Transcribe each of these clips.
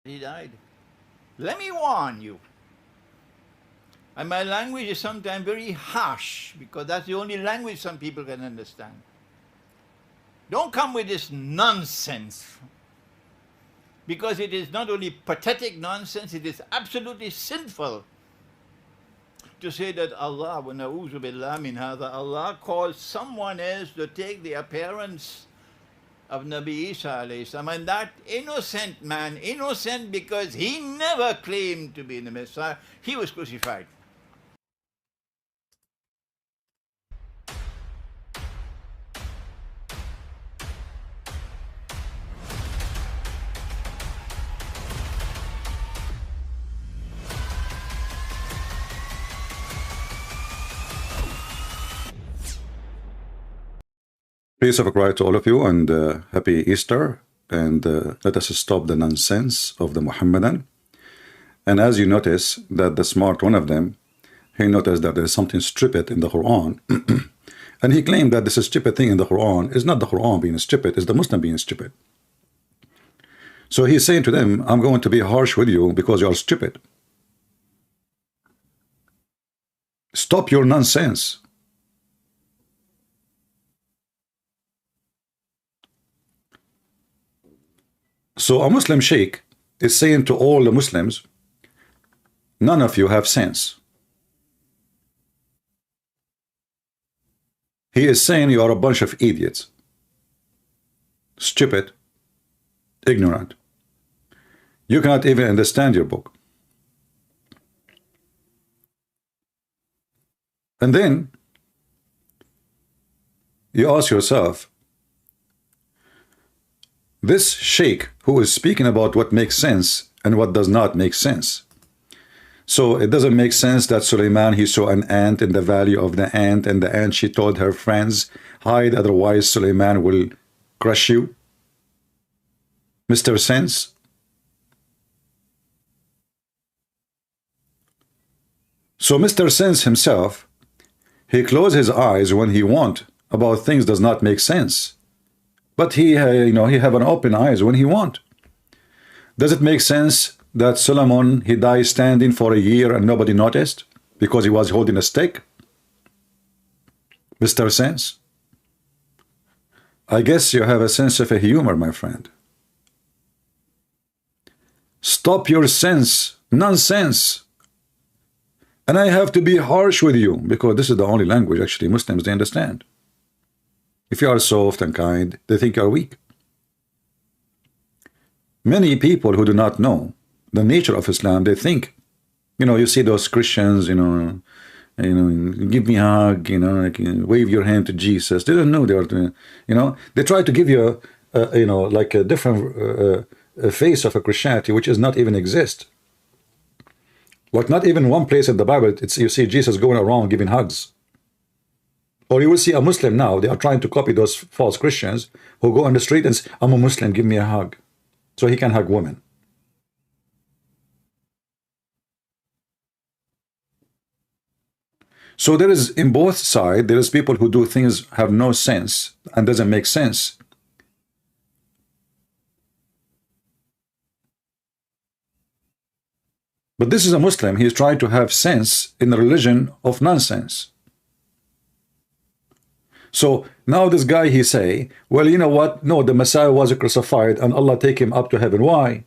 He died. Let me warn you. And my language is sometimes very harsh because that's the only language some people can understand. Don't come with this nonsense, because it is not only pathetic nonsense, it is absolutely sinful to say that Allah, wa na'udhu billah min hadha, Allah calls someone else to take the appearance of Nabi Isa alayhi salam, and that innocent man, innocent because he never claimed to be the Messiah, he was crucified. Peace of Christ to all of you, and happy Easter, and let us stop the nonsense of the Muhammadan. And as you notice that the smart one of them, he noticed that there is something stupid in the Quran, and he claimed that this stupid thing in the Quran is not the Quran being stupid, it's the Muslim being stupid. So he's saying to them, I'm going to be harsh with you because you are stupid. Stop your nonsense. So a Muslim sheikh is saying to all the Muslims, none of you have sense. He is saying you are a bunch of idiots, stupid, ignorant. You cannot even understand your book. And then you ask yourself, this sheikh who is speaking about what makes sense and what does not make sense. So it doesn't make sense that Suleiman, he saw an ant in the valley of the ant, and the ant, she told her friends, hide, otherwise Suleiman will crush you. Mr. Sense. So Mr. Sense himself, he closes his eyes when he want about things does not make sense. But he have an open eyes when he want. Does it make sense that Solomon, he died standing for a year and nobody noticed because he was holding a stick? Mr. Sense? I guess you have a sense of a humor, my friend. Stop your sense, nonsense. And I have to be harsh with you because this is the only language actually Muslims they understand. If you are soft and kind, they think you are weak. Many people who do not know the nature of Islam, they think, you see those Christians, give me a hug, like, wave your hand to Jesus. They don't know they are doing, they try to give you like a different face of a Christianity which is not even exist. Like not even one place in the Bible, you see Jesus going around giving hugs. Or you will see a Muslim now, they are trying to copy those false Christians who go on the street and say, I'm a Muslim, give me a hug. So he can hug women. So there is, in both sides, there is people who do things have no sense and doesn't make sense. But this is a Muslim, he is trying to have sense in the religion of nonsense. So now this guy, he say, well, you know what? No, the Messiah was crucified and Allah take him up to heaven. Why?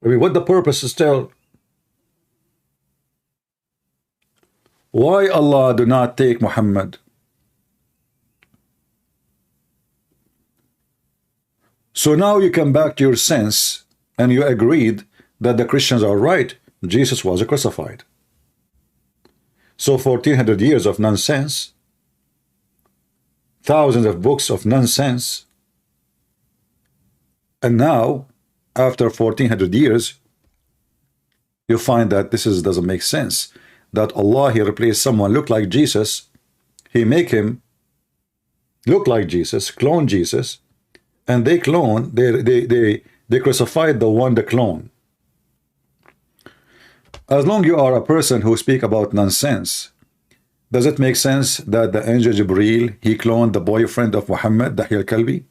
I mean, what the purpose is still? Why Allah do not take Muhammad? So now you come back to your sense and you agreed that the Christians are right. Jesus was crucified. So 1400 years of nonsense, thousands of books of nonsense, and now after 1400 years you find that this doesn't make sense, that Allah, he replaced someone look like Jesus, he make him look like Jesus, clone Jesus, and they crucified the one, the clone. As long you are a person who speak about nonsense, does it make sense that the angel Jibreel, he cloned the boyfriend of Muhammad, Dahya al-Kalbi?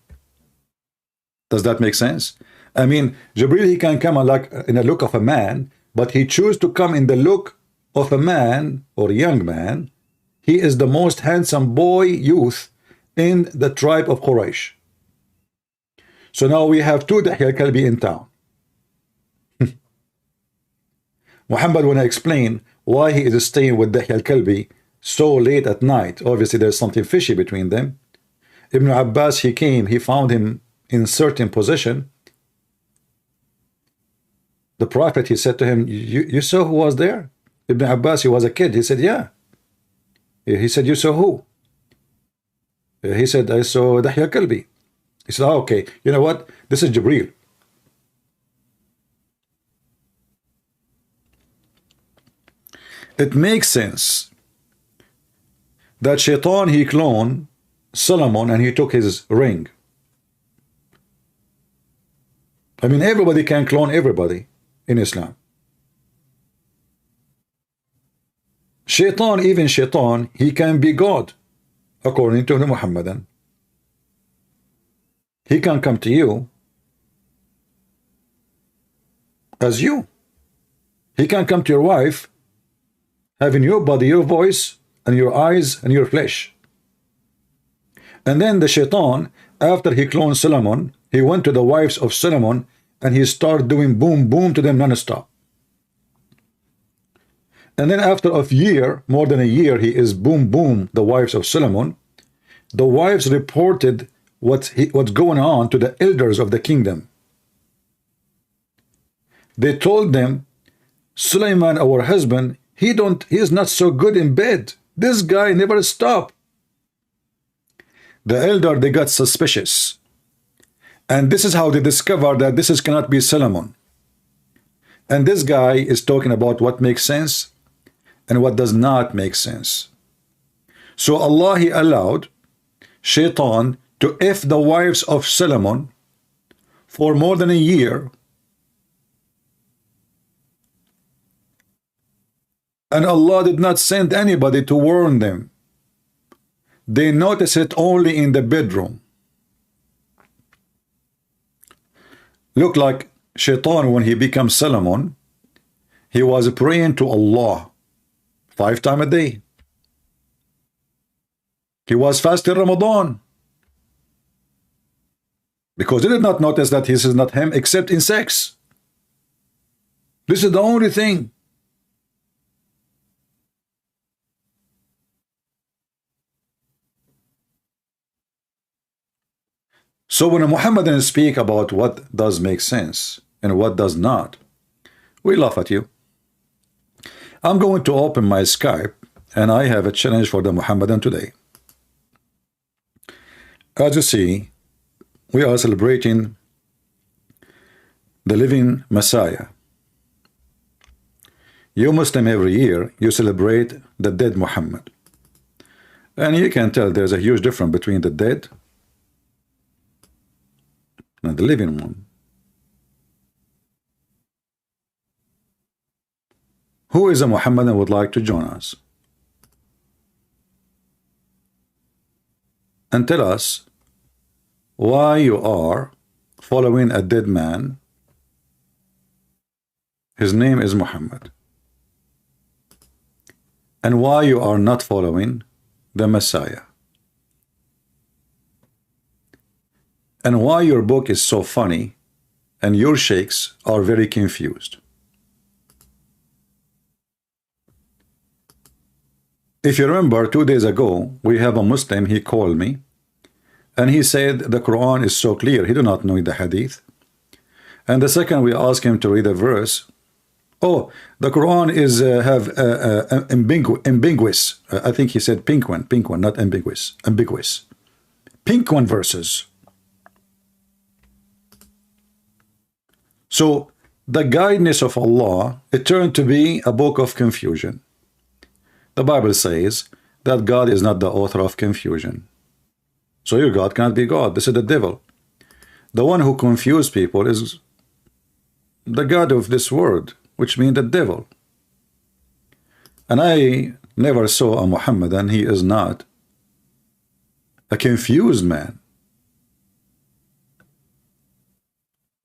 Does that make sense? I mean, Jibril, he can come like in a look of a man, but he choose to come in the look of a man or young man. He is the most handsome boy youth in the tribe of Quraysh. So now we have two Dahya al-Kalbi in town. Muhammad, when I explain why he is staying with Dahya al-Kalbi so late at night, obviously there's something fishy between them. Ibn Abbas, he came, he found him in certain position. The Prophet, he said to him, you saw who was there? Ibn Abbas, he was a kid. He said, yeah. He said, you saw who? He said, I saw Dahya al-Kalbi. He said, oh, okay, you know what? This is Jibril. It makes sense that Shaitan, he cloned Solomon and he took his ring. I mean, everybody can clone everybody in Islam. Shaitan, even Shaitan, he can be God according to the Muhammadan. He can come to you as you. He can come to your wife having your body, your voice, and your eyes and your flesh. And then the Shaitan, after he cloned Solomon, he went to the wives of Solomon and he started doing boom boom to them non-stop. And then after a year, more than a year, he is boom boom the wives of Solomon. The wives reported what's going on to the elders of the kingdom. They told them, Sulaiman, our husband, he is not so good in bed. This guy never stopped. The elder, they got suspicious. And this is how they discovered that this cannot be Solomon. And this guy is talking about what makes sense and what does not make sense. So Allah, he allowed Shaitan to F the wives of Solomon for more than a year. And Allah did not send anybody to warn them. They notice it only in the bedroom. Look like Shaitan, when he becomes Solomon, he was praying to Allah 5 times a day. He was fasting Ramadan. Because they did not notice that this is not him except in sex. This is the only thing. So when a Muhammadan speak about what does make sense and what does not, we laugh at you. I'm going to open my Skype and I have a challenge for the Muhammadan today. As you see, we are celebrating the living Messiah. You Muslim, every year you celebrate the dead Muhammad. And you can tell there's a huge difference between the dead and the living one. Who is a Muhammadan would like to join us? And tell us why you are following a dead man. His name is Muhammad. And why you are not following the Messiah. And why your book is so funny and your sheiks are very confused. If you remember, 2 days ago, we have a Muslim, he called me, and he said the Quran is so clear, he do not know the Hadith. And the second we asked him to read a verse, oh, the Quran is ambiguous. I think he said pink one, not ambiguous, ambiguous. Pink one verses. So the guidance of Allah, it turned to be a book of confusion. The Bible says that God is not the author of confusion. So your God cannot be God. This is the devil. The one who confused people is the God of this world, which means the devil. And I never saw a Muhammadan, he is not a confused man.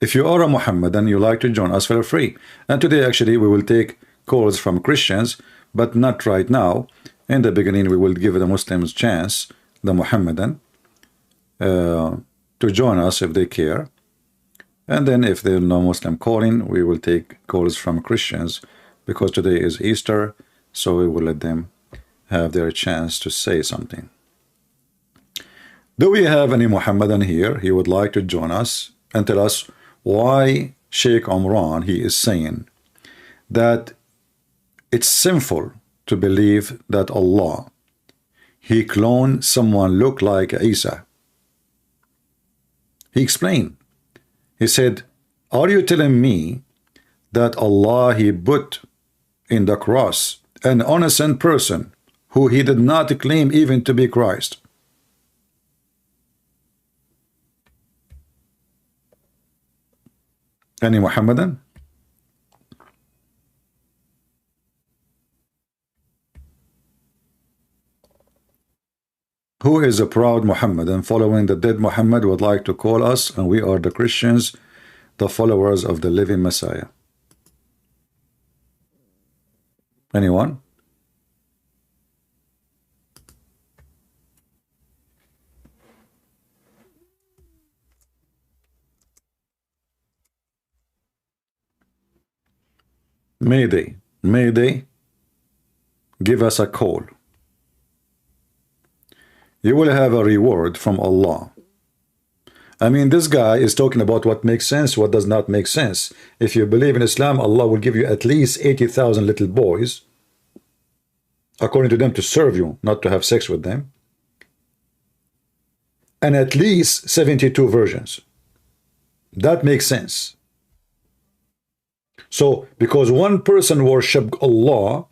If you are a Muhammadan, you like to join us, feel free. And today actually we will take calls from Christians, but not right now. In the beginning we will give the Muslims chance, the Muhammadan, to join us if they care. And then if there are no Muslim calling, we will take calls from Christians, because today is Easter, so we will let them have their chance to say something. Do we have any Muhammadan here? He would like to join us and tell us why Sheikh Omran, he is saying that it's sinful to believe that Allah, he cloned someone look like Isa. He explained. He said, are you telling me that Allah, he put in the cross an innocent person who he did not claim even to be Christ? Any Muhammadan? Who is a proud Muhammadan following the dead Muhammad would like to call us, and we are the Christians, the followers of the living Messiah? Anyone? Mayday, Mayday, give us a call. You will have a reward from Allah. I mean, this guy is talking about what makes sense, what does not make sense. If you believe in Islam, Allah will give you at least 80,000 little boys, according to them, to serve you, not to have sex with them, and at least 72 virgins. That makes sense. So, because one person worship Allah,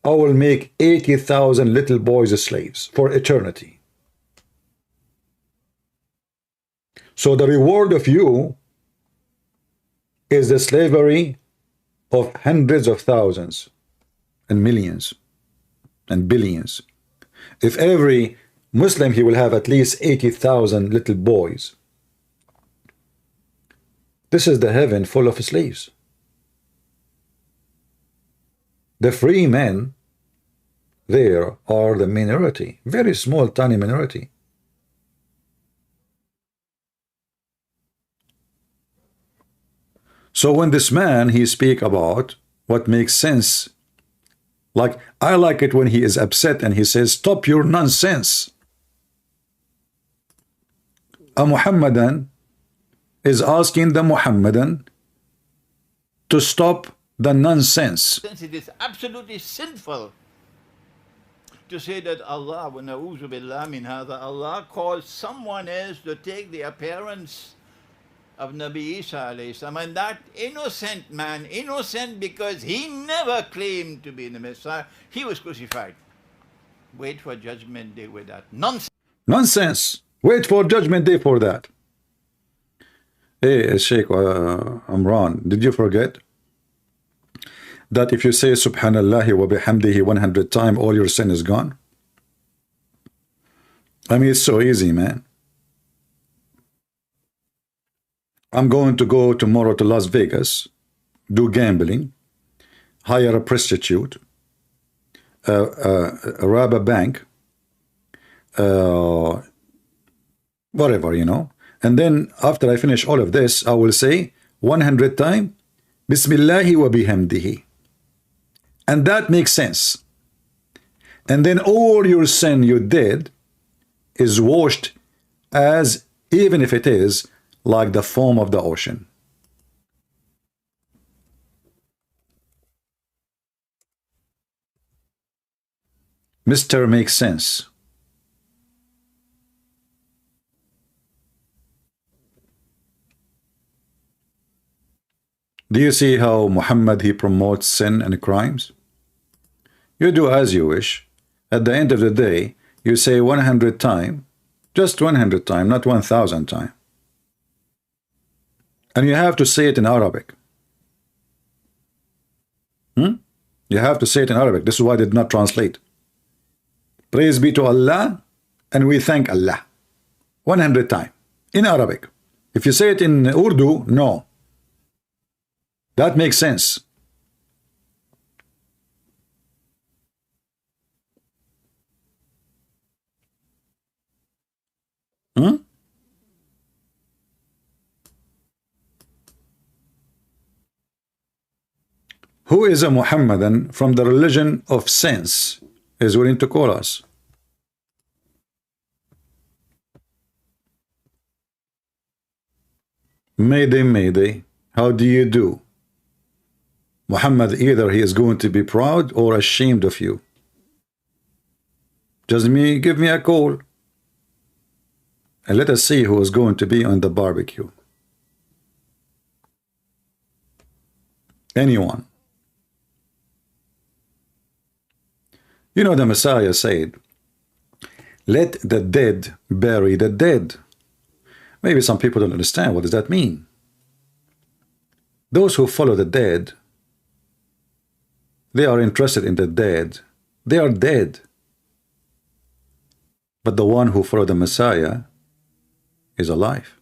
I will make 80,000 little boys as slaves for eternity. So the reward of you is the slavery of hundreds of thousands and millions and billions. If every Muslim, he will have at least 80,000 little boys. This is the heaven full of slaves. The free men there are the minority, very small, tiny minority. So when this man, he speak about what makes sense, like, I like it when he is upset and he says, stop your nonsense. A Muhammadan is asking the Muhammadan to stop the nonsense. It is absolutely sinful to say that Allah, wa na'udhu billah min hadha, Allah calls someone else to take the appearance of Nabi Isa alayhi salam, and that innocent man, innocent because he never claimed to be the Messiah, he was crucified. Wait for judgment day with that nonsense. Nonsense. Wait for judgment day for that. Hey, Sheikh Omran, did you forget that if you say Subhanallah wa bihamdihi 100 times, all your sin is gone? I mean, it's so easy, man. I'm going to go tomorrow to Las Vegas, do gambling, hire a prostitute, rob a bank, whatever, you know. And then after I finish all of this, I will say 100 times, Bismillahi wa bihamdihi. And that makes sense. And then all your sin you did is washed, as even if it is like the foam of the ocean. Mr. Makes sense. Do you see how Muhammad, he promotes sin and crimes? You do as you wish. At the end of the day, you say 100 times, just 100 times, not 1,000 times. And you have to say it in Arabic. You have to say it in Arabic. This is why they did not translate. Praise be to Allah, and we thank Allah. 100 times in Arabic. If you say it in Urdu, no. That makes sense. Hmm? Who is a Muhammadan from the religion of sense is willing to call us? Mayday, Mayday. How do you do? Muhammad, either he is going to be proud or ashamed of you. Just give me a call. And let us see who is going to be on the barbecue. Anyone. You know, the Messiah said, let the dead bury the dead. Maybe some people don't understand. What does that mean? Those who follow the dead, they are interested in the dead. They are dead. But the one who follows the Messiah is alive.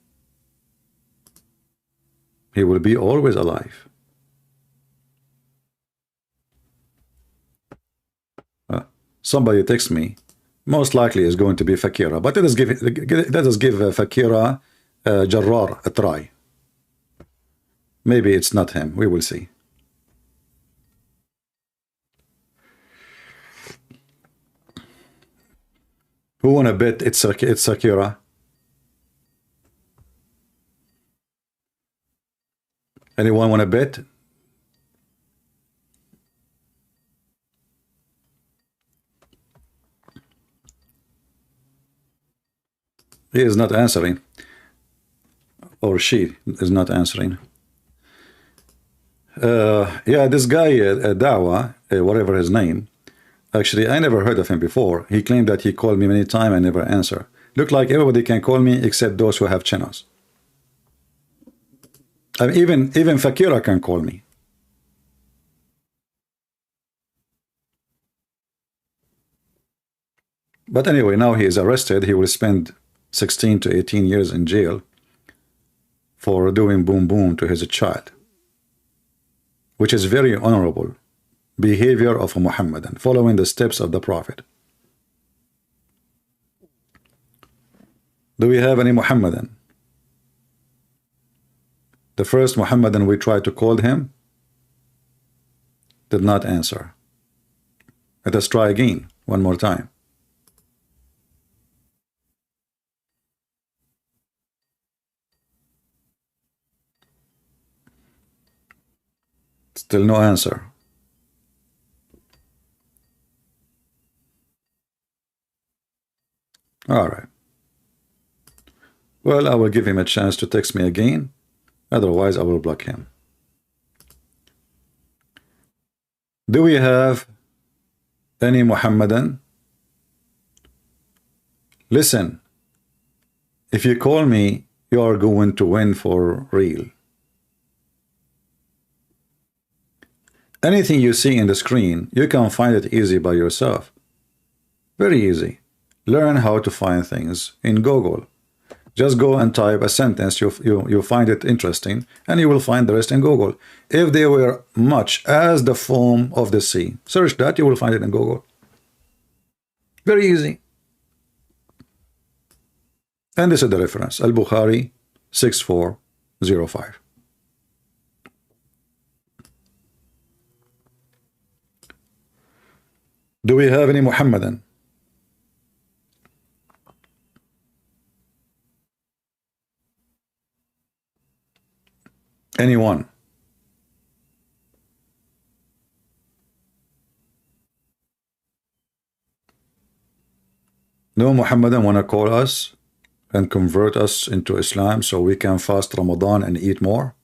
He will be always alive. Somebody texts me, most likely is going to be Fakira, but let us give Fakira Jarrar a try. Maybe it's not him. We will see. Who wanna bet it's Fakira? Anyone wanna bet? He is not answering, or she is not answering. Yeah, this guy, Dawa, whatever his name, actually, I never heard of him before. He claimed that he called me many times and never answer. Look like everybody can call me except those who have channels. I mean, even Fakira can call me. But anyway, now he is arrested. He will spend 16 to 18 years in jail for doing boom boom to his child, which is very honorable behavior of a Muhammadan, following the steps of the Prophet. Do we have any Muhammadan? The first Muhammadan we tried to call him did not answer. Let us try again, one more time. Still no answer. All right. Well, I will give him a chance to text me again. Otherwise, I will block him. Do we have any Muhammadan? Listen, if you call me, you are going to win for real. Anything you see in the screen, you can find it easy by yourself. Very easy. Learn how to find things in Google. Just go and type a sentence you find it interesting, and you will find the rest in Google. If they were much as the foam of the sea, search that, you will find it in Google. Very easy. And this is the reference, Al-Bukhari 6405. Do we have any Muhammadan? Anyone? No Muhammadan want to call us and convert us into Islam so we can fast Ramadan and eat more?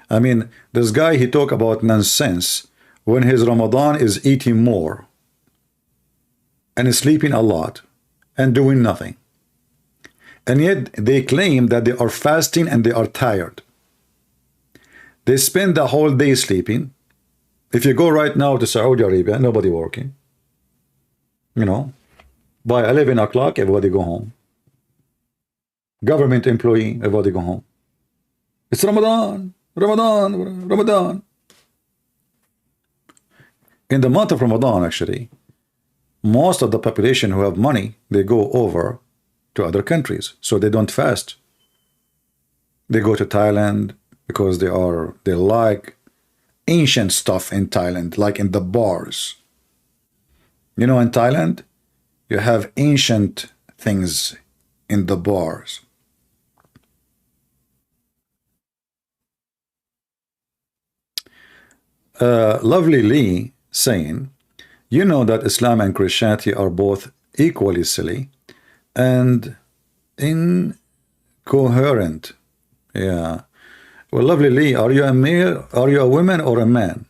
I mean, this guy, he talk about nonsense when his Ramadan is eating more and sleeping a lot and doing nothing. And yet they claim that they are fasting and they are tired. They spend the whole day sleeping. If you go right now to Saudi Arabia, nobody working. You know, by 11 o'clock, everybody go home. Government employee, everybody go home. It's Ramadan. Ramadan, Ramadan. In the month of Ramadan, actually, most of the population who have money, they go over to other countries, so they don't fast. They go to Thailand because they like ancient stuff in Thailand, like in the bars. You know, in Thailand, you have ancient things in the bars. Lovely Lee saying, you know that Islam and Christianity are both equally silly and incoherent. Yeah. Well, Lovely Lee, are you a male, are you a woman or a man?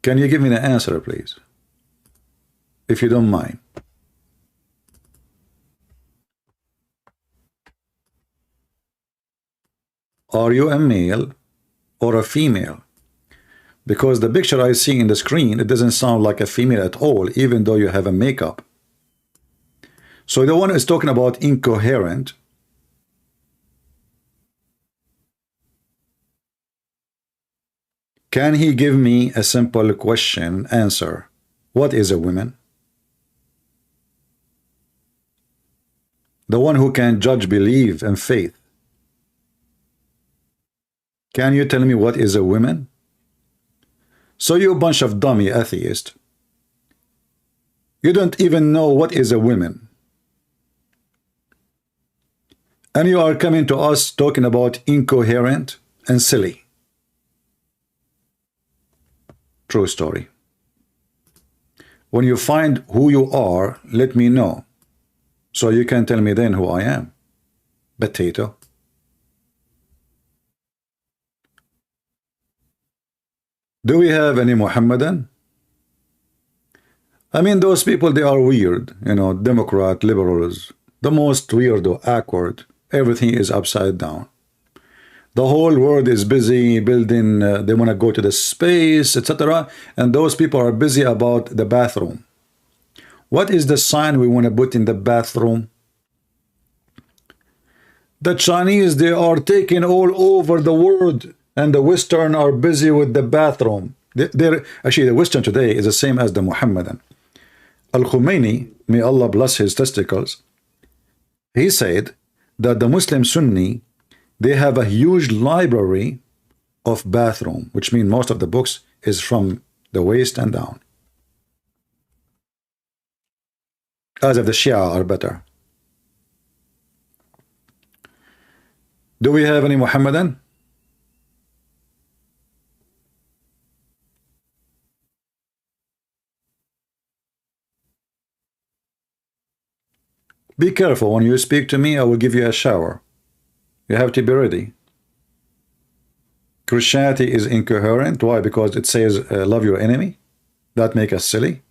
Can you give me the answer, please? If you don't mind. Are you a male or a female? Because the picture I see in the screen, it doesn't sound like a female at all, even though you have a makeup. So the one is talking about incoherent. Can he give me a simple question answer? What is a woman? The one who can judge belief and faith. Can you tell me what is a woman? So you bunch of dummy atheists, you don't even know what is a woman. And you are coming to us talking about incoherent and silly. True story. When you find who you are, let me know, so you can tell me then who I am. Potato. Do we have any Muhammadan? I mean, those people, they are weird, you know, Democrat, liberals, the most weirdo, awkward. Everything is upside down. The whole world is busy building, they want to go to the space, etc. And those people are busy about the bathroom. What is the sign we want to put in the bathroom? The Chinese, they are taking all over the world, and the Western are busy with the bathroom. Actually, the Western today is the same as the Muhammadan. Al-Khomeini, may Allah bless his testicles, he said that the Muslim Sunni, they have a huge library of bathroom, which means most of the books is from the waist and down. As if the Shia are better. Do we have any Muhammadan? Be careful when you speak to me, I will give you a shower. You have to be ready. Christianity is incoherent. Why? Because it says love your enemy. That make us silly.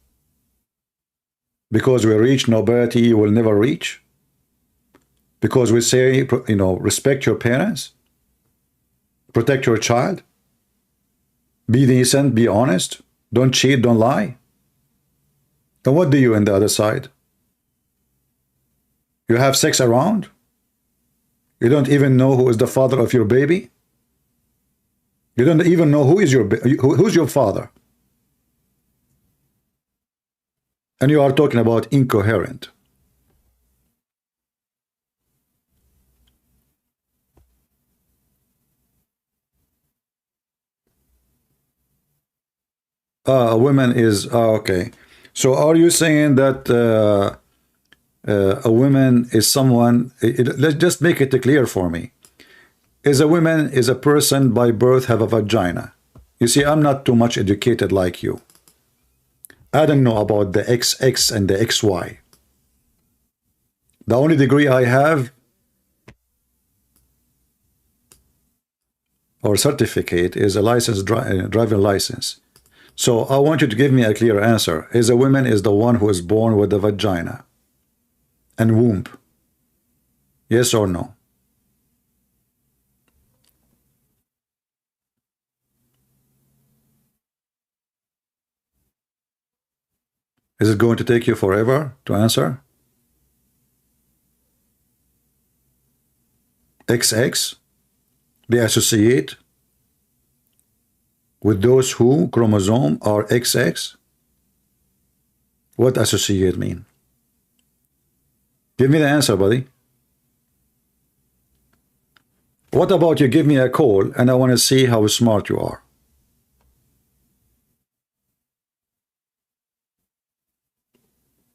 Because we reach nobility you will never reach. Because we say, you know, respect your parents, protect your child, be decent, be honest, don't cheat, don't lie. And what do you on the other side? You have sex around? You don't even know who is the father of your baby? You don't even know who's your father. And you are talking about incoherent. A woman is okay. So are you saying that a woman is someone? Let's just make it clear for me. Is a woman is a person by birth have a vagina? You see, I'm not too much educated like you. I don't know about the XX and the XY. The only degree I have or certificate is a license, driving license. So I want you to give me a clear answer. Is a woman is the one who is born with a vagina and womb? Yes or no? Is it going to take you forever to answer? XX, they associate with those who chromosome are XX? What associate mean? Give me the answer, buddy. What about you give me a call and I want to see how smart you are?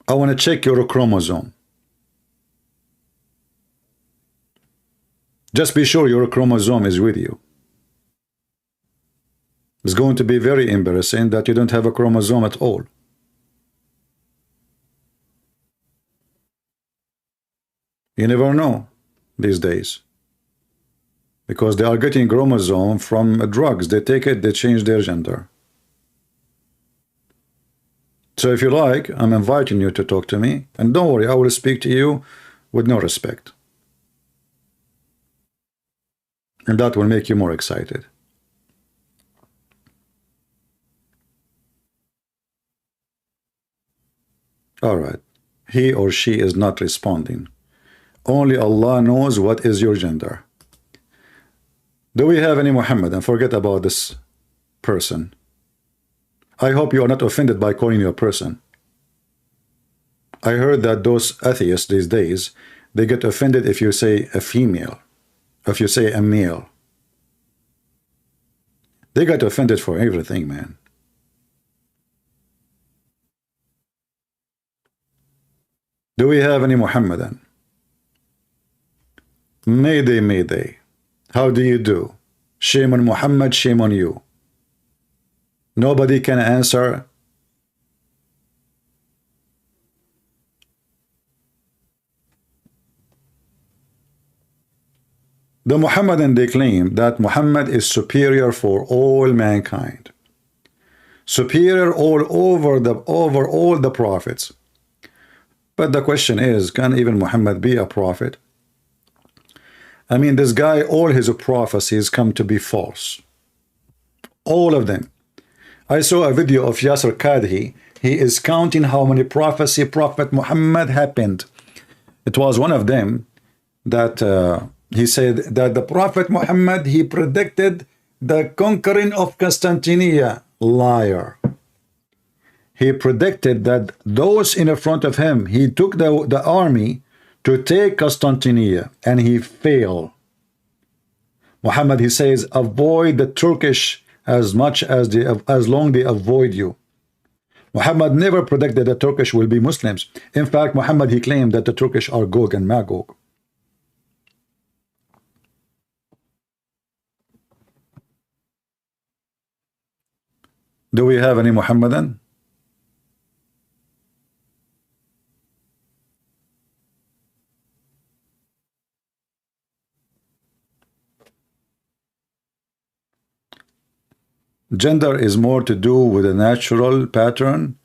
I want to check your chromosome. Just be sure your chromosome is with you. It's going to be very embarrassing that you don't have a chromosome at all. You never know these days. Because they are getting chromosome from drugs. They take it, they change their gender. So if you like, I'm inviting you to talk to me. And don't worry, I will speak to you with no respect. And that will make you more excited. All right. He or she is not responding. Only Allah knows what is your gender. Do we have any Muhammad? And forget about this person. I hope you are not offended by calling you a person. I heard that those atheists these days, they get offended if you say a female, if you say a male. They get offended for everything, man. Do we have any Muhammadan? Mayday, mayday. How do you do? Shame on Muhammad, shame on you. Nobody can answer. The Muhammadan, they claim that Muhammad is superior for all mankind. Superior all over all the prophets. But the question is, can even Muhammad be a prophet? I mean, this guy, all his prophecies come to be false. All of them. I saw a video of Yasser Kadhi. He is counting how many prophecy Prophet Muhammad happened. It was one of them that he said that the Prophet Muhammad, he predicted the conquering of Constantinople. Liar. He predicted that those in front of him, he took the army to take Constantinople, and he failed. Muhammad, he says, avoid the Turkish as much as long they avoid you. Muhammad never predicted the Turkish will be Muslims. In fact, Muhammad, he claimed that the Turkish are Gog and Magog. Do we have any Muhammadan? Gender is more to do with a natural pattern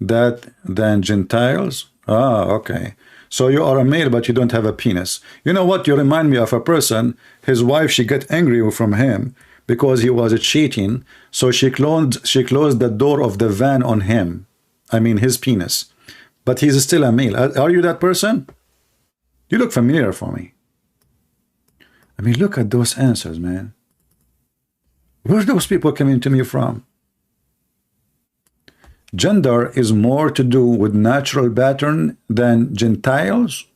than Gentiles. Ah, okay. So you are a male, but you don't have a penis. You know what? You remind me of a person. His wife, she got angry from him because he was cheating. So she closed the door of the van on him. I mean, his penis. But he's still a male. Are you that person? You look familiar for me. I mean, look at those answers, man. Where are those people coming to me from? Gender is more to do with natural pattern than Gentiles?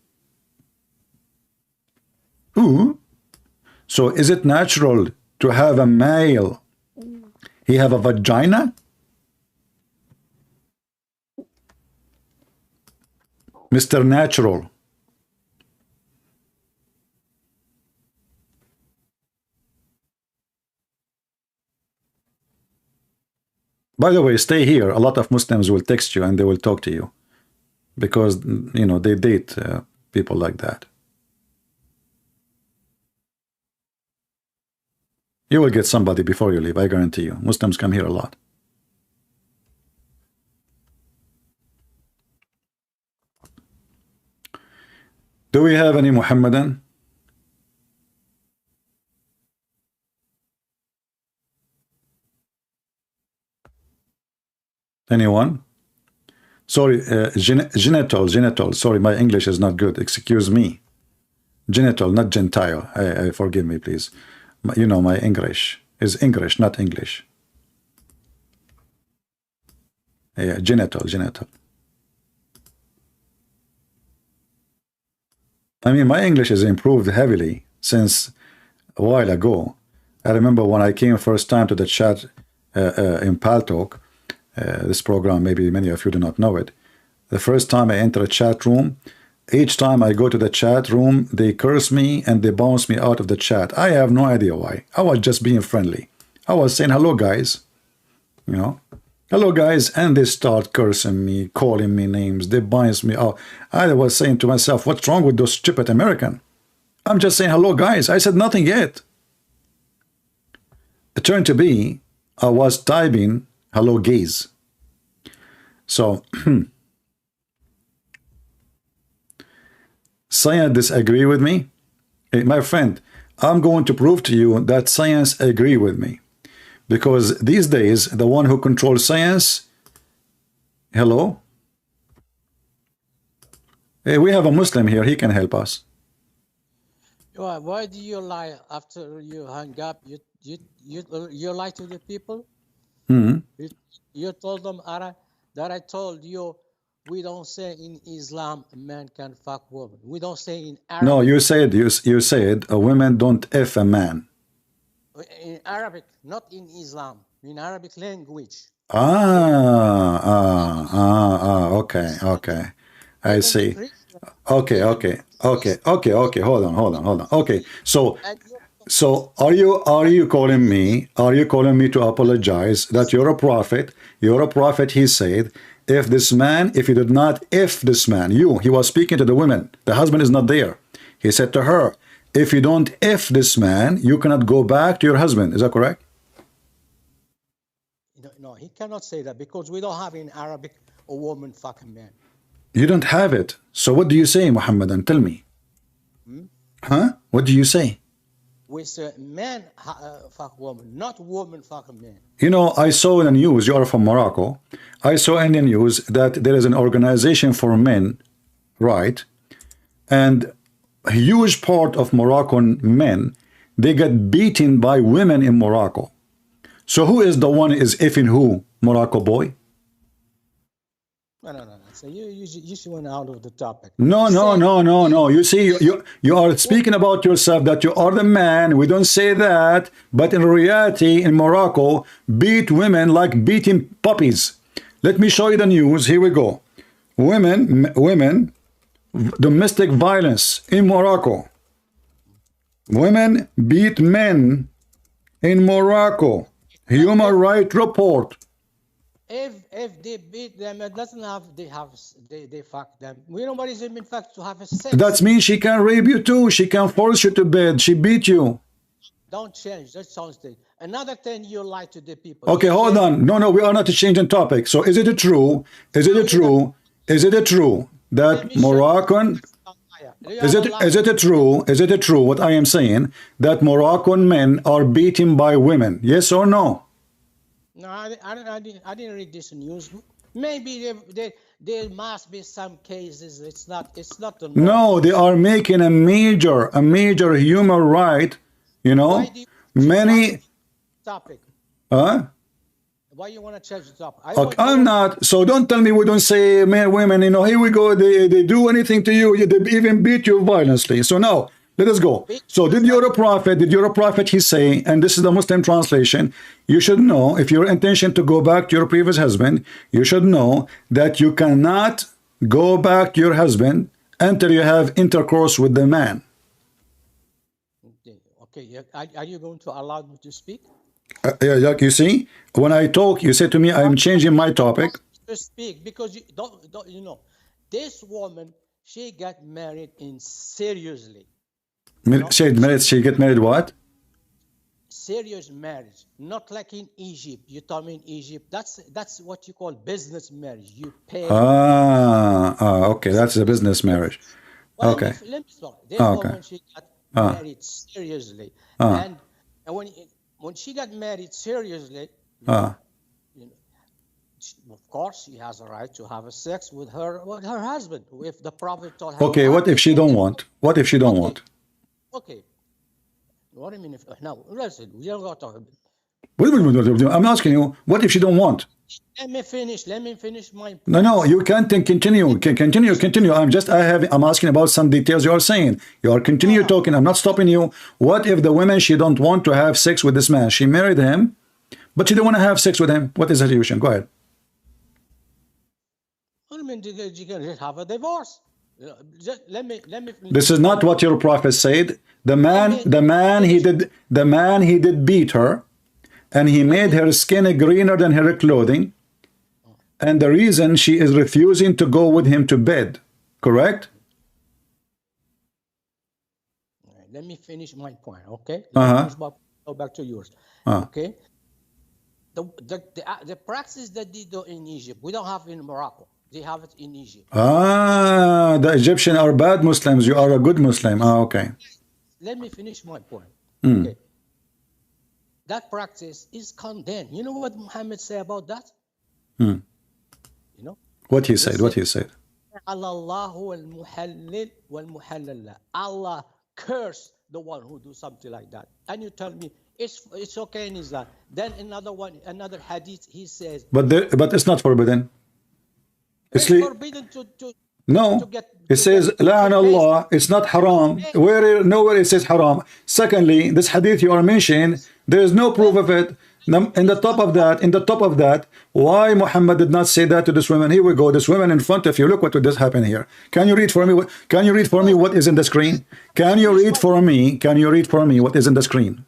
Ooh. So is it natural to have a male? He have a vagina? Mr. Natural. By the way, stay here. A lot of Muslims will text you and they will talk to you because, you know, they date people like that. You will get somebody before you leave, I guarantee you. Muslims come here a lot. Do we have any Muhammadan? Anyone? Sorry, genital. Sorry, my English is not good. Excuse me. Genital, not gentile. Forgive me, please. You know, my English is English, not English. Yeah, genital, genital. I mean, my English has improved heavily since a while ago. I remember when I came first time to the chat in Paltalk, this program, maybe many of you do not know it. The first time I enter a chat room, each time I go to the chat room, they curse me and they bounce me out of the chat. I have no idea why. I was just being friendly. I was saying, hello, guys. You know, hello, guys. And they start cursing me, calling me names. They bounce me out. I was saying to myself, what's wrong with those stupid Americans? I'm just saying, hello, guys. I said nothing yet. It turned to be, I was typing, hello, gays. So, science disagree with me? Hey, my friend, I'm going to prove to you that science agree with me. Because these days, the one who controls science, hello? Hey, we have a Muslim here, he can help us. Why do you lie after you hang up? You lie to the people? Mm-hmm. You told them that I told you we don't say in Islam a man can fuck woman. We don't say in Arabic. No, you said a woman don't F a man. In Arabic, not in Islam. In Arabic language. Okay. I see. Okay. Hold on. Okay. So are you calling me to apologize that you're a prophet? You're a prophet, he said. If you did not if this man, he was speaking to the women. The husband is not there. He said to her, if you don't if this man, you cannot go back to your husband. Is that correct? No, he cannot say that because we don't have in Arabic a woman fuck a man. You don't have it. So what do you say, Muhammadan? Tell me. Huh? What do you say? We say man fuck woman, not woman fuck a man. You know, I saw in the news, you are from Morocco, I saw in the news that there is an organization for men, right? And a huge part of Moroccan men, they get beaten by women in Morocco. So who is the one is effing who, Morocco boy? No. So you went out of the topic. No. You see, you are speaking about yourself that you are the man. We don't say that. But in reality, in Morocco, beat women like beating puppies. Let me show you the news. Here we go. Women, domestic violence in Morocco. Women beat men in Morocco. Human Rights Report. If they beat them, it doesn't have they fuck them. We know what is in fact to have a sex. That means she can rape you too. She can force you to bed. She beat you. Don't change. That sounds thing. Another thing you lie to the people. Okay, hold on. No, we are not changing topic. So is it true? Is it true that Moroccan? Is it true what I am saying that Moroccan men are beaten by women? Yes or no? No, I didn't read this news. Maybe there must be some cases. It's not the norm. No, they are making a major human right. You know, many. Topic. Huh? Why you want to change the topic? Okay, I'm not. So don't tell me we don't say men, women. You know, here we go. They do anything to you. They even beat you violently. So now. Let us go. So did your prophet, he say, and this is the Muslim translation, you should know, if your intention to go back to your previous husband, you should know that you cannot go back to your husband until you have intercourse with the man. Okay. Are you going to allow me to speak? Yeah, like you see, when I talk, you say to me, I am changing my topic. To speak because you know, this woman, she got married in seriously. She get married what? Serious marriage, not like in Egypt. You told me in Egypt, that's what you call business marriage. You pay. Okay, that's a business marriage. Well, okay. Let me talk. This woman, she got married seriously, and when she got married seriously, you know, of course, she has a right to have a sex with her husband. If the prophet told her. Okay, what if she don't want? What if she don't want? Okay. What do you mean? Now, listen, we don't got to talk. I'm asking you, what if she don't want? Let me finish. Let me finish my. No, you can't continue. Continue. I'm asking about some details you are saying. You are continue talking. I'm not stopping you. What if the woman, she don't want to have sex with this man? She married him, but she don't want to have sex with him. What is the situation? Go ahead. What do you mean? You can just have a divorce. Let me. This is not what your prophet said. The man he did beat her, and he made her skin greener than her clothing, and the reason she is refusing to go with him to bed, correct? Let me finish my point, okay? Go back to yours, okay? The practice that they do in Egypt, we don't have in Morocco. They have it in Egypt. The Egyptians are bad Muslims. You are a good Muslim. Okay. Let me finish my point. Okay. That practice is condemned. You know what Muhammad said about that? You know? What he said? What he said? Allah curse the one who do something like that. And you tell me it's okay in Islam. Then another hadith, he says. But it's not forbidden. It's forbidden to no. It says la'an Allah. It's not haram. Nowhere it says haram. Secondly, this hadith you are mentioning, there is no proof of it. In the top of that, why Muhammad did not say that to this woman? Here we go. This woman in front of you. Look what just happened here. Can you read for me? Can you read for me what is in the screen? Can you read for me? Can you read for me what is in the screen?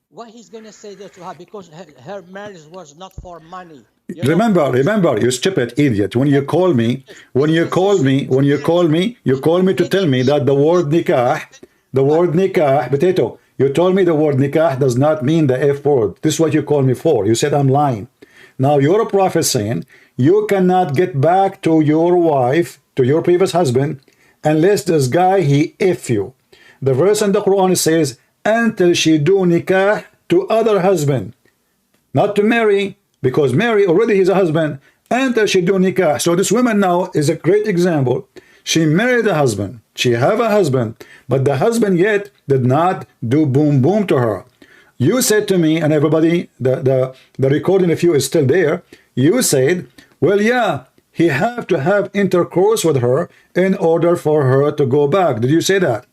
Why he's gonna say that to her? Because her marriage was not for money. Remember, you stupid idiot. When you call me to tell me that the word nikah, potato. You told me the word nikah does not mean the F word. This is what you call me for. You said I'm lying. Now you're a prophet saying you cannot get back to your wife, to your previous husband, unless this guy, he F you. The verse in the Quran says, until she do nikah to other husband. Not to marry, because Mary already is a husband, until she do nikah. So this woman now is a great example. She married a husband. She have a husband, but the husband yet did not do boom boom to her. You said to me, and everybody, the recording of you is still there. You said, well, yeah, he have to have intercourse with her in order for her to go back. Did you say that?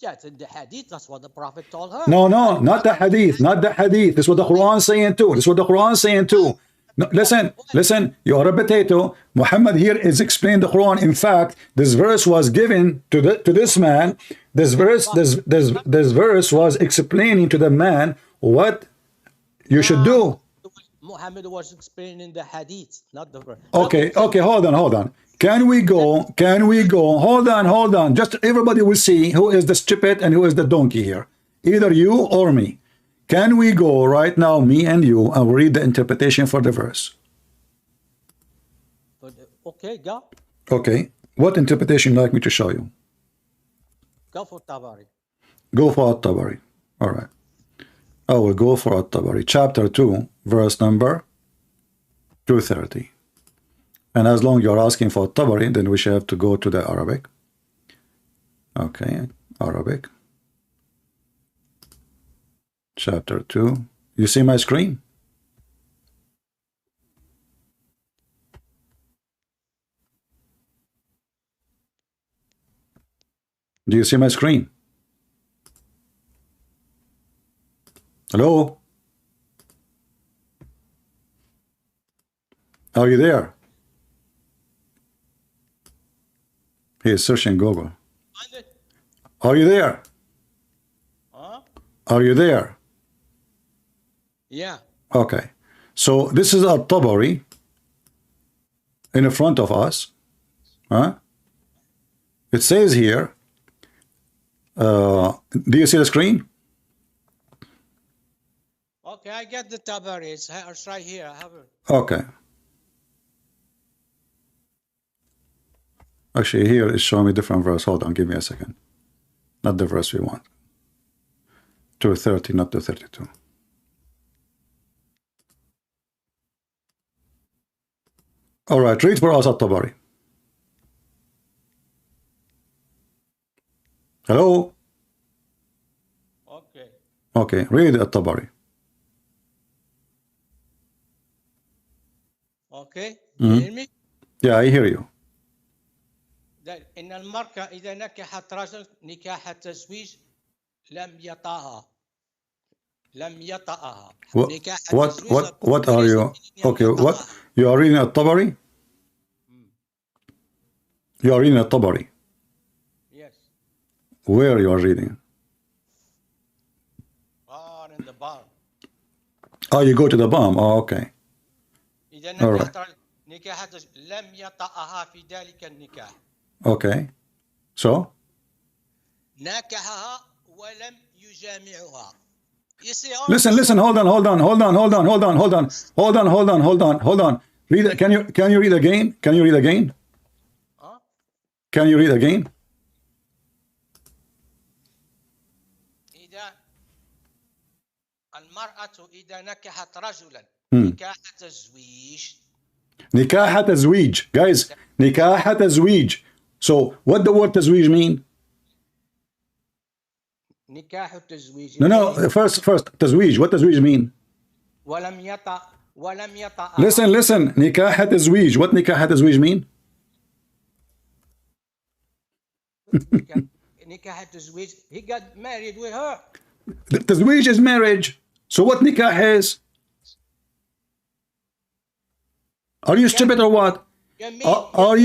Yes, in the hadith, that's what the Prophet told her. No, not the hadith, not the hadith. This is what the Quran is saying too. This is what the Quran is saying too. No, listen, you are a potato. Muhammad here is explaining the Quran. In fact, this verse was given to this man. This verse was explaining to the man what you should do. Muhammad was explaining the hadith, not the verse. Okay, hold on. Can we go? Hold on. Just everybody will see who is the stupid and who is the donkey here. Either you or me. Can we go right now, me and you, and read the interpretation for the verse? Okay, go. Okay. What interpretation would you like me to show you? Go for Tabari. Go for At-Tabari. All right. I will go for At-Tabari. Chapter 2, verse number 230. And as long as you're asking for At-Tabari, then we should have to go to the Arabic. Okay, Arabic. Chapter 2. You see my screen? Do you see my screen? Hello? Are you there? He is searching Google. Are you there? Huh? Are you there? Yeah. Okay. So this is At-Tabari in front of us. Huh? It says here, do you see the screen? Okay, I get the Tabari. It's right here. I have it. Okay. Actually, here it's showing me different verse. Hold on, give me a second. Not the verse we want. 230, not 232. All right, read for us At-Tabari. Hello? Okay. Okay, read الطبري. Okay. You hear me? Yeah, I hear you. إن المرأة إذا نكحت رجل نكاح التزويج لم يطأها. لم يطأها. نكاح التزويج what are you? Okay, what? You are reading الطبري? You are reading الطبري. Yes. Where you are reading? In the bar. Oh, you go to the bomb. Oh, okay. إذا All right. نكحت نكاح التزويج لم يطأها في ذلك النكاح. Okay. So? ناكحها ولم يجامعها. Listen, hold on. Read it. Can you read again? Can you read again? Huh? Can you read again? إذا المرأة إذا نكحت رجلا نكاح تزويج. نكاح تزويج. Guys, نكاح تزويج. So, what the word تزويج mean? نكاح التزويج. No, first, تزويج. What تزويج mean? ولم يطأ. Listen. نكاح تزويج. What نكاح تزويج mean? نكاح التزويج. He got married with her. تزويج is marriage. So what نكاح is? Are you stupid or what? Are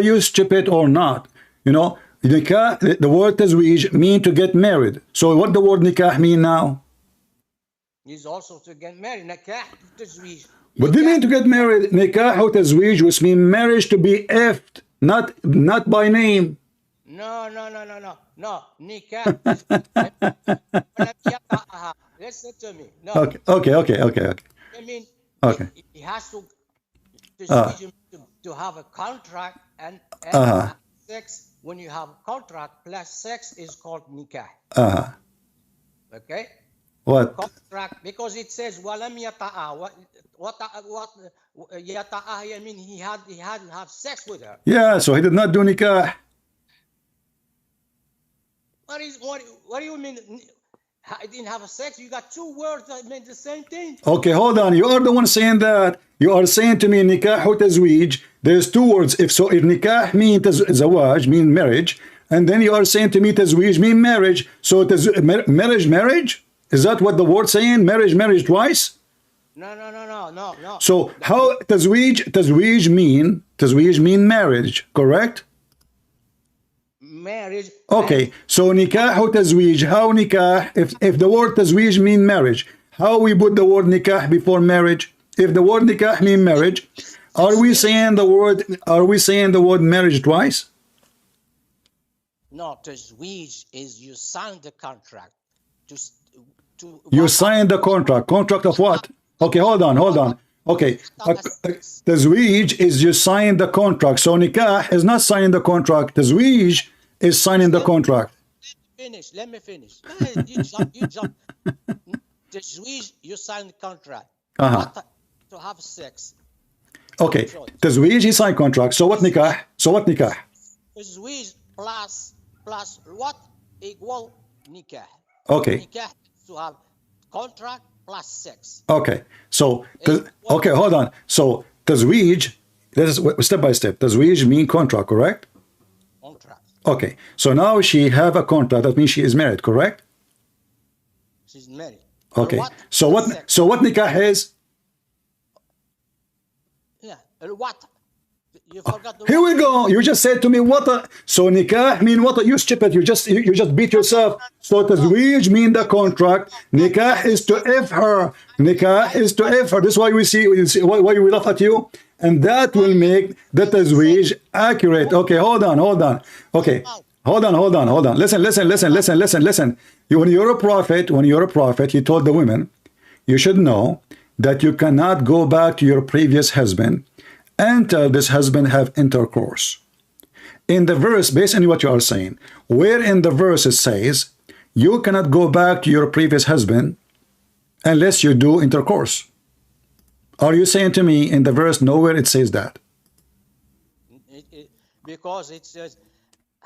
you stupid or not? You know, the word تزويج mean to get married. So what the word nikah mean now? Is also to get married. نكاح التزويج. What do you mean to get married? Nikah or تزويج, which mean marriage to be effed, not by name. No. نكاح. Listen to me. No. Okay. I mean, Okay. He has to have a contract and sex. When you have contract plus sex is called nikah. Okay. What? Contract, because it says walam yata'a. What yata'a? I mean he had have sex with her. Yeah, so he did not do nikah. What do you mean? I didn't have a sex. You got two words that mean the same thing. Okay, hold on. You are the one saying that. You are saying to me nikah or تزويج. There's two words. If nikah mean zawaj, mean marriage, and then you are saying to me تزويج mean marriage. So marriage? Is that what the word saying? Marriage twice? No. So how تزويج mean marriage, correct? Marriage. Okay, so nikah or تزويج, how nikah, if the word تزويج mean marriage, how we put the word nikah before marriage? If the word nikah mean marriage, are we saying the word marriage twice? No, تزويج is you sign the contract. You sign the contract. Contract of what? Okay, hold on. Okay, تزويج is you sign the contract. So nikah is not signing the contract. تزويج is signing the contract. Let me finish. You jump. تزويج, you sign the contract. To have sex. Okay, تزويج he signed contract. So what nikah? تزويج plus what equal nikah. Okay. Nikah to have contract plus sex. Okay, so okay, hold on. So تزويج, this is step by step. تزويج mean contract, correct? Contract. Okay, so now she have a contract. That means she is married, correct? She's married. Okay, so what nikah is? Yeah, what? You forgot the Here we go. You just said to me what? So nikah mean what? You stupid. You just beat yourself. So تزويج mean the contract. Nikah is to F her. Nikah is to F her. This is why we see why we laugh at you. And that will make the تزويج accurate. Okay, hold on. Okay, hold on. Listen. When you're a prophet, you told the women, you should know that you cannot go back to your previous husband until this husband have intercourse. In the verse, based on what you are saying, where in the verse it says, you cannot go back to your previous husband unless you do intercourse. Are you saying to me in the verse nowhere it says that? Because it says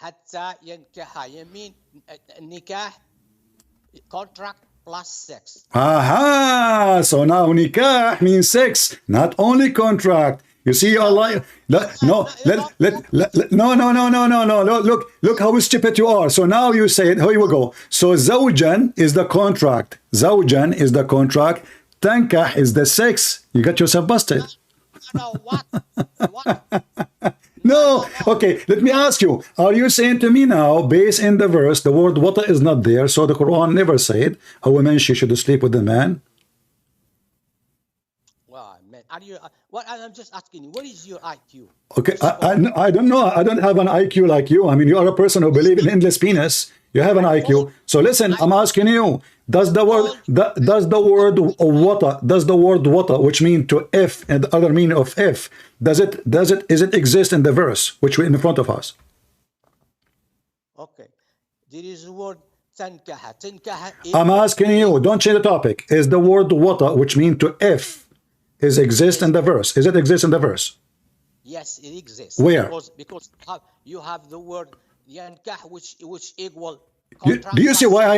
حتى ينكح. You mean nikah, contract plus sex. Aha! So now nikah means sex, not only contract. You see, you're like, no, no, no. Look how stupid you are. So now you say it. Here we go. So zawjan is the contract. Zawjan is the contract. Tankah is the sex. You got yourself busted. No, what? What? No. Okay, let me ask you. Are you saying to me now, based in the verse, the word wata is not there, so the Quran never said a woman she should sleep with a man? Well, man, are you? What? I'm just asking you. What is your IQ? Okay, I don't know. I don't have an IQ like you. I mean, you are a person who believes in endless penis. You have an IQ. So listen, I'm asking you. Does the word wata, which mean to if, and the other meaning of if, is it exist in the verse which we in front of us? Okay, there is the word tankaha. Tankaha. I'm asking you. Don't change the topic. Is the word wata, which mean to if, is exist in the verse? Is it exist in the verse? Yes, it exists. Where? Because you have the word yankah, which equal. Do you see why I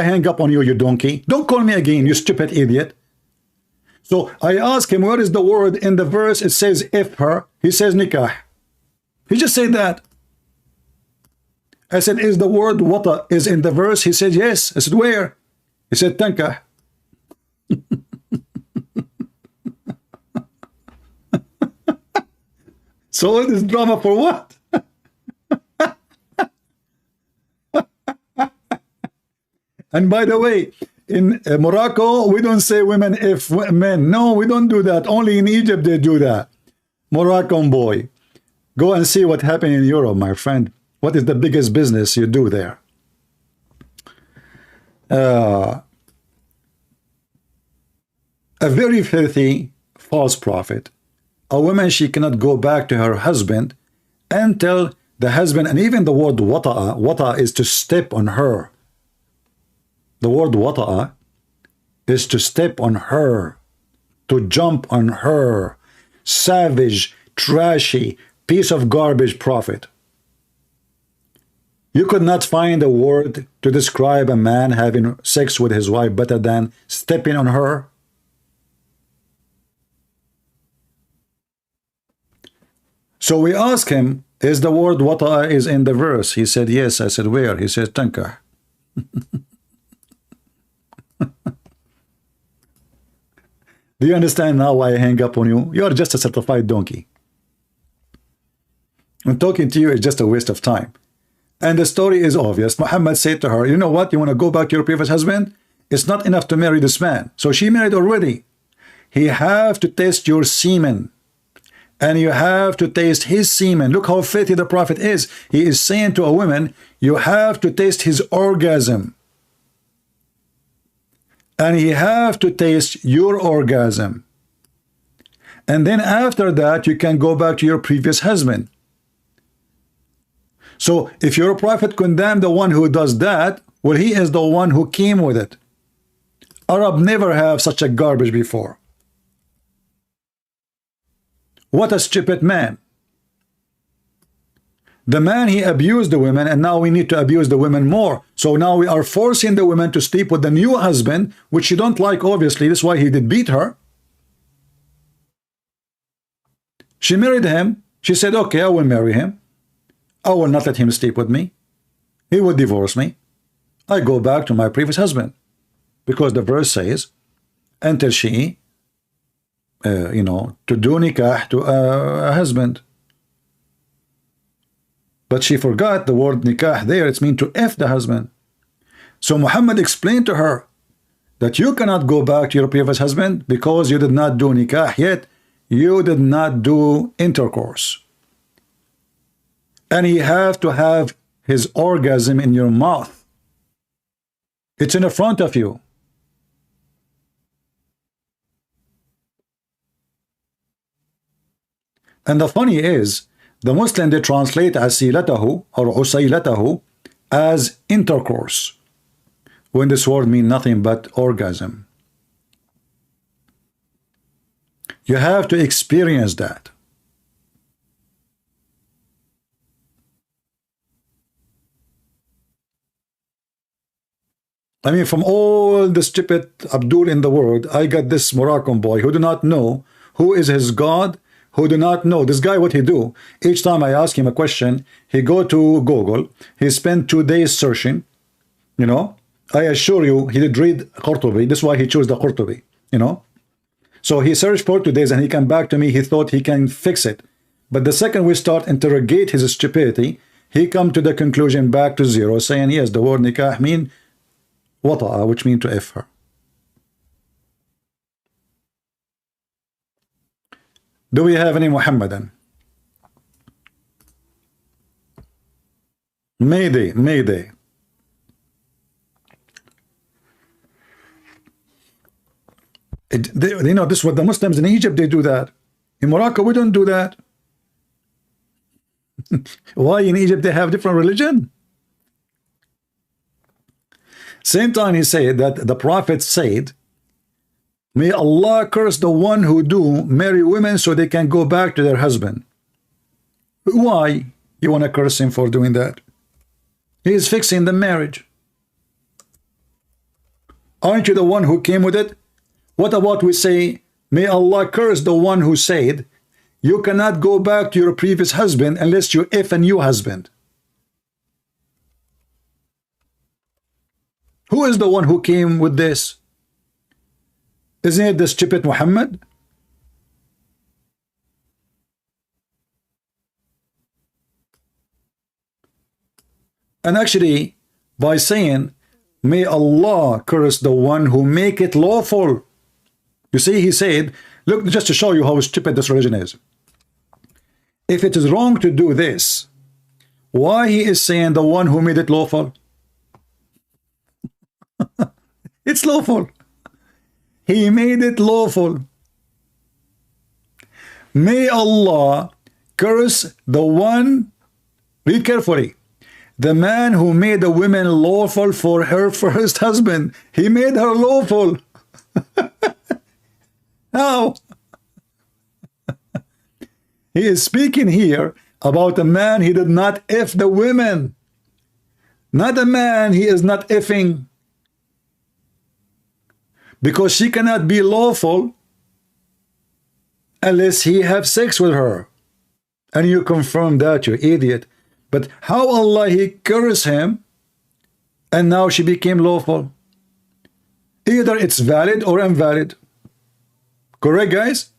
hang up on you, you donkey? Don't call me again, you stupid idiot. So I ask him, where is the word in the verse? It says if her. He says nikah. He just said that. I said, is the word wata is in the verse? He said yes. I said, where? He said tankah. So all this drama for what? And by the way, in Morocco, we don't say women if men. No, we don't do that. Only in Egypt they do that. Moroccan boy. Go and see what happened in Europe, my friend. What is the biggest business you do there? A very filthy false prophet. A woman, she cannot go back to her husband until the husband, and even the word wata is to step on her. The word wata'a is to step on her, to jump on her. Savage, trashy, piece of garbage prophet. You could not find a word to describe a man having sex with his wife better than stepping on her. So we asked him, is the word wata'a is in the verse? He said yes. I said where? He said tankah. Do you understand now why I hang up on you? You are just a certified donkey. And talking to you is just a waste of time. And the story is obvious. Muhammad said to her, you know what? You want to go back to your previous husband? It's not enough to marry this man. So she married already. He have to taste your semen. And you have to taste his semen. Look how filthy the prophet is. He is saying to a woman, you have to taste his orgasm. And he have to taste your orgasm. And then after that, you can go back to your previous husband. So if your prophet condemned the one who does that, well, he is the one who came with it. Arab never have such a garbage before. What a stupid man. The man, he abused the women, and now we need to abuse the women more. So now we are forcing the women to sleep with the new husband, which she don't like, obviously. That's why he did beat her. She married him. She said, okay, I will marry him. I will not let him sleep with me. He will divorce me. I go back to my previous husband. Because the verse says, until she, to do nikah to a husband. But she forgot the word nikah there. It's mean to F the husband. So Muhammad explained to her that you cannot go back to your previous husband because you did not do nikah yet. You did not do intercourse. And he have to have his orgasm in your mouth. It's in the front of you. And the funny is, the Muslim, they translate asilatahu or usailatahu as intercourse, when this word means nothing but orgasm. You have to experience that. I mean, from all the stupid Abdul in the world, I got this Moroccan boy who do not know who is his God, who do not know. This guy, what he do, each time I ask him a question, he go to Google, he spent 2 days searching, you know. I assure you, he did read Qurtubi. This is why he chose the Qurtubi, you know. So he searched for 2 days and he came back to me, he thought he can fix it. But the second we start interrogate his stupidity, he come to the conclusion back to zero, saying, yes, the word nikah mean wata'a, which mean to F her. Do we have any Muhammadan? Mayday, Mayday. You know, this is what the Muslims in Egypt, they do that. In Morocco, we don't do that. Why in Egypt they have different religion? Same time he said that the Prophet said, may Allah curse the one who do marry women so they can go back to their husband. Why you want to curse him for doing that? He is fixing the marriage. Aren't you the one who came with it? What about we say, may Allah curse the one who said, you cannot go back to your previous husband unless you F a new husband. Who is the one who came with this? Isn't it the stupid Muhammad? And actually, by saying, may Allah curse the one who make it lawful. You see, he said, look, just to show you how stupid this religion is. If it is wrong to do this, why he is saying the one who made it lawful? It's lawful. He made it lawful. May Allah curse the one, read carefully, the man who made the woman lawful for her first husband. He made her lawful. How? He is speaking here about a man he did not F the women. Not a man he is not effing. Because she cannot be lawful unless he have sex with her. And you confirm that, you idiot. But how Allah he cursed him and now she became lawful? Either it's valid or invalid. Correct, guys?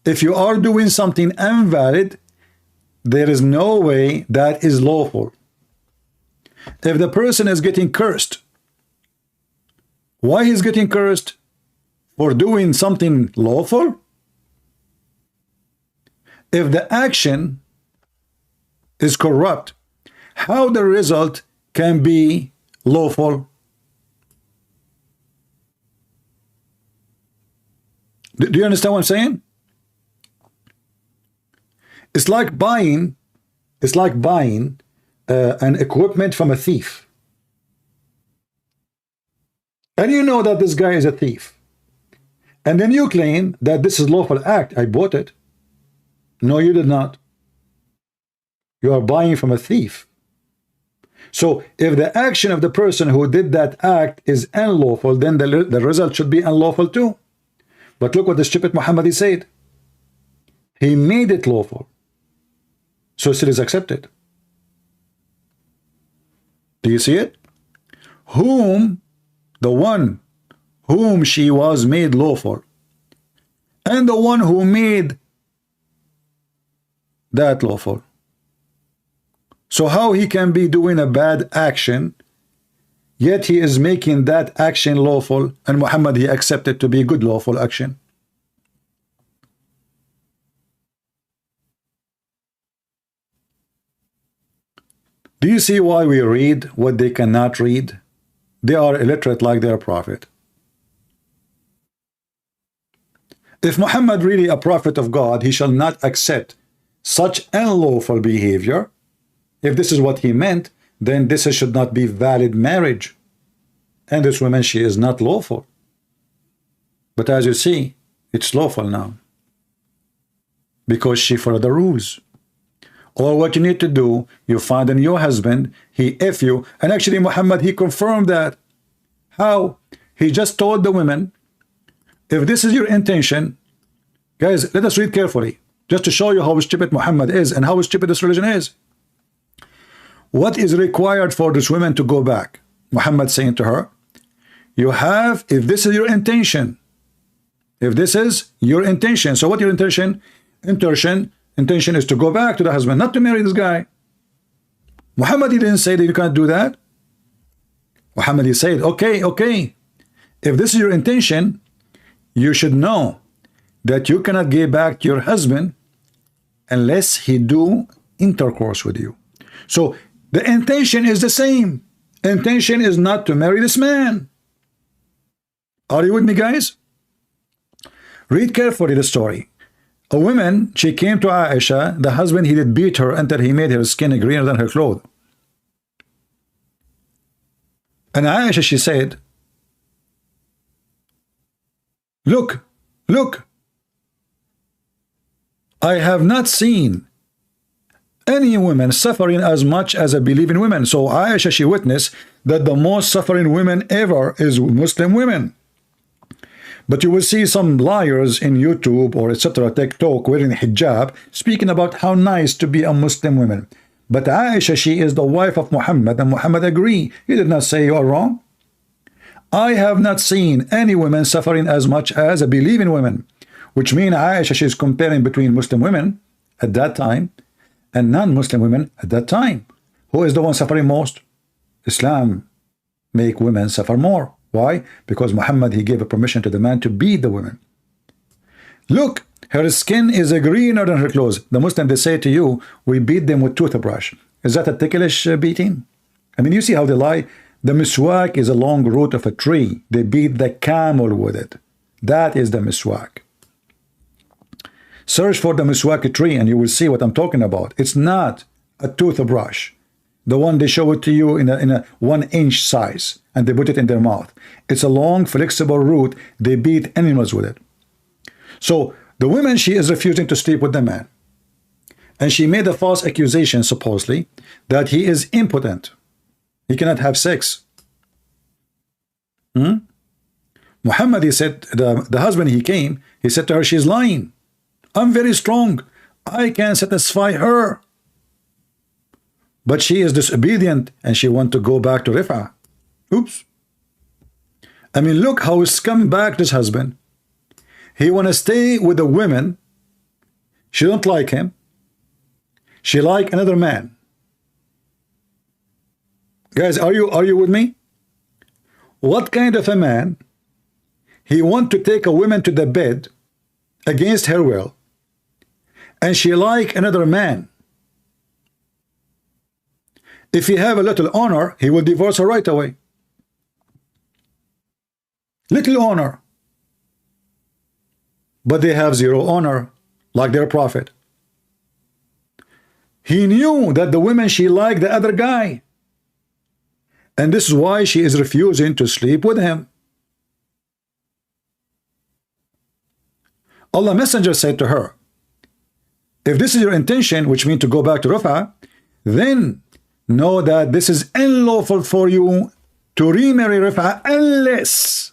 If you are doing something invalid, there is no way that is lawful. If the person is getting cursed, why he's getting cursed? For doing something lawful? If the action is corrupt, how the result can be lawful? Do you understand what I'm saying? It's like buying an equipment from a thief. And you know that this guy is a thief. And then you claim that this is lawful act. I bought it. No, you did not. You are buying from a thief. So if the action of the person who did that act is unlawful, then the result should be unlawful too. But look what the stupid Muhammad said. He made it lawful. So it is accepted. Do you see it? Whom, the one whom she was made lawful, and the one who made that lawful. So how he can be doing a bad action, yet he is making that action lawful, and Muhammad he accepted to be good lawful action. Do you see why we read what they cannot read? They are illiterate like their prophet. If Muhammad really a prophet of God, he shall not accept such unlawful behavior. If this is what he meant, then this should not be valid marriage. And this woman, she is not lawful. But as you see, it's lawful now. Because she followed the rules. Or what you need to do, you find a new husband, he F you, and actually Muhammad, he confirmed that. How? He just told the women, if this is your intention, guys, let us read carefully, just to show you how stupid Muhammad is and how stupid this religion is. What is required for this woman to go back? Muhammad saying to her, you have, if this is your intention, if this is your intention, so what your intention? Intention is to go back to the husband, not to marry this guy. Muhammad didn't say that you can't do that. Muhammad said, okay, if this is your intention, you should know that you cannot get back to your husband unless he do intercourse with you. So the intention is the same. Intention is not to marry this man. Are you with me, guys? Read carefully the story. A woman, she came to Aisha, the husband, he did beat her until he made her skin greener than her clothes. And Aisha, she said, look, I have not seen any women suffering as much as I believe in women. So Aisha, she witnessed that the most suffering women ever is Muslim women. But you will see some liars in YouTube or etc. TikTok wearing hijab speaking about how nice to be a Muslim woman. But Aisha, she is the wife of Muhammad, and Muhammad agree. He did not say you are wrong. I have not seen any women suffering as much as I believe in women, which means Aisha, she is comparing between Muslim women at that time and non-Muslim women at that time. Who is the one suffering most? Islam make women suffer more. Why? Because Muhammad, he gave a permission to the man to beat the women. Look, her skin is greener than her clothes. The Muslim, they say to you, we beat them with toothbrush. Is that a ticklish beating? I mean, you see how they lie? The miswak is a long root of a tree. They beat the camel with it. That is the miswak. Search for the miswak tree and you will see what I'm talking about. It's not a toothbrush. The one they show it to you in a 1-inch size and they put it in their mouth. It's a long, flexible root. They beat animals with it. So the woman, she is refusing to sleep with the man. And she made a false accusation, supposedly, that he is impotent. He cannot have sex. Muhammad, he said, the husband, he came, he said to her, she's lying. I'm very strong. I can satisfy her. But she is disobedient and she wants to go back to Rif'a. Oops. I mean, look how scumbag this husband. He want to stay with the women. She don't like him. She like another man. Guys, are you with me? What kind of a man? He want to take a woman to the bed against her will, and she like another man. If he have a little honor, he will divorce her right away. Little honor. But they have zero honor, like their prophet. He knew that the women, she liked the other guy. And this is why she is refusing to sleep with him. Allah Messenger said to her, if this is your intention, which means to go back to Rafah, then know that this is unlawful for you to remarry Rafah unless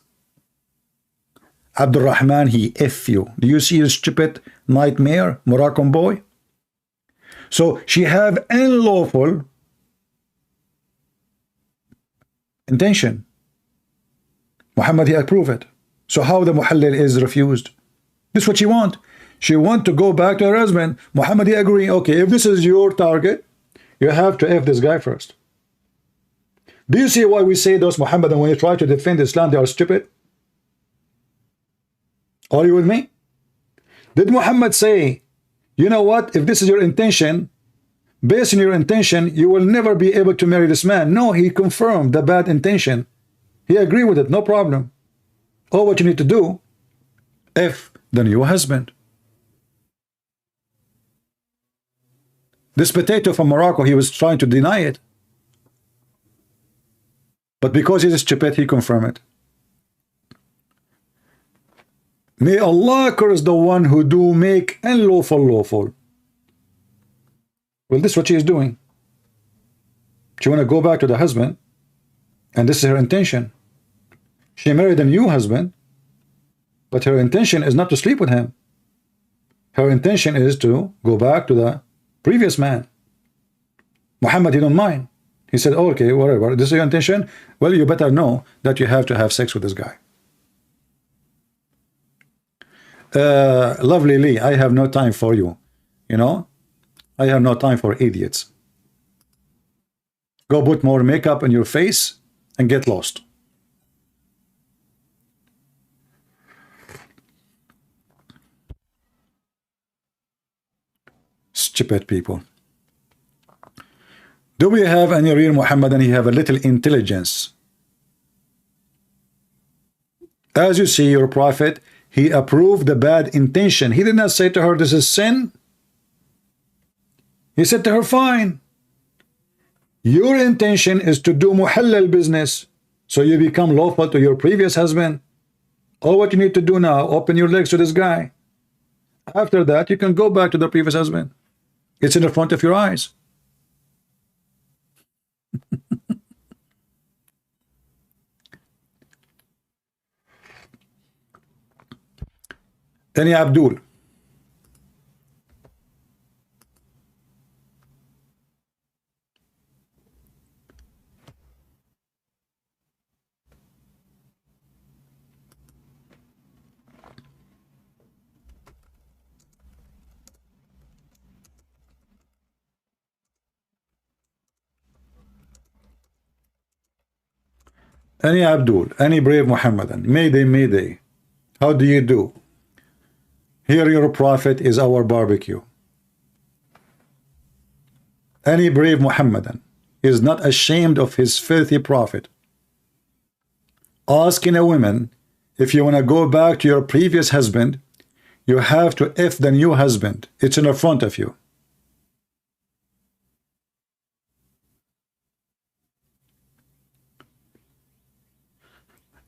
Abdul Rahman, he F you. Do you see his stupid nightmare, Moroccan boy? So she have unlawful intention. Muhammad, he approved it. So how the Muhallil is refused? This is what she want. She want to go back to her husband. Muhammad, he agree. Okay, if this is your target, you have to F this guy first. Do you see why we say those Muhammadan, when you try to defend Islam, they are stupid? Are you with me? Did Muhammad say, you know what, if this is your intention, based on your intention, you will never be able to marry this man? No, he confirmed the bad intention. He agreed with it, no problem. All what you need to do, F the new husband. This potato from Morocco, he was trying to deny it. But because he is stupid, he confirmed it. May Allah curse the one who do make unlawful lawful. Well, this is what she is doing. She want to go back to the husband, and this is her intention. She married a new husband, but her intention is not to sleep with him. Her intention is to go back to the previous man. Muhammad, he don't mind. He said, oh, okay, whatever. This is your intention? Well, you better know that you have to have sex with this guy. Lovely Lee, I have no time for you. You know, I have no time for idiots. Go put more makeup on your face and get lost. Stupid people. Do we have any real Muhammad and he have a little intelligence? As you see, your prophet, he approved the bad intention. He did not say to her, this is sin. He said to her, fine. Your intention is to do muhallal business, so you become lawful to your previous husband. All what you need to do now, open your legs to this guy. After that, you can go back to the previous husband. It's in the front of your eyes. Any Abdul? Any Abdul, any brave Muhammadan, Mayday, Mayday. How do you do? Here your prophet is our barbecue. Any brave Muhammadan is not ashamed of his filthy prophet. Asking a woman, if you want to go back to your previous husband, you have to F the new husband. It's in the front of you.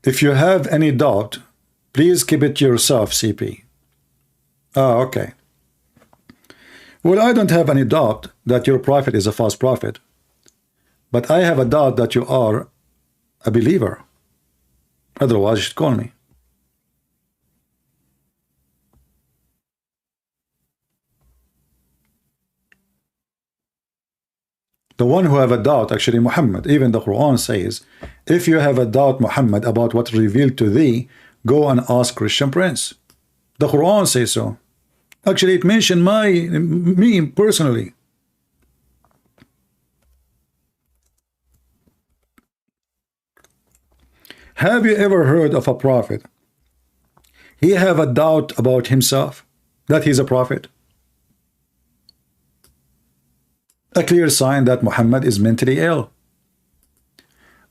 If you have any doubt, please keep it to yourself, CP. Ah, okay. Well, I don't have any doubt that your prophet is a false prophet, but I have a doubt that you are a believer. Otherwise, you should call me. The one who have a doubt, actually Muhammad, even the Quran says, if you have a doubt, Muhammad, about what revealed to thee, go and ask Christian Prince. The Quran says so. Actually, it mentioned me personally. Have you ever heard of a prophet? He have a doubt about himself, that he's a prophet. A clear sign that Muhammad is mentally ill.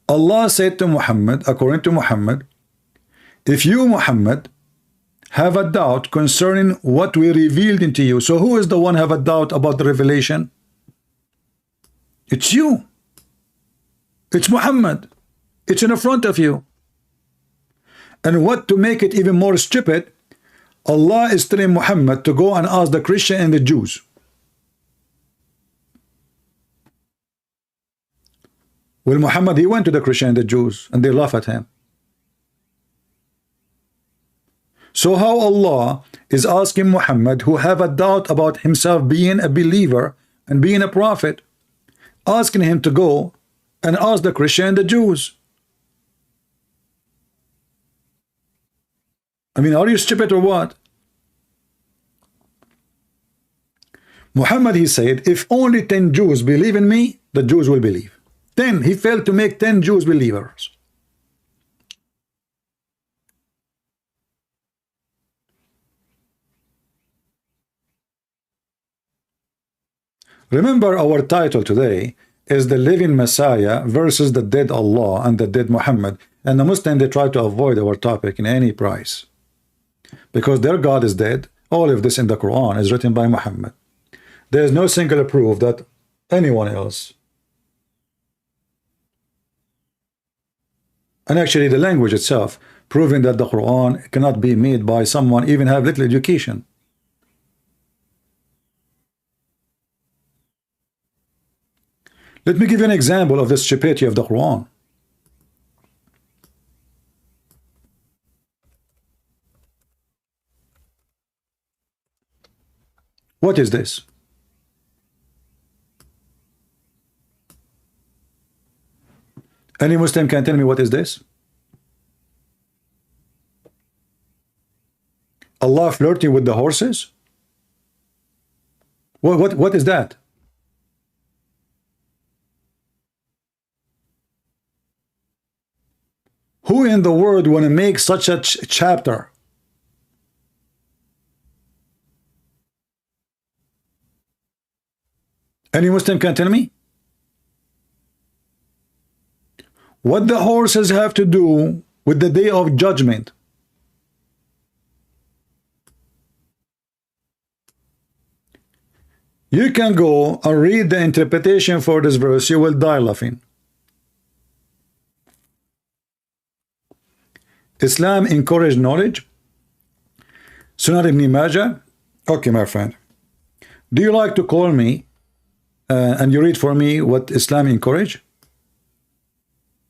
Allah said to Muhammad, according to Muhammad, if you, Muhammad, have a doubt concerning what we revealed into you, so who is the one have a doubt about the revelation? It's you. It's Muhammad. It's in the front of you. And what to make it even more stupid, Allah is telling Muhammad to go and ask the Christian and the Jews. Well, Muhammad, he went to the Christian and the Jews, and they laugh at him. So how Allah is asking Muhammad, who have a doubt about himself being a believer and being a prophet, asking him to go and ask the Christian and the Jews? I mean, are you stupid or what? Muhammad, he said, if only 10 Jews believe in me, the Jews will believe. 10. He failed to make 10 Jews believers. Remember, our title today is the living Messiah versus the dead Allah and the dead Muhammad. And the Muslims, they try to avoid our topic in any price, because their God is dead. All of this in the Quran is written by Muhammad. There is no single proof that anyone else. And actually the language itself proving that the Quran cannot be made by someone even have little education. Let me give you an example of the stupidity of the Quran. What is this? Any Muslim can tell me what is this? Allah flirting with the horses? What is that? Who in the world want to make such a chapter? Any Muslim can tell me? What the horses have to do with the day of judgment? You can go and read the interpretation for this verse. You will die laughing. Islam encouraged knowledge. Sunan ibn Majah. Okay, my friend. Do you like to call me and you read for me what Islam encouraged?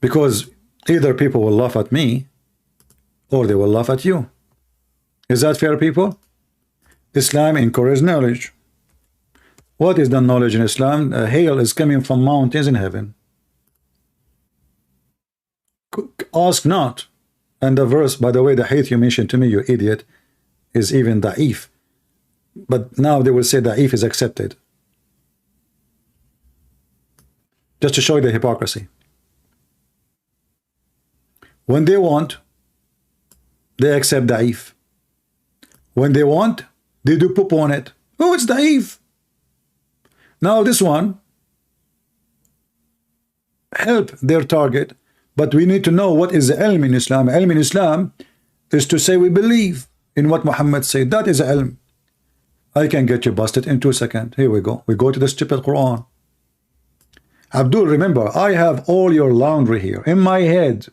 Because either people will laugh at me or they will laugh at you. Is that fair, people? Islam encouraged knowledge. What is the knowledge in Islam? Hail is coming from mountains in heaven. Ask not. And the verse, by the way, the hadith you mentioned to me, you idiot, is even da'if. But now they will say da'if is accepted. Just to show you the hypocrisy. When they want, they accept da'if. When they want, they do poop on it. Oh, it's da'if. Now this one help their target, but we need to know what is the ilm in Islam. Ilm in Islam is to say we believe in what Muhammad said. That is ilm. I can get you busted in 2 seconds. Here we go. We go to the stupid Quran. Abdul, remember, I have all your laundry here in my head.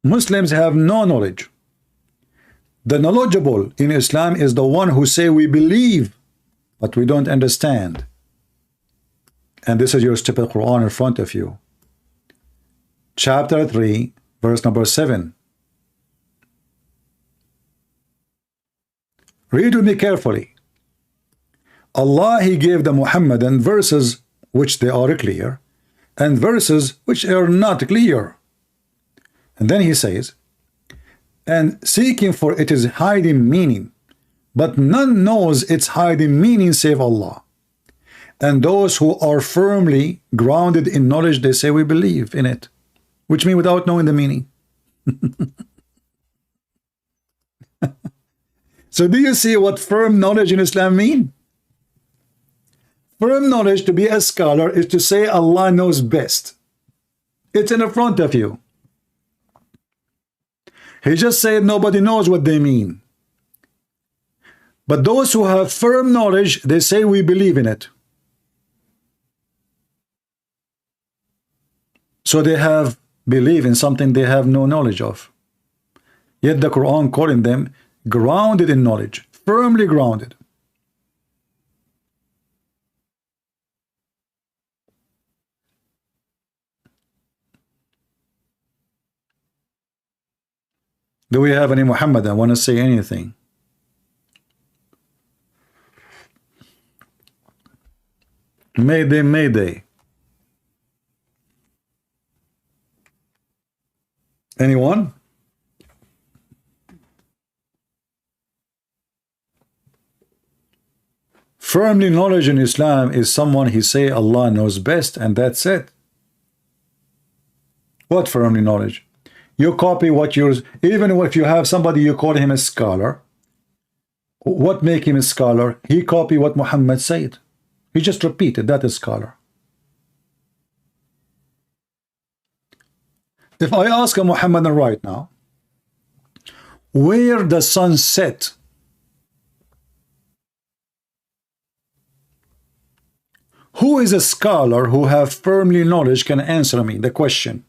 Muslims have no knowledge. The knowledgeable in Islam is the one who say we believe, but we don't understand. And this is your stupid Quran in front of you. Chapter 3, verse number 7. Read with me carefully. Allah, He gave the Muhammadan verses which they are clear, and verses which are not clear. And then He says, and seeking for it is hiding meaning, but none knows its hiding meaning save Allah. And those who are firmly grounded in knowledge, they say we believe in it, which means without knowing the meaning. So do you see what firm knowledge in Islam mean? Firm knowledge, to be a scholar, is to say Allah knows best. It's in the front of you. He just said nobody knows what they mean. But those who have firm knowledge, they say we believe in it. So they have believe in something they have no knowledge of. Yet the Quran calling them grounded in knowledge, firmly grounded. Do we have any Muhammadan want to say anything? Mayday, mayday. Anyone? Firmly knowledge in Islam is someone he say Allah knows best, and that's it. What firmly knowledge? You copy what yours, even if you have somebody you call him a scholar, what make him a scholar? He copy what Muhammad said. He just repeated, that is scholar. If I ask a Muhammadan right now, where the sun set, who is a scholar who have firmly knowledge can answer me the question?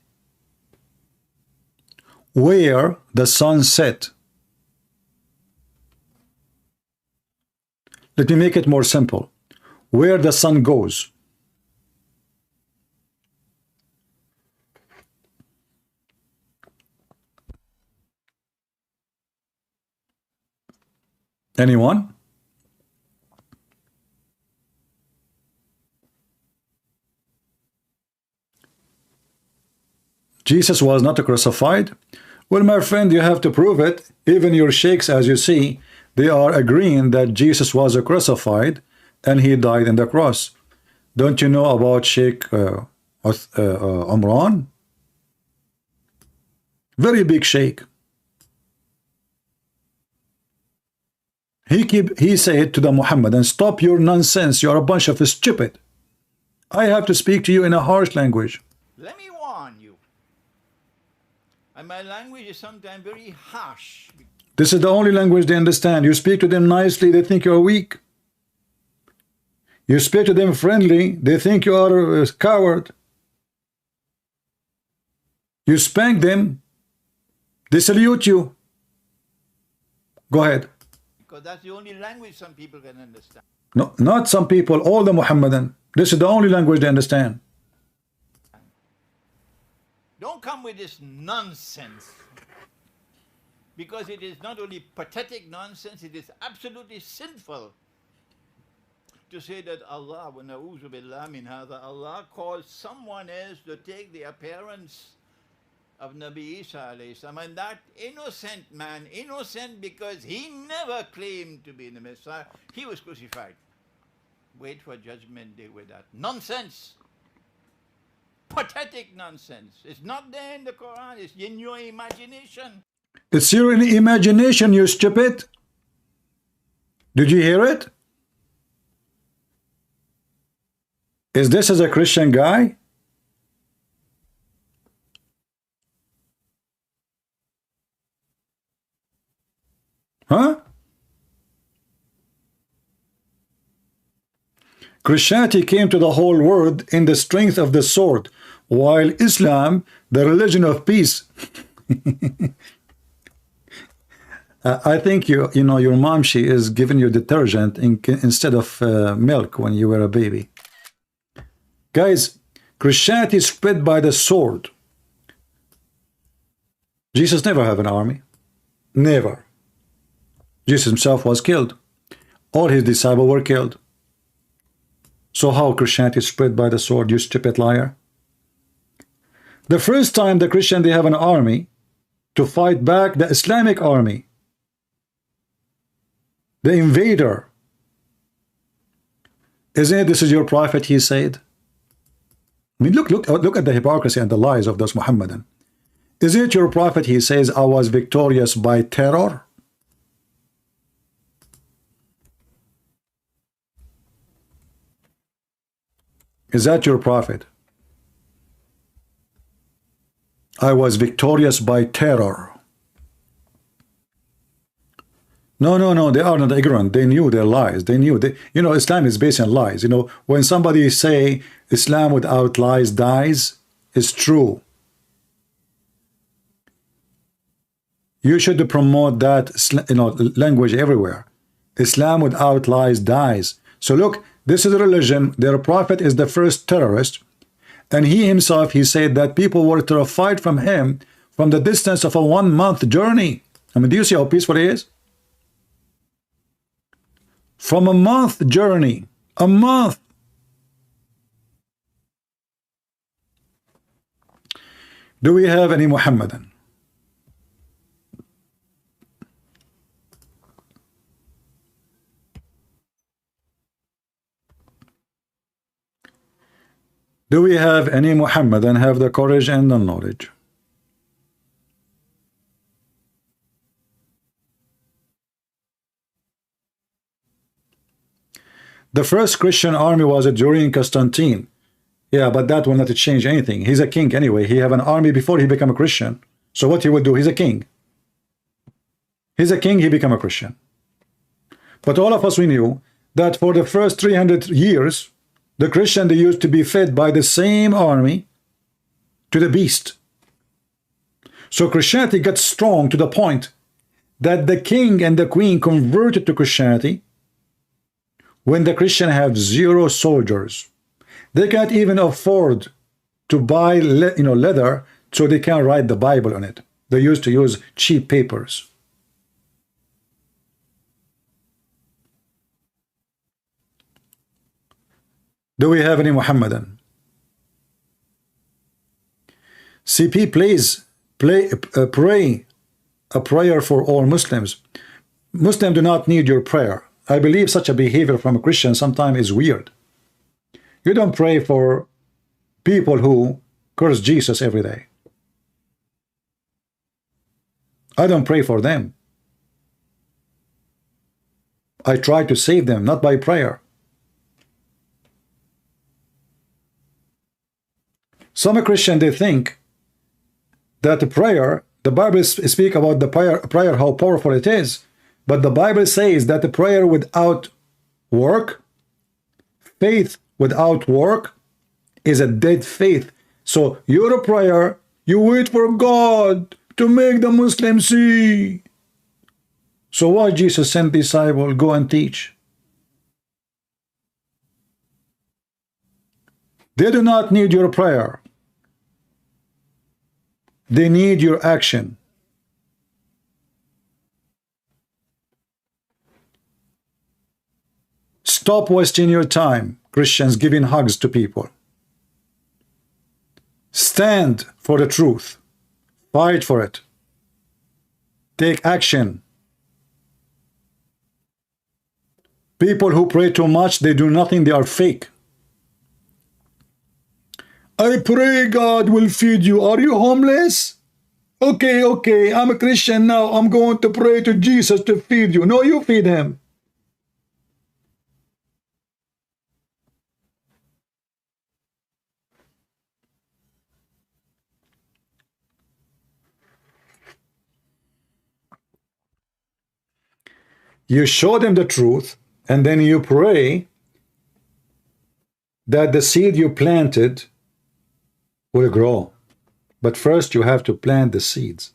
Where the sun set. Let me make it more simple. Where the sun goes. Anyone? Jesus was not crucified? Well, my friend, you have to prove it. Even your sheiks, as you see, they are agreeing that Jesus was crucified and he died on the cross. Don't you know about Sheikh Umran? Very big sheikh. He said to the Muhammadan, stop your nonsense, you are a bunch of stupid. I have to speak to you in a harsh language. Let me warn you. And my language is sometimes very harsh. This is the only language they understand. You speak to them nicely, they think you are weak. You speak to them friendly, they think you are a coward. You spank them, they salute you. Go ahead. Because that's the only language some people can understand. No, not some people, all the Muhammadan. This is the only language they understand. Don't come with this nonsense. Because it is not only pathetic nonsense, it is absolutely sinful to say that Allah, Allah calls someone else to take the appearance of Nabi Isa alayhi salam, and that innocent man, innocent because he never claimed to be the Messiah, he was crucified. Wait for judgment day with that nonsense. Pathetic nonsense. It's not there in the Quran, it's in your imagination. It's your imagination, you stupid. Did you hear it? Is this as a Christian guy? Huh? Christianity came to the whole world in the strength of the sword, while Islam, the religion of peace. I think you know your mom, she is giving you detergent instead of milk when you were a baby. Guys, Christianity spread by the sword. Jesus never had an army. Never. Jesus himself was killed. All his disciples were killed. So how Christianity spread by the sword, you stupid liar? The first time the Christian, they have an army to fight back the Islamic army, the invader. Isn't it, this is your prophet, he said? I mean, look at the hypocrisy and the lies of those Muhammadan. Is it your prophet, he says, I was victorious by terror? Is that your prophet? I was victorious by terror. No, no, no, they are not ignorant. They knew their lies. They knew, you know, Islam is based on lies. You know, when somebody say Islam without lies dies, it's true. You should promote that, you know, language everywhere. Islam without lies dies. So look, this is a religion. Their prophet is the first terrorist. And he himself, he said that people were terrified from him from the distance of a 1 month journey. I mean, do you see how peaceful he is? From a month journey, a month. Do we have any Muhammadan? Do we have any Muhammadan have the courage and the knowledge? The first Christian army was during Constantine. Yeah, but that will not change anything. He's a king anyway. He have an army before he become a Christian. So what he would do, he's a king. He's a king, he become a Christian. But all of us, we knew that for the first 300 years, the Christian, they used to be fed by the same army to the beast. So Christianity got strong to the point that the king and the queen converted to Christianity when the Christian have 0 soldiers. They can't even afford to buy leather, so they can't write the Bible on it. They used to use cheap papers. Do we have any Muhammadan? CP, please pray a prayer for all Muslims. Muslims do not need your prayer. I believe such a behavior from a Christian sometimes is weird. You don't pray for people who curse Jesus every day. I don't pray for them. I try to save them, not by prayer. Some Christians, they think that the prayer, the Bible speaks about the prayer, how powerful it is, but the Bible says that the prayer without work, faith without work, is a dead faith. So your prayer, you wait for God to make the Muslims see. So why Jesus sent disciples, go and teach? They do not need your prayer. They need your action. Stop wasting your time, Christians, giving hugs to people. Stand for the truth. Fight for it. Take action. People who pray too much, they do nothing, they are fake. I pray God will feed you. Are you homeless? Okay, I'm a Christian now. I'm going to pray to Jesus to feed you. No, you feed him. You show them the truth, and then you pray that the seed you planted will grow. But first you have to plant the seeds.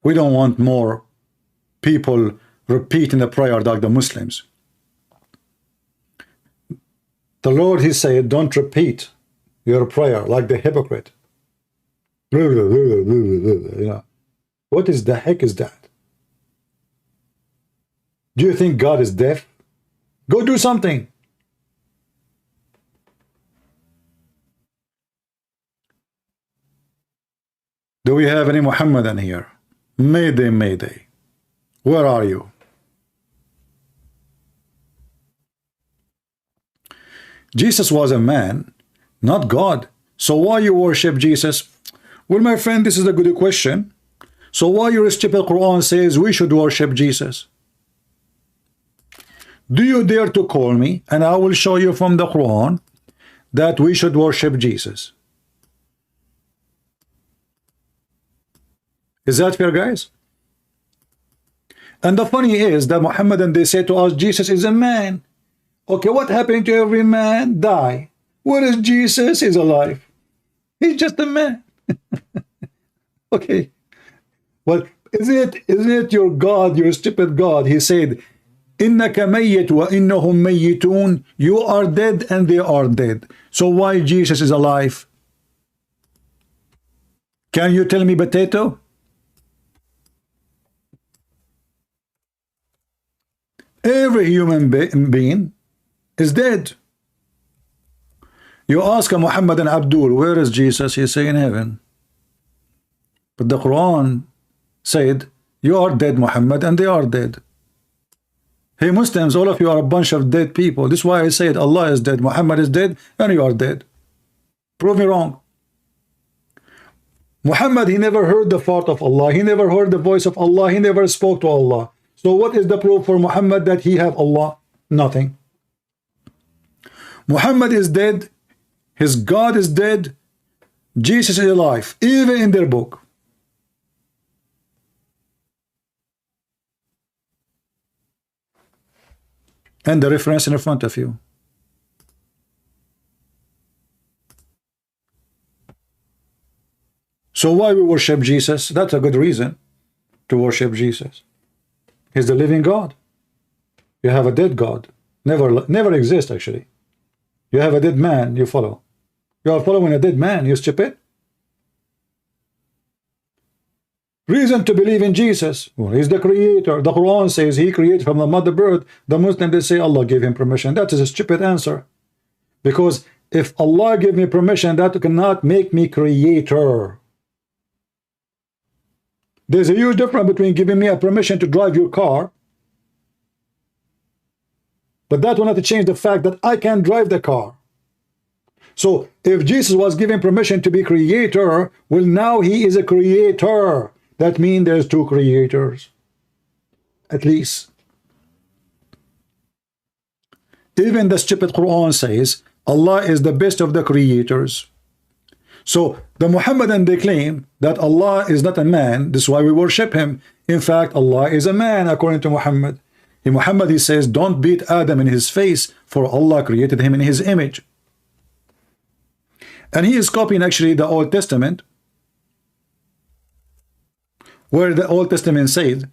We don't want more people repeating the prayer like the Muslims. The Lord, he said, don't repeat your prayer like the hypocrite. You know, what is the heck is that? Do you think God is deaf? Go do something. Do we have any Muhammadan here? Mayday, Mayday. Where are you? Jesus was a man, not God. So why you worship Jesus? Well, my friend, this is a good question. So why your stupid Quran says we should worship Jesus? Do you dare to call me and I will show you from the Quran that we should worship Jesus? Is that fair, guys? And the funny is that Muhammadan, they say to us, Jesus is a man. Okay, what happened to every man? Die. Whereas Jesus is alive. He's just a man. Okay. Well, isn't it your God, your stupid God? He said, إِنَّكَ مَيِّتُ وَإِنَّهُمْ مَيِّتُونَ. You are dead and they are dead. So why Jesus is alive? Can you tell me, potato? Every human being is dead. You ask a Muhammadan Abdul, where is Jesus? He say in heaven. But the Quran said, you are dead, Muhammad, and they are dead. Hey Muslims, all of you are a bunch of dead people. This is why I said Allah is dead, Muhammad is dead, and you are dead. Prove me wrong. Muhammad, he never heard the thought of Allah. He never heard the voice of Allah. He never spoke to Allah. So what is the proof for Muhammad that he have Allah? Nothing. Muhammad is dead. His God is dead. Jesus is alive, even in their book. And the reference in front of you. So why we worship Jesus? That's a good reason to worship Jesus. He's the living God. You have a dead God. Never exist, actually. You have a dead man, you follow. You are following a dead man, you stupid. Reason to believe in Jesus. Well, he's the creator. The Quran says he created from the mother birth. The Muslim, they say Allah gave him permission. That is a stupid answer. Because if Allah gave me permission, that cannot make me creator. There's a huge difference between giving me a permission to drive your car, but that will not change the fact that I can drive the car. So if Jesus was given permission to be creator, well, now he is a creator. That means there's two creators, at least. Even the stupid Quran says Allah is the best of the creators. So the Muhammadan, they claim that Allah is not a man. This is why we worship him. In fact, Allah is a man, according to Muhammad. In Muhammad, he says, don't beat Adam in his face, for Allah created him in his image. And he is copying actually the Old Testament, where the Old Testament said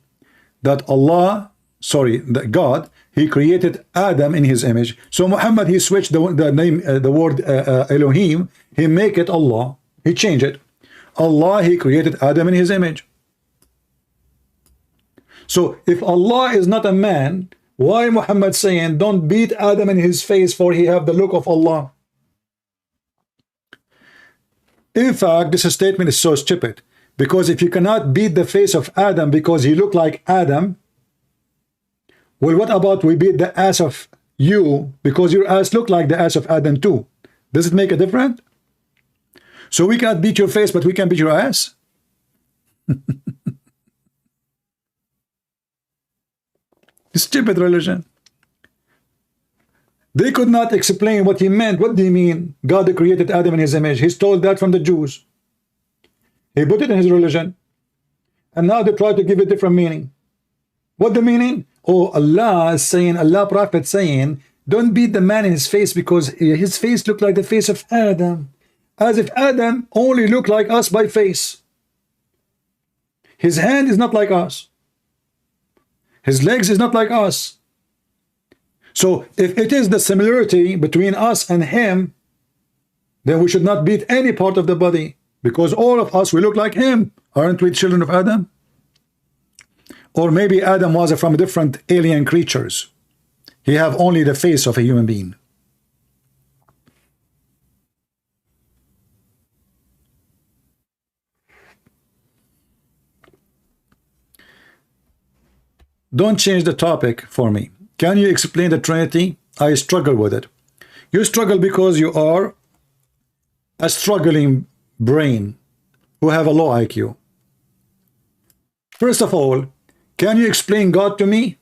that that God, he created Adam in his image. So Muhammad, he switched the name, the word Elohim, he make it Allah. He changed it. Allah, he created Adam in his image. So if Allah is not a man, why Muhammad saying don't beat Adam in his face, for he have the look of Allah? In fact, this statement is so stupid, because if you cannot beat the face of Adam because he looked like Adam, well, what about we beat the ass of you because your ass looked like the ass of Adam too? Does it make a difference? So we cannot beat your face, but we can beat your ass? Stupid religion. They could not explain what he meant. What do you mean? God created Adam in his image. He stole that from the Jews. He put it in his religion. And now they try to give it different meaning. What the meaning? Oh, Allah is saying, Allah Prophet saying, don't beat the man in his face because his face looked like the face of Adam. As if Adam only looked like us by face. His hand is not like us. His legs is not like us. So if it is the similarity between us and him, then we should not beat any part of the body, because all of us, we look like him. Aren't we children of Adam? Or maybe Adam was from different alien creatures. He have only the face of a human being. Don't change the topic for me. Can you explain the Trinity? I struggle with it. You struggle because you are a struggling brain who have a low IQ. First of all, can you explain God to me?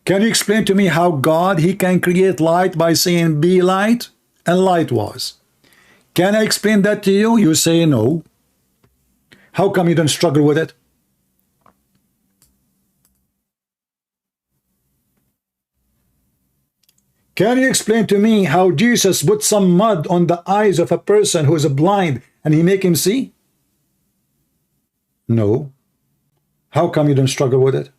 Can you explain to me how God, he can create light by saying be light, and light was? Can I explain that to you? You say no. How come you don't struggle with it? Can you explain to me how Jesus put some mud on the eyes of a person who is blind and he make him see? No. How come you don't struggle with it?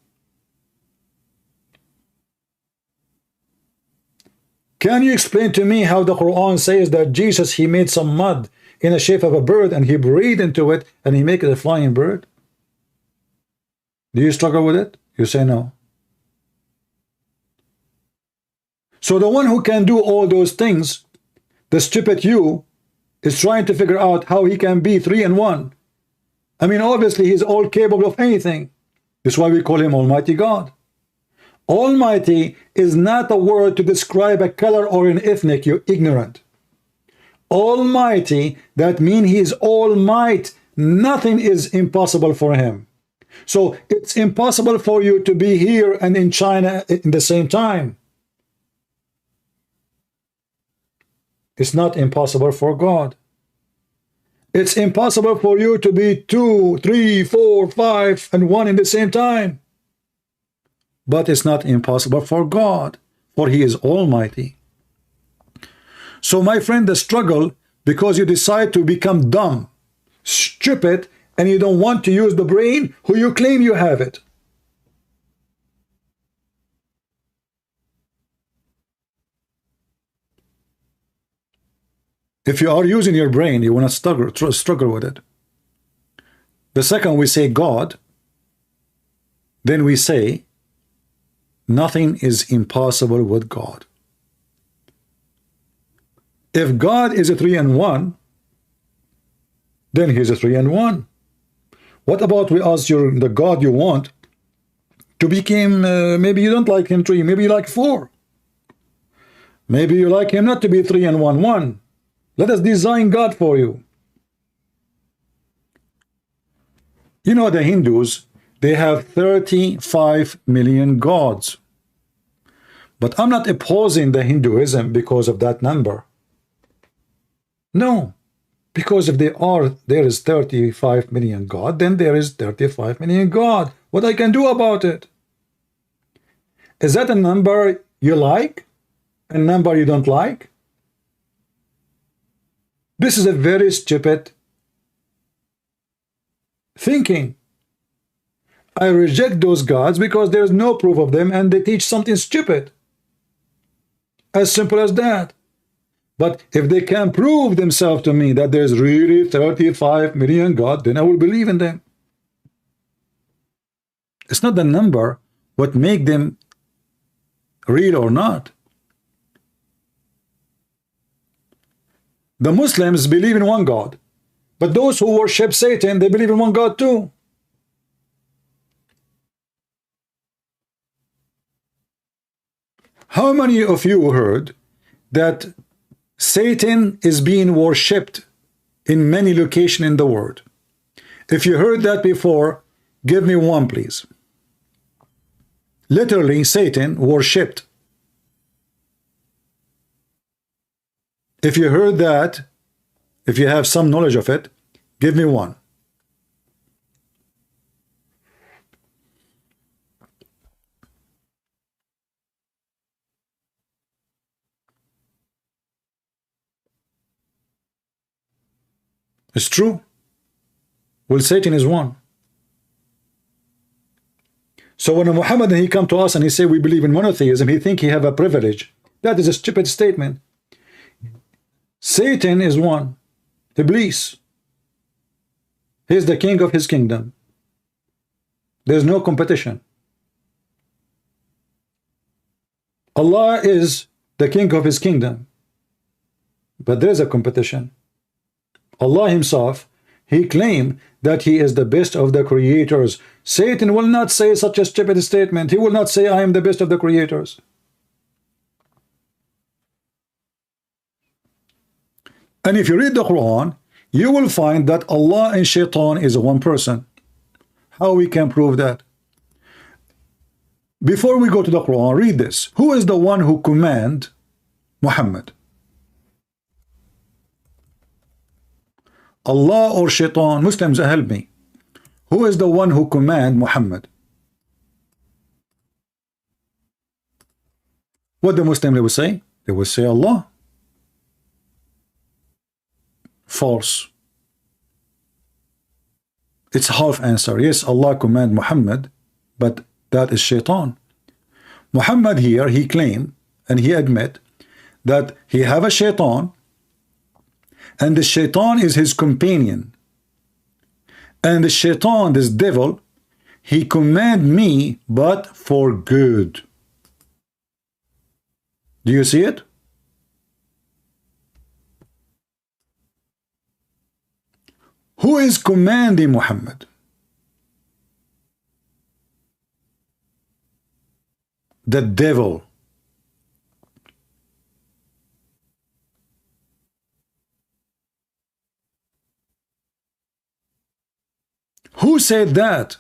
Can you explain to me how the Quran says that Jesus, he made some mud in the shape of a bird and he breathed into it and he make it a flying bird? Do you struggle with it? You say no. So the one who can do all those things, the stupid you, is trying to figure out how he can be 3 in 1. I mean, obviously he's all capable of anything. That's why we call him Almighty God. Almighty is not a word to describe a color or an ethnic, you ignorant. Almighty, that means he is all might. Nothing is impossible for him. So it's impossible for you to be here and in China in the same time. It's not impossible for God. It's impossible for you to be 2, 3, 4, 5, and 1 in the same time. But it's not impossible for God, for he is almighty. So my friend, the struggle, because you decide to become dumb, stupid, and you don't want to use the brain, who you claim you have it. If you are using your brain, you will not struggle with it. The second we say God, then we say nothing is impossible with God. If God is a 3 and 1, then he's a 3 and 1. What about we ask the God you want to become, maybe you don't like him 3, maybe you like 4. Maybe you like him not to be 3 and 1, 1. Let us design God for you. You know, the Hindus, they have 35 million gods. But I'm not opposing the Hinduism because of that number. No. Because if there is 35 million God, then there is 35 million God. What I can do about it? Is that a number you like? A number you don't like? This is a very stupid thinking. I reject those gods because there is no proof of them and they teach something stupid. As simple as that. But if they can prove themselves to me that there's really 35 million God, then I will believe in them. It's not the number what make them real or not. The Muslims believe in one God, but those who worship Satan, they believe in one God too. How many of you heard that Satan is being worshipped in many locations in the world? If you heard that before, give me one, please. Literally, Satan worshipped. If you heard that, if you have some knowledge of it, give me one. It's true. Well, Satan is one. So when Muhammad he come to us and he say we believe in monotheism, he think he have a privilege. That is a stupid statement. Satan is one. Iblis. He is the king of his kingdom. There's no competition. Allah is the king of his kingdom. But there's a competition. Allah himself, he claimed that he is the best of the creators. Satan will not say such a stupid statement. He will not say I am the best of the creators. And if you read the Quran, you will find that Allah and Shaitan is one person. How we can prove that? Before we go to the Quran, read this. Who is the one who command Muhammad? Allah or Shaitan? Muslims, help me. Who is the one who command Muhammad? What the Muslim they will say? They will say Allah. False. It's half answer. Yes, Allah command Muhammad, but that is Shaitan. Muhammad here, he claim and he admit that he have a Shaitan, and the Shaitan is his companion. And the Shaitan, this devil, he command me, but for good. Do you see it? Who is commanding Muhammad? The devil. Who said that?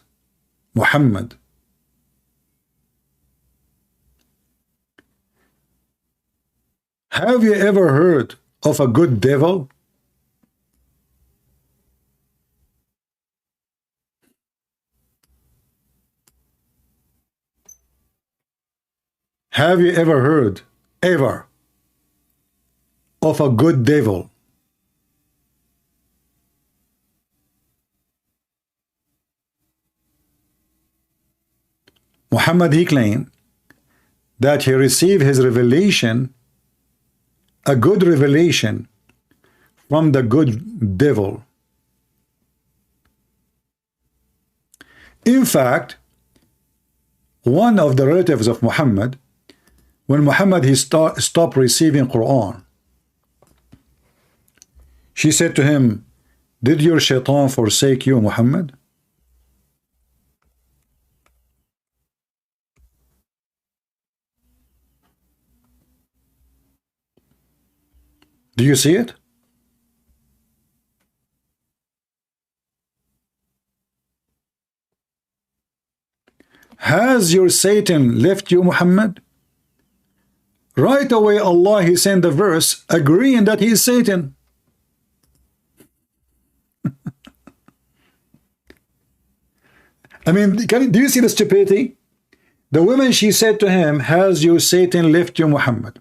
Muhammad. Have you ever heard of a good devil? Have you ever heard, ever, of a good devil? Muhammad, he claimed that he received his revelation, a good revelation, from the good devil. In fact, one of the relatives of Muhammad, when Muhammad stopped receiving Quran, she said to him, did your shaitan forsake you, Muhammad? Do you see it? Has your Satan left you, Muhammad? Right away, Allah, He sent the verse agreeing that He is Satan. I mean, do you see the stupidity? The woman, she said to him, has your Satan left you, Muhammad?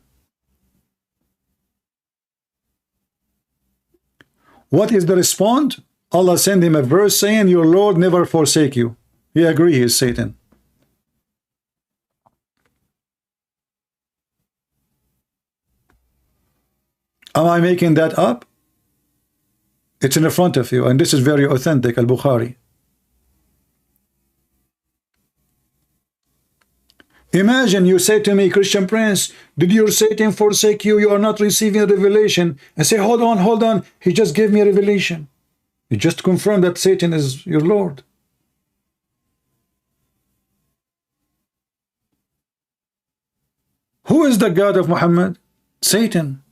What is the response? Allah sent him a verse saying, your Lord never forsake you. He agreed, he is Satan. Am I making that up? It's in the front of you, and this is very authentic, Al-Bukhari. Imagine you say to me, Christian Prince, did your Satan forsake you? You are not receiving a revelation. I say, hold on. He just gave me a revelation. He just confirmed that Satan is your Lord. Who is the God of Muhammad? Satan.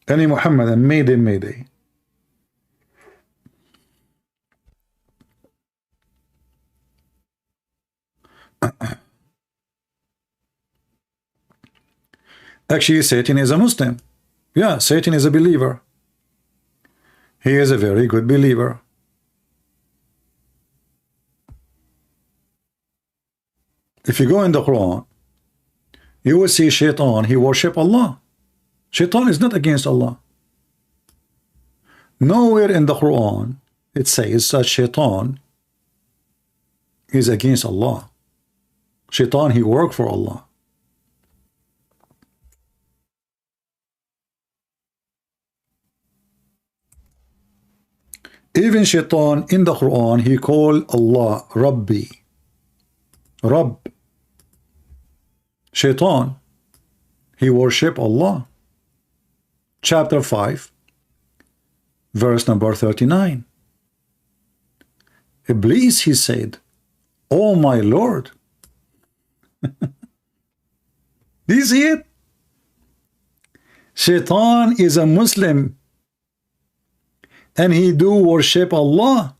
Any Muhammad, and Mayday. Actually, Satan is a Muslim. Yeah, Satan is a believer. He is a very good believer. If you go in the Quran, you will see Shaitan, he worship Allah. Shaitan is not against Allah. Nowhere in the Quran it says that Shaitan is against Allah. Shaitan, he worked for Allah. Even Shaitan in the Quran, he called Allah Rabbi. Rabb. Shaitan, he worship Allah. Chapter 5, verse number 39. Iblis, he said, oh my Lord. Do you see it? Shaitan is a Muslim, and he do worship Allah.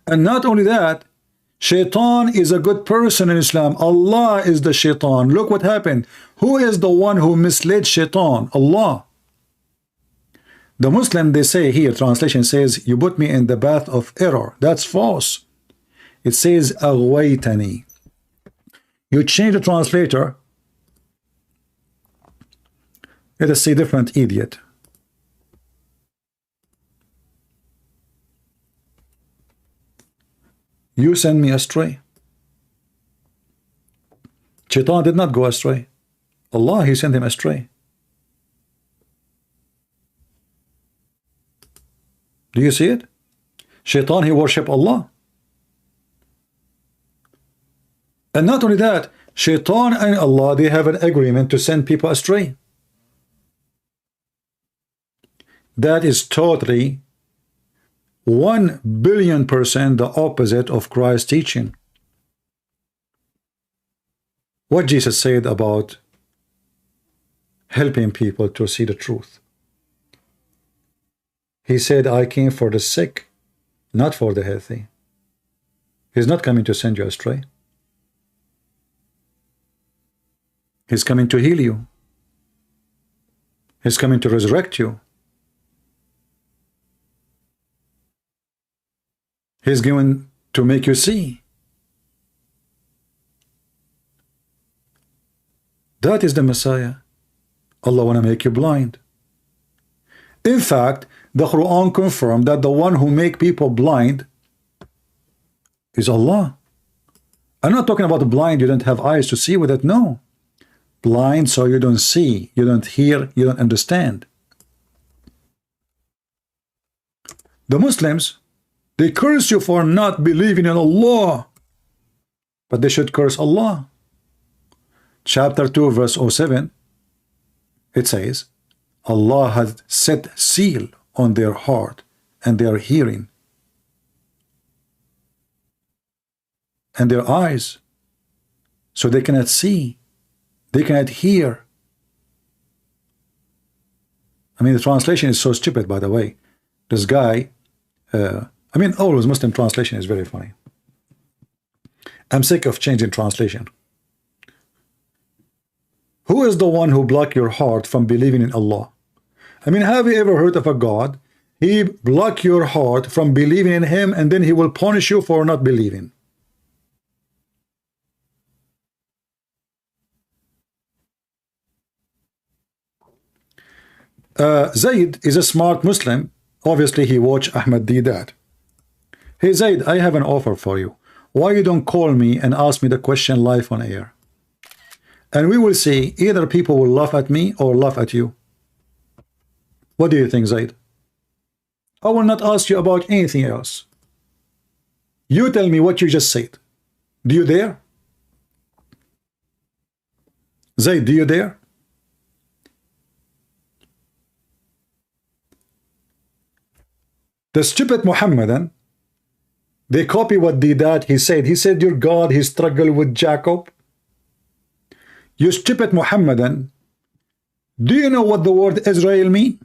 And not only that, Shaitan is a good person in Islam. Allah is the Shaitan. Look what happened. Who is the one who misled Shaitan? Allah. The Muslim, they say here, translation says, you put me in the path of error. That's false. It says, aghwaytani. You change the translator. Let us say different idiot. You send me astray. Shaitan did not go astray. Allah, he sent him astray. Do you see it? Shaitan, he worship Allah. And not only that, Shaitan and Allah, they have an agreement to send people astray. That is totally 1,000,000,000% the opposite of Christ's teaching. What Jesus said about helping people to see the truth. He said, I came for the sick, not for the healthy. He's not coming to send you astray. He's coming to heal you. He's coming to resurrect you. He's going to make you see. That is the Messiah. Allah want to make you blind. In fact, the Quran confirmed that the one who make people blind is Allah. I'm not talking about the blind, you don't have eyes to see with it. No. Blind so you don't see, you don't hear, you don't understand. The Muslims, they curse you for not believing in Allah, but they should curse Allah. Chapter 2 verse 07, it says, Allah has set seal on their heart and their hearing and their eyes, so they cannot see, they cannot hear. I mean, the translation is so stupid, by the way. This guy, I mean, always Muslim translation is very funny. I'm sick of changing translation. Who is the one who blocked your heart from believing in Allah? I mean, have you ever heard of a God? He blocked your heart from believing in him, and then he will punish you for not believing. Zayd is a smart Muslim. Obviously, he watched Ahmed Deedat. Hey Zayd, I have an offer for you. Why you don't call me and ask me the question live on air? And we will see, either people will laugh at me or laugh at you. What do you think, Zayd? I will not ask you about anything else. You tell me what you just said. Do you dare? Zayd, do you dare? The stupid Muhammadan, they copy what Deedat he said. He said, your God, he struggled with Jacob. You stupid Muhammadan, do you know what the word Israel mean?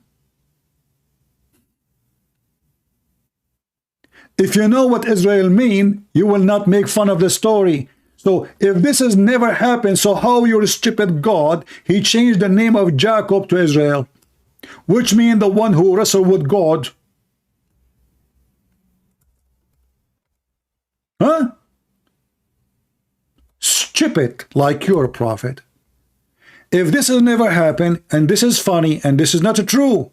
If you know what Israel mean, you will not make fun of the story. So if this has never happened, so how your stupid God, he changed the name of Jacob to Israel, which means the one who wrestled with God. Huh? Stupid like your prophet. If this has never happened, and this is funny, and this is not true,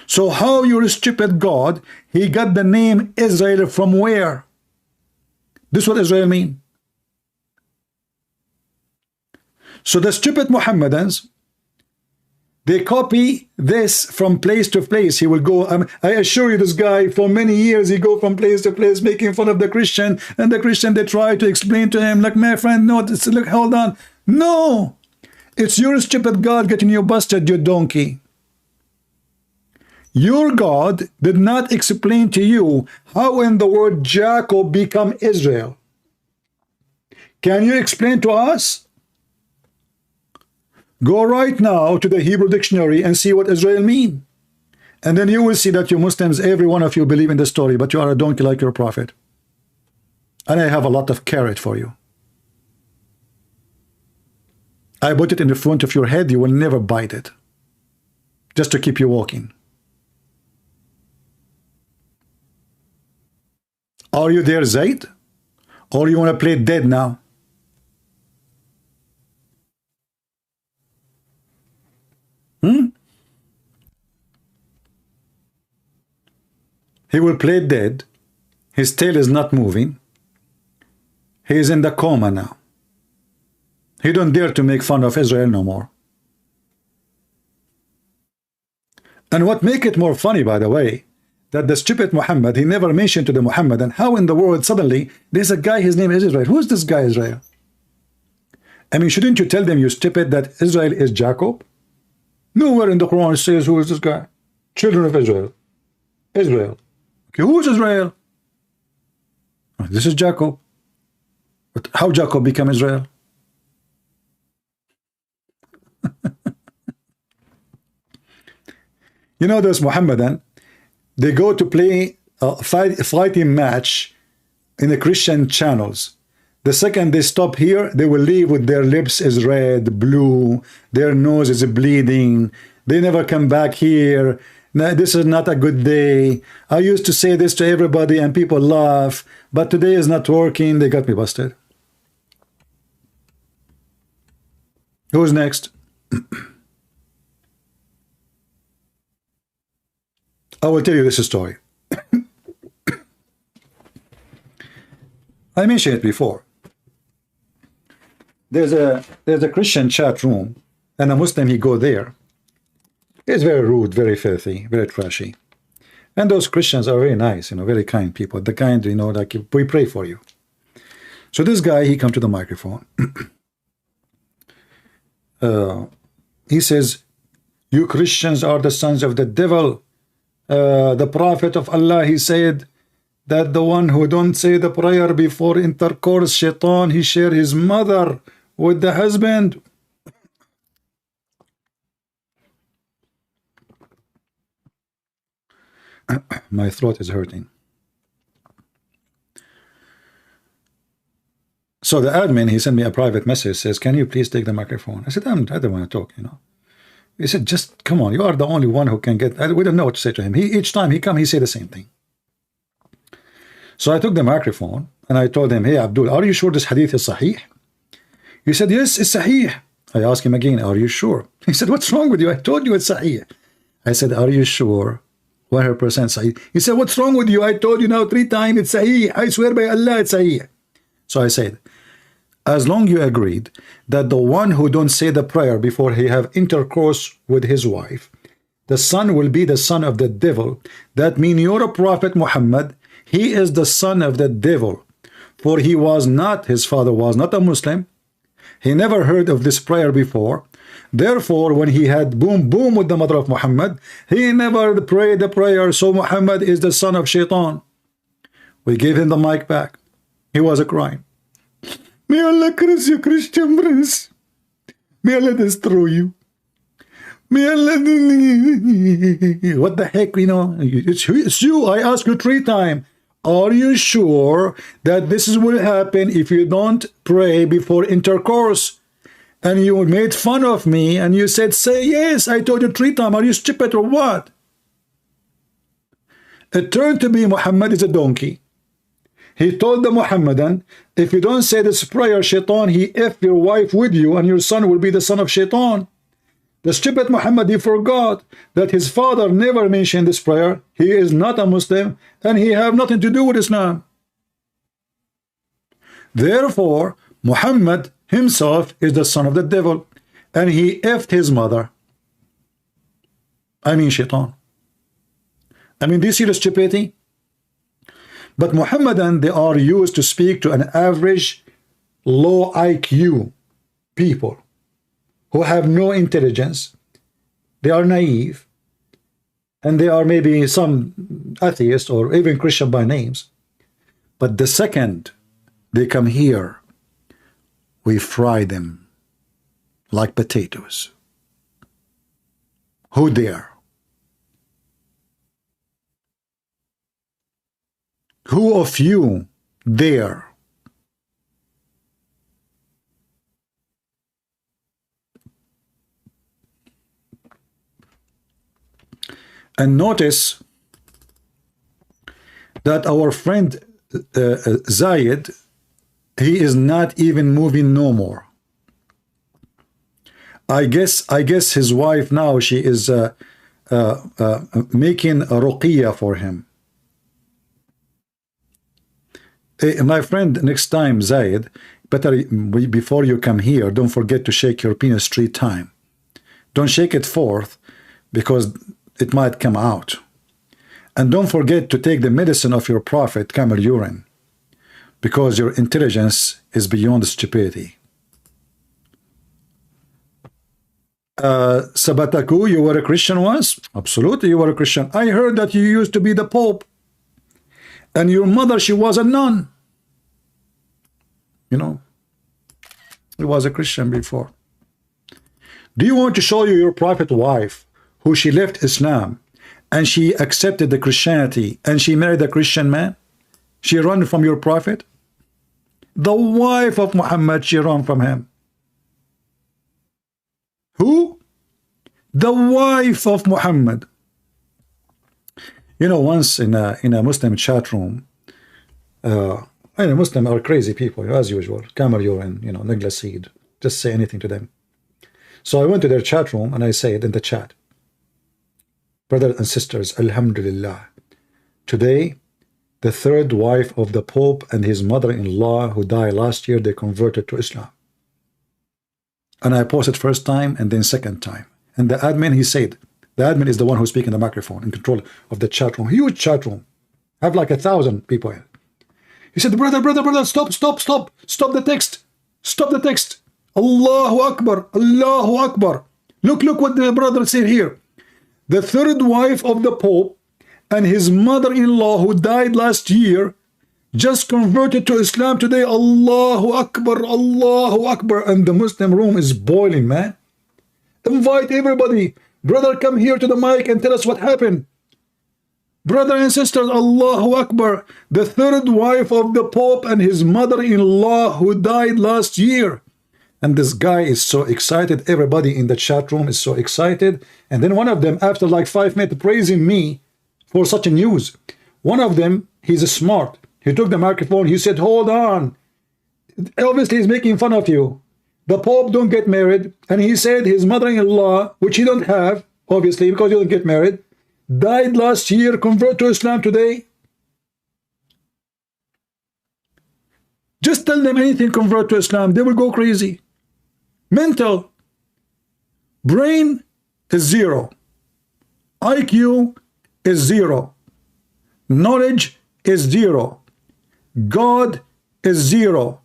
so how your stupid God, he got the name Israel from where? This is what Israel mean. So the stupid Muhammadans, they copy this from place to place. He will go, I assure you, this guy, for many years, he go from place to place making fun of the Christian, and the Christian, they try to explain to him, like, my friend, no, look, hold on. No, it's your stupid God getting you busted, you donkey. Your God did not explain to you how in the word Jacob become Israel. Can you explain to us? Go right now to the Hebrew dictionary and see what Israel mean. And then you will see that you Muslims, every one of you believe in the story, but you are a donkey like your prophet. And I have a lot of carrot for you. I put it in the front of your head, you will never bite it. Just to keep you walking. Are you there, Zayd? Or you want to play dead now? He will play dead. His tail is not moving. He is in the coma now. He don't dare to make fun of Israel no more. And what make it more funny, by the way, that the stupid Muhammad, he never mentioned to the Muhammadan how in the world suddenly there's a guy, his name is Israel. Who's this guy, Israel? I mean, shouldn't you tell them, you stupid, that Israel is Jacob? Nowhere in the Quran it says, who is this guy? Children of Israel. Israel. Okay, who is Israel? This is Jacob. But how Jacob became Israel? You know, those Muhammadan, they go to play a fighting match in the Christian channels. The second they stop here, they will leave with their lips is red, blue, their nose is bleeding. They never come back here. No, this is not a good day. I used to say this to everybody and people laugh, but today is not working. They got me busted. Who's next? I will tell you this story. I mentioned it before. there's a Christian chat room, and a Muslim, he go there. It's very rude, very filthy, very trashy. And those Christians are very nice, very kind people. The kind, like, we pray for you. So this guy, he come to the microphone. He says, you Christians are the sons of the devil. The prophet of Allah, he said that the one who don't say the prayer before intercourse, shaitan, he share his mother with the husband. My throat is hurting. So the admin, he sent me a private message, says, can you please take the microphone? I said, I don't want to talk, He said, just come on, you are the only one who can get, we don't know what to say to him. Each time he come, he say the same thing. So I took the microphone and I told him, hey, Abdul, are you sure this hadith is sahih? He said, yes, it's sahih. I asked him again, are you sure? He said, what's wrong with you? I told you it's sahih. I said, are you sure? 100% sahih. He said, what's wrong with you? I told you now 3 times it's sahih. I swear by Allah it's sahih. So I said, as long you agreed that the one who don't say the prayer before he have intercourse with his wife, the son will be the son of the devil. That means you're a prophet Muhammad. He is the son of the devil. For he was not, his father was not a Muslim. He never heard of this prayer before. Therefore, when he had boom with the mother of Muhammad, he never prayed the prayer. So Muhammad is the son of shaitan. We gave him the mic back. He was crying. May Allah curse you, Christian prince. May Allah destroy you. May Allah... What the heck, It's you. I asked you 3 times. Are you sure that this will happen if you don't pray before intercourse? And you made fun of me and you said, say yes. I told you 3 times. Are you stupid or what? It turned to be Muhammad is a donkey. He told the Muhammadan, if you don't say this prayer, shaitan, he F your wife with you and your son will be the son of shaitan. The stupid Muhammad, he forgot that his father never mentioned this prayer. He is not a Muslim and he have nothing to do with Islam. Therefore, Muhammad himself is the son of the devil and he F'd his mother. I mean shaitan. Do you see the stupidity? But Muhammadan, they are used to speak to an average low IQ people who have no intelligence. They are naive and they are maybe some atheist or even Christian by names. But the second they come here, we fry them like potatoes. Who dare? Who of you dare? And notice that our friend Zayed, he is not even moving no more. I guess his wife now, she is making a ruqiyya for him. My friend, next time, Zayed, better before you come here, don't forget to shake your penis 3 times. Don't shake it 4th because it might come out. And don't forget to take the medicine of your prophet, camel urine, because your intelligence is beyond stupidity. Sabataku, you were a Christian once? Absolutely, you were a Christian. I heard that you used to be the Pope. And your mother, she was a nun. He was a Christian before. Do you want to show you your prophet wife, who she left Islam, and she accepted the Christianity, and she married a Christian man? She ran from your prophet? The wife of Muhammad, she ran from him. Who? The wife of Muhammad. Once in a Muslim chat room, Muslims are crazy people, as usual. Camel urine, negla seed. Just say anything to them. So I went to their chat room and I said in the chat, brothers and sisters, Alhamdulillah, today, the 3rd wife of the Pope and his mother-in-law who died last year, they converted to Islam. And I posted first time and then second time. And the admin, he said, the admin is the one who's speaking the microphone, in control of the chat room, huge chat room. Have like 1,000 people in. He said, brother, stop the text. Stop the text. Allahu Akbar, Allahu Akbar. Look what the brother said here. The third wife of the Pope and his mother-in-law who died last year just converted to Islam today. Allahu Akbar, Allahu Akbar. And the Muslim room is boiling, man. Invite everybody. Brother, come here to the mic and tell us what happened. Brother and sisters, Allahu Akbar. The third wife of the Pope and his mother-in-law who died last year. And this guy is so excited. Everybody in the chat room is so excited. And then one of them, after like 5 minutes, praising me for such a news. One of them, he's smart. He took the microphone. He said, hold on. Obviously, he's making fun of you. The Pope don't get married. And he said his mother-in-law, which he don't have, obviously, because he don't get married, died last year, convert to Islam today. Just tell them anything, convert to Islam. They will go crazy. Mental. Brain is 0. IQ is 0. Knowledge is 0. God is 0.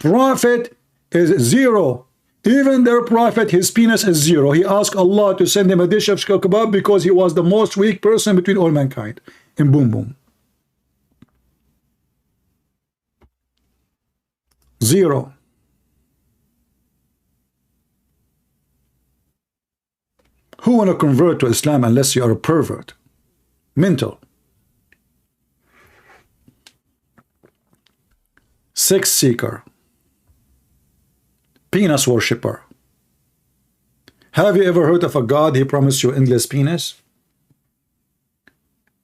Prophet is 0. Even their prophet, his penis is 0. He asked Allah to send him a dish of kebab because he was the most weak person between all mankind. And boom, boom. 0. Who want to convert to Islam unless you are a pervert? Mental. Sex seeker. Penis worshipper. Have you ever heard of a God he promised you endless penis?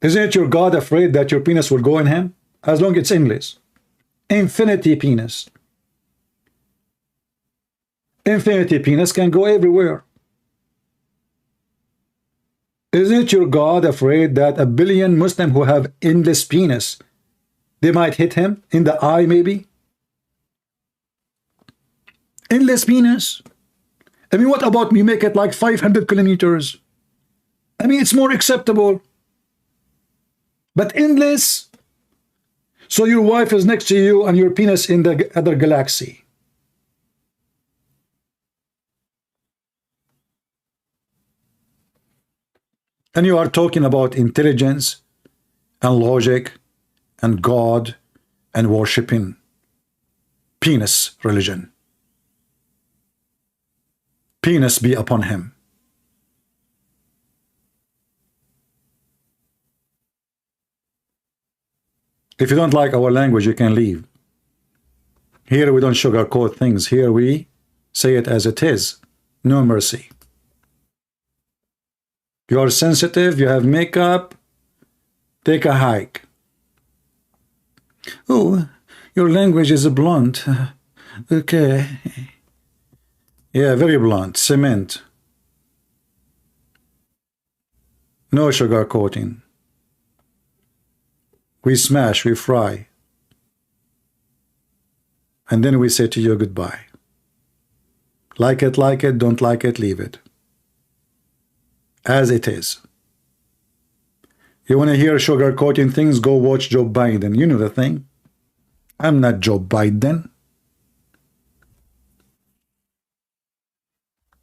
Isn't your God afraid that your penis will go in him? As long as it's endless. Infinity penis. Infinity penis can go everywhere. Isn't your God afraid that 1 billion Muslims who have endless penis, they might hit him in the eye maybe? Endless penis. I mean, what about we make it like 500 kilometers? I mean, it's more acceptable. But endless. So your wife is next to you and your penis in the other galaxy. And you are talking about intelligence and logic and God and worshipping penis religion. Penis be upon him. If you don't like our language, you can leave. Here we don't sugarcoat things. Here we say it as it is. No mercy. You are sensitive, you have makeup, take a hike. Oh, your language is blunt. Okay. Yeah, very blunt. Cement. No sugar coating. We smash, we fry. And then we say to you goodbye. Like it, don't like it, leave it. As it is. You want to hear sugar coating things? Go watch Joe Biden. You know the thing. I'm not Joe Biden.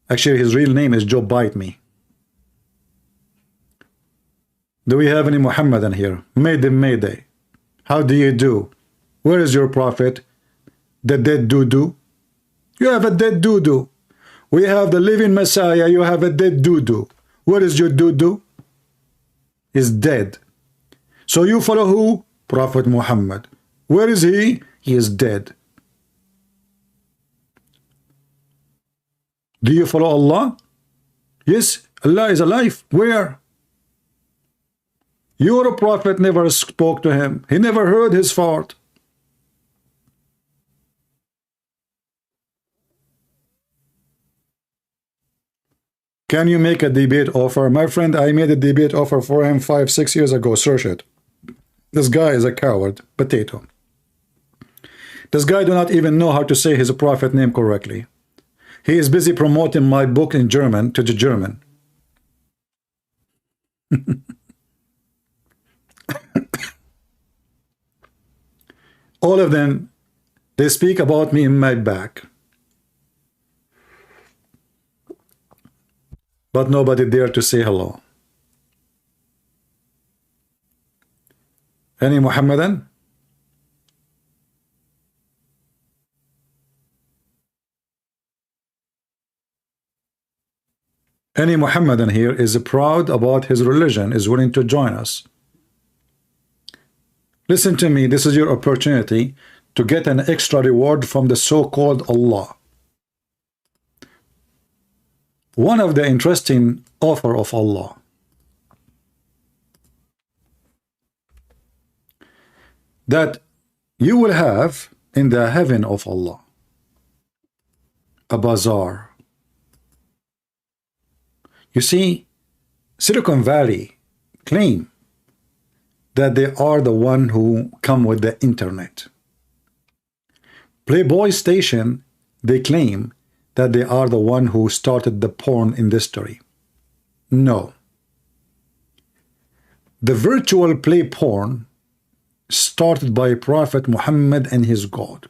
Actually, his real name is Joe Bite Me. Do we have any Muhammadan here? Mayday. How do you do? Where is your prophet? The dead doo-doo? You have a dead doo-doo. We have the living Messiah. You have a dead doo-doo. Where is your doo-doo? He's dead. So you follow who? Prophet Muhammad. Where is he? He is dead. Do you follow Allah? Yes, Allah is alive. Where? Your prophet never spoke to him. He never heard his fart. Can you make a debate offer? My friend, I made a debate offer for him 5-6 years ago. Search it. This guy is a coward. Potato. This guy do not even know how to say his prophet name correctly. He is busy promoting my book in German to the German. All of them, they speak about me in my back. But nobody dare to say hello. Any Muhammadan? Any Muhammadan here is proud about his religion, is willing to join us. Listen to me, this is your opportunity to get an extra reward from the so-called Allah. One of the interesting offer of Allah. That you will have in the heaven of Allah a bazaar. You see, Silicon Valley claim that they are the one who come with the internet. Playboy Station, they claim that they are the one who started the porn industry. No. The virtual play porn started by Prophet Muhammad and his God.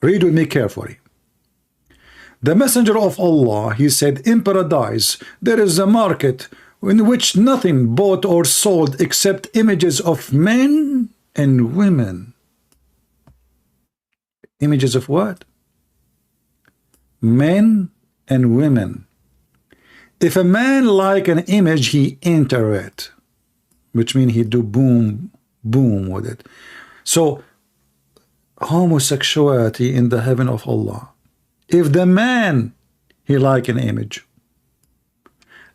Read with me carefully. The Messenger of Allah, he said, in paradise there is a market in which nothing bought or sold except images of men and women. Images of what? Men and women. If a man like an image, he enter it, which means he do boom, boom with it. So, homosexuality in the heaven of Allah. If the man, he like an image.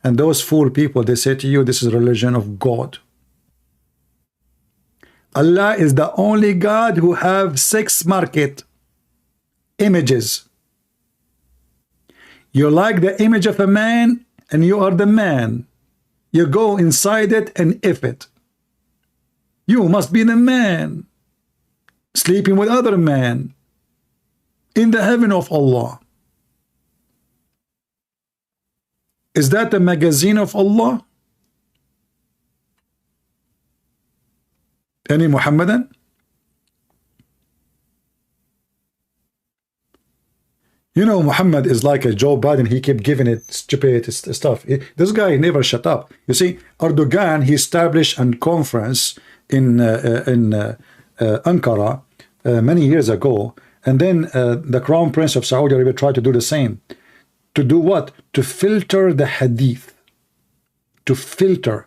And those fool people, they say to you, this is religion of God. Allah is the only God who have sex market. Images. You like the image of a man, and you are the man. You go inside it and if it. You must be the man. Sleeping with other men. In the heaven of Allah. Is that the magazine of Allah? Any Muhammadan? You know, Muhammad is like a Joe Biden. He kept giving it stupid stuff. This guy never shut up. You see, Erdogan, he established a conference in Ankara many years ago. And then the Crown Prince of Saudi Arabia tried to do the same. To do what? To filter the hadith. To filter.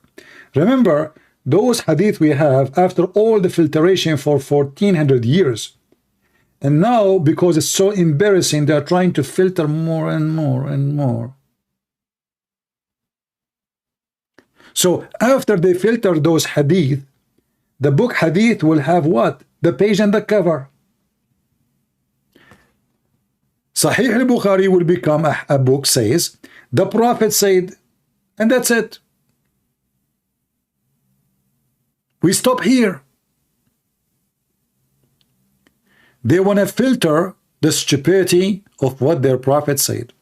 Remember, those hadith we have, after all the filtration for 1400 years. And now, because it's so embarrassing, they are trying to filter more and more and more. So, after they filter those hadith, the book hadith will have what? The page and the cover. Sahih al-Bukhari will become a book says, the Prophet said, and that's it. We stop here. They want to filter the stupidity of what their Prophet said.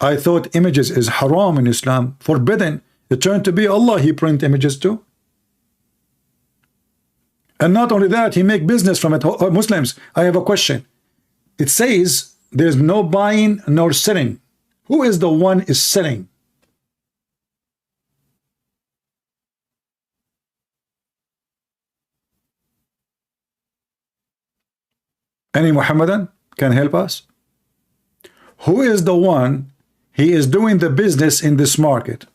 I thought images is haram in Islam, forbidden. It turned to be Allah, he print images too. And not only that, he make business from it. Muslims, I have a question. It says there's no buying nor selling. Who is the one is selling? Any Muhammadan can help us? Who is the one he is doing the business in this market?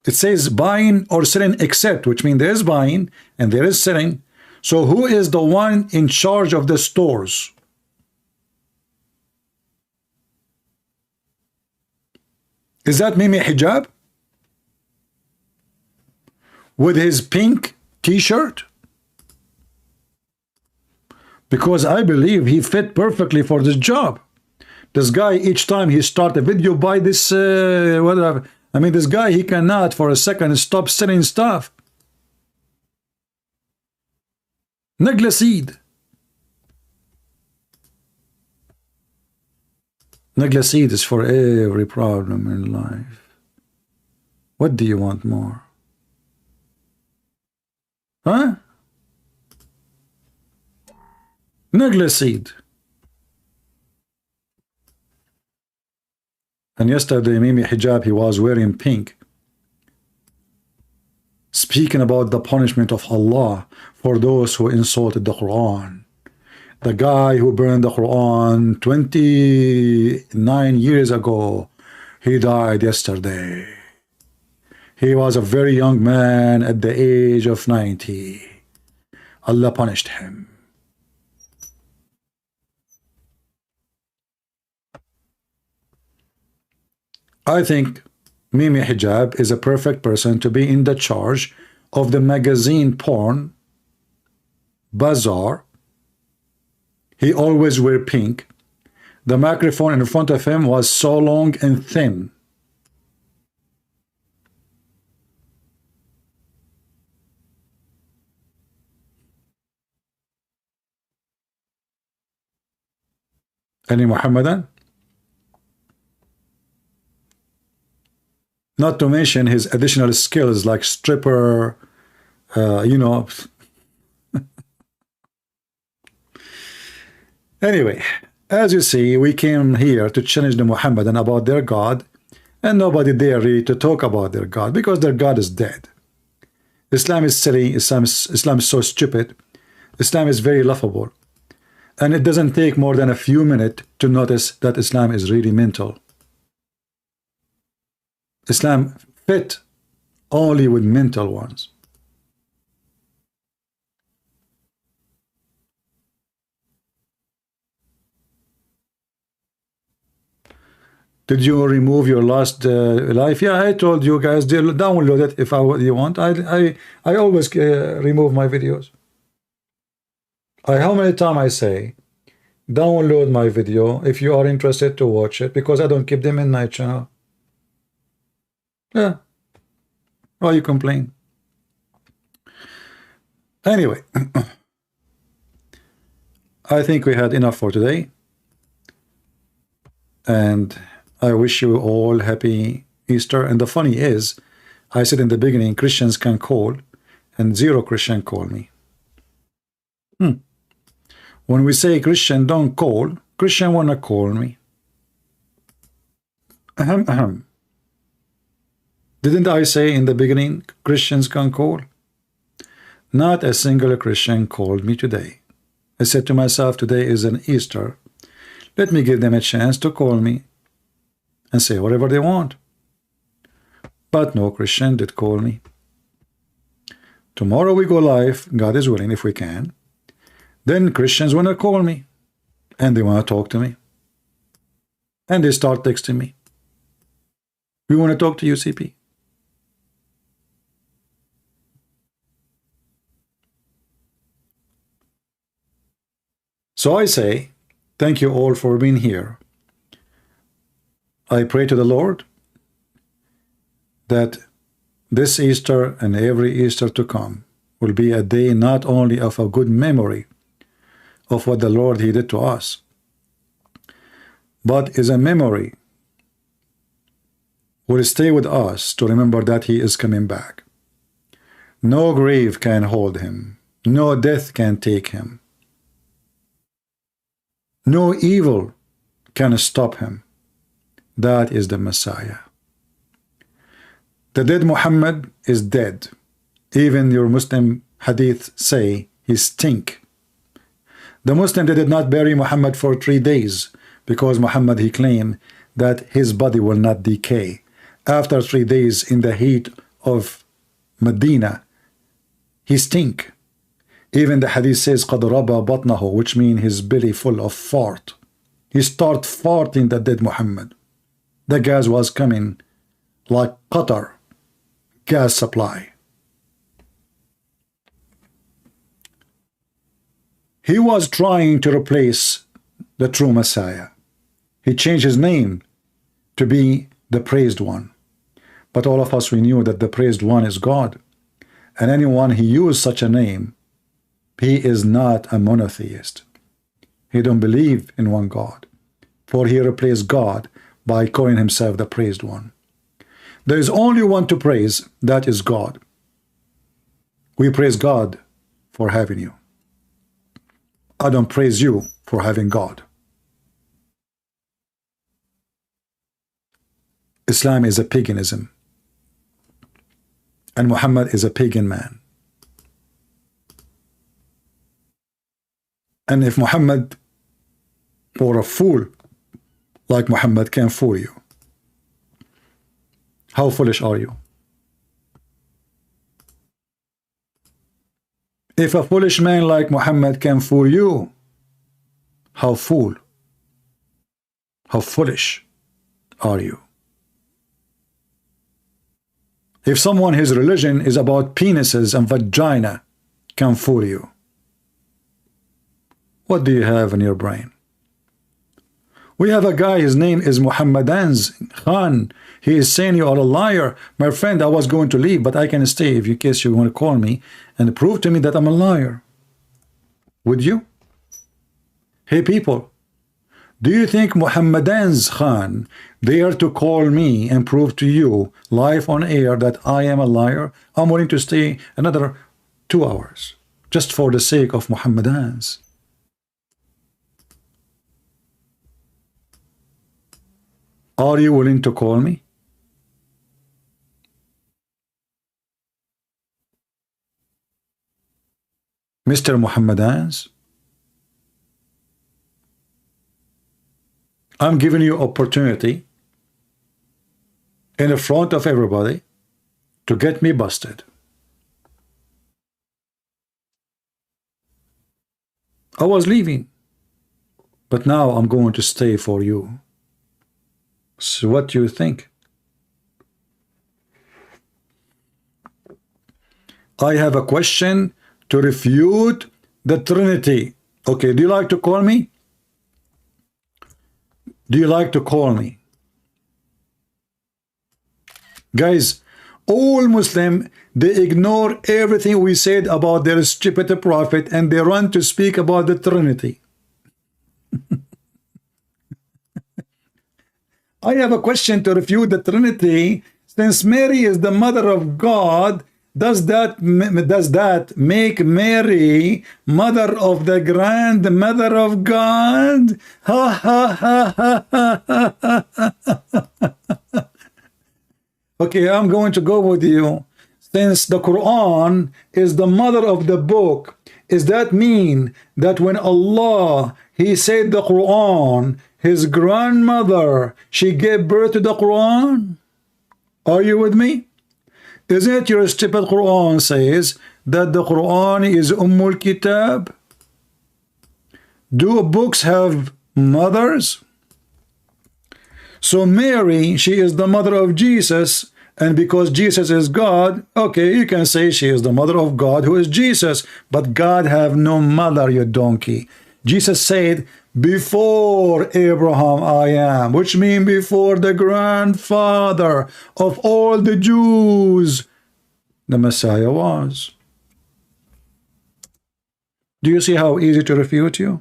It says buying or selling except, which means there is buying and there is selling. So who is the one in charge of the stores? Is that Mimi Hijab? With his pink t-shirt? Because I believe he fit perfectly for this job. This guy, each time he start a video, buy this, whatever. I mean, this guy, he cannot for a second stop selling stuff. نقلة seed. نقلة seed is for every problem in life. What do you want more? Huh? نقلة seed. And yesterday, Mimi Hijab, he was wearing pink, speaking about the punishment of Allah for those who insulted the Quran. The guy who burned the Quran 29 years ago, he died yesterday. He was a very young man at the age of 90. Allah punished him. I think Mimi Hijab is a perfect person to be in the charge of the magazine porn bazaar. He always wear pink. The microphone in front of him was so long and thin. Any Muhammadan? Not to mention his additional skills like stripper, you know. Anyway, as you see, we came here to challenge the Muhammadan about their God, and nobody dare really to talk about their God because their God is dead. Islam is silly. Islam is so stupid. Islam is very laughable. And it doesn't take more than a few minutes to notice that Islam is really mental. Islam fit only with mental ones. Did you remove your last life? Yeah, I told you guys, download it if you want. I always remove my videos. How many times I say, download my video if you are interested to watch it, because I don't keep them in my channel. Yeah. Why you complain? Anyway, I think we had enough for today. And I wish you all happy Easter. And the funny is, I said in the beginning, Christians can call, and zero Christian call me. When we say Christian don't call, Christian wanna call me. Didn't I say in the beginning, Christians can call? Not a single Christian called me today. I said to myself, today is an Easter. Let me give them a chance to call me and say whatever they want. But no Christian did call me. Tomorrow we go live, God is willing, if we can. Then Christians want to call me, and they want to talk to me. And they start texting me. We want to talk to you, CP. So I say, thank you all for being here. I pray to the Lord that this Easter and every Easter to come will be a day not only of a good memory of what the Lord He did to us, but is a memory will stay with us to remember that He is coming back. No grave can hold Him. No death can take Him. No evil can stop Him. That is the Messiah. The dead Muhammad is dead. Even your Muslim hadith say he stink. The Muslim, they did not bury Muhammad for 3 days because Muhammad, he claimed that his body will not decay. After 3 days in the heat of Medina, he stink. Even the hadith says قَدْ رَبَى بَطْنَهُ, which means his belly full of fart. He start farting, the dead Muhammad. The gas was coming like Qatar gas supply. He was trying to replace the true Messiah. He changed his name to be the praised one. But all of us, we knew that the praised one is God. And anyone who used such a name He is not a monotheist. He don't believe in one God, for he replaced God by calling himself the praised one. There is only one to praise, that is God. We praise God for having you. I don't praise you for having God. Islam is a paganism, and Muhammad is a pagan man. And if Muhammad or a fool like Muhammad can fool you, how foolish are you? If a foolish man like Muhammad can fool you, how foolish are you? If someone, his religion is about penises and vagina, can fool you, what do you have in your brain? We have a guy, his name is Muhammadans Khan. He is saying you are a liar. My friend, I was going to leave, but I can stay if in case you want to call me and prove to me that I'm a liar. Would you? Hey people, do you think Muhammadans Khan dare to call me and prove to you live on air that I am a liar? I'm willing to stay another 2 hours just for the sake of Muhammadans. Are you willing to call me? Mr. Muhammadans, I'm giving you opportunity in the front of everybody to get me busted. I was leaving, but now I'm going to stay for you. So what do you think? I have a question to refute the Trinity. Okay, do you like to call me? Do you like to call me? Guys, all Muslim, they ignore everything we said about their stupid prophet and they run to speak about the Trinity. I have a question to refute the Trinity. Since Mary is the mother of God, does that make Mary mother of the grandmother of God? Ha ha ha ha ha ha. Okay, I'm going to go with you. Since the Quran is the mother of the book, does that mean that when Allah, He said the Quran, His grandmother, she gave birth to the Quran? Are you with me? Isn't it your stupid Quran says that the Quran is Ummul Kitab? Do books have mothers? So Mary, she is the mother of Jesus, and because Jesus is God, okay, you can say she is the mother of God who is Jesus, but God have no mother, you donkey. Jesus said, before Abraham I am, which means before the grandfather of all the Jews, the Messiah was. Do you see how easy to refute you?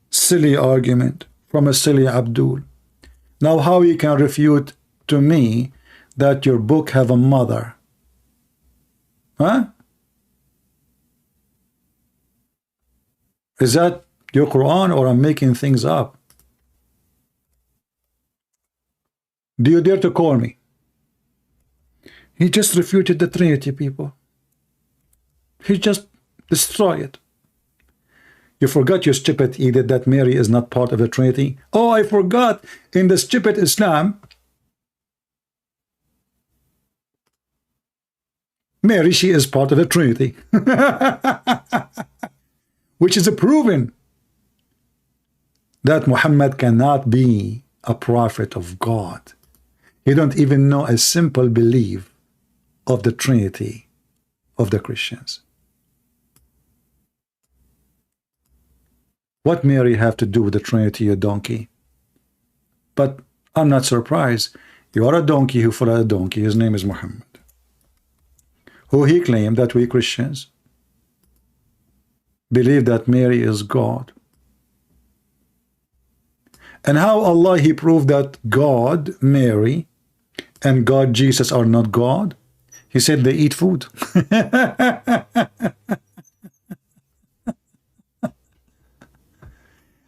Silly argument from a silly Abdul. Now how you can refute to me that your book have a mother? Huh? Is that your Quran or I'm making things up? Do you dare to call me? He just refuted the Trinity, people. He just destroyed it. You forgot, you stupid idiot, that Mary is not part of the Trinity. Oh, I forgot. In the stupid Islam, Mary, she is part of the Trinity. Which is proven that Muhammad cannot be a prophet of God. He don't even know a simple belief of the Trinity of the Christians. What Mary have to do with the Trinity, you donkey? But I'm not surprised. You are a donkey who followed a donkey. His name is Muhammad. Who he claimed that we Christians believe that Mary is God. And how Allah, He proved that God, Mary, and God, Jesus are not God? He said they eat food.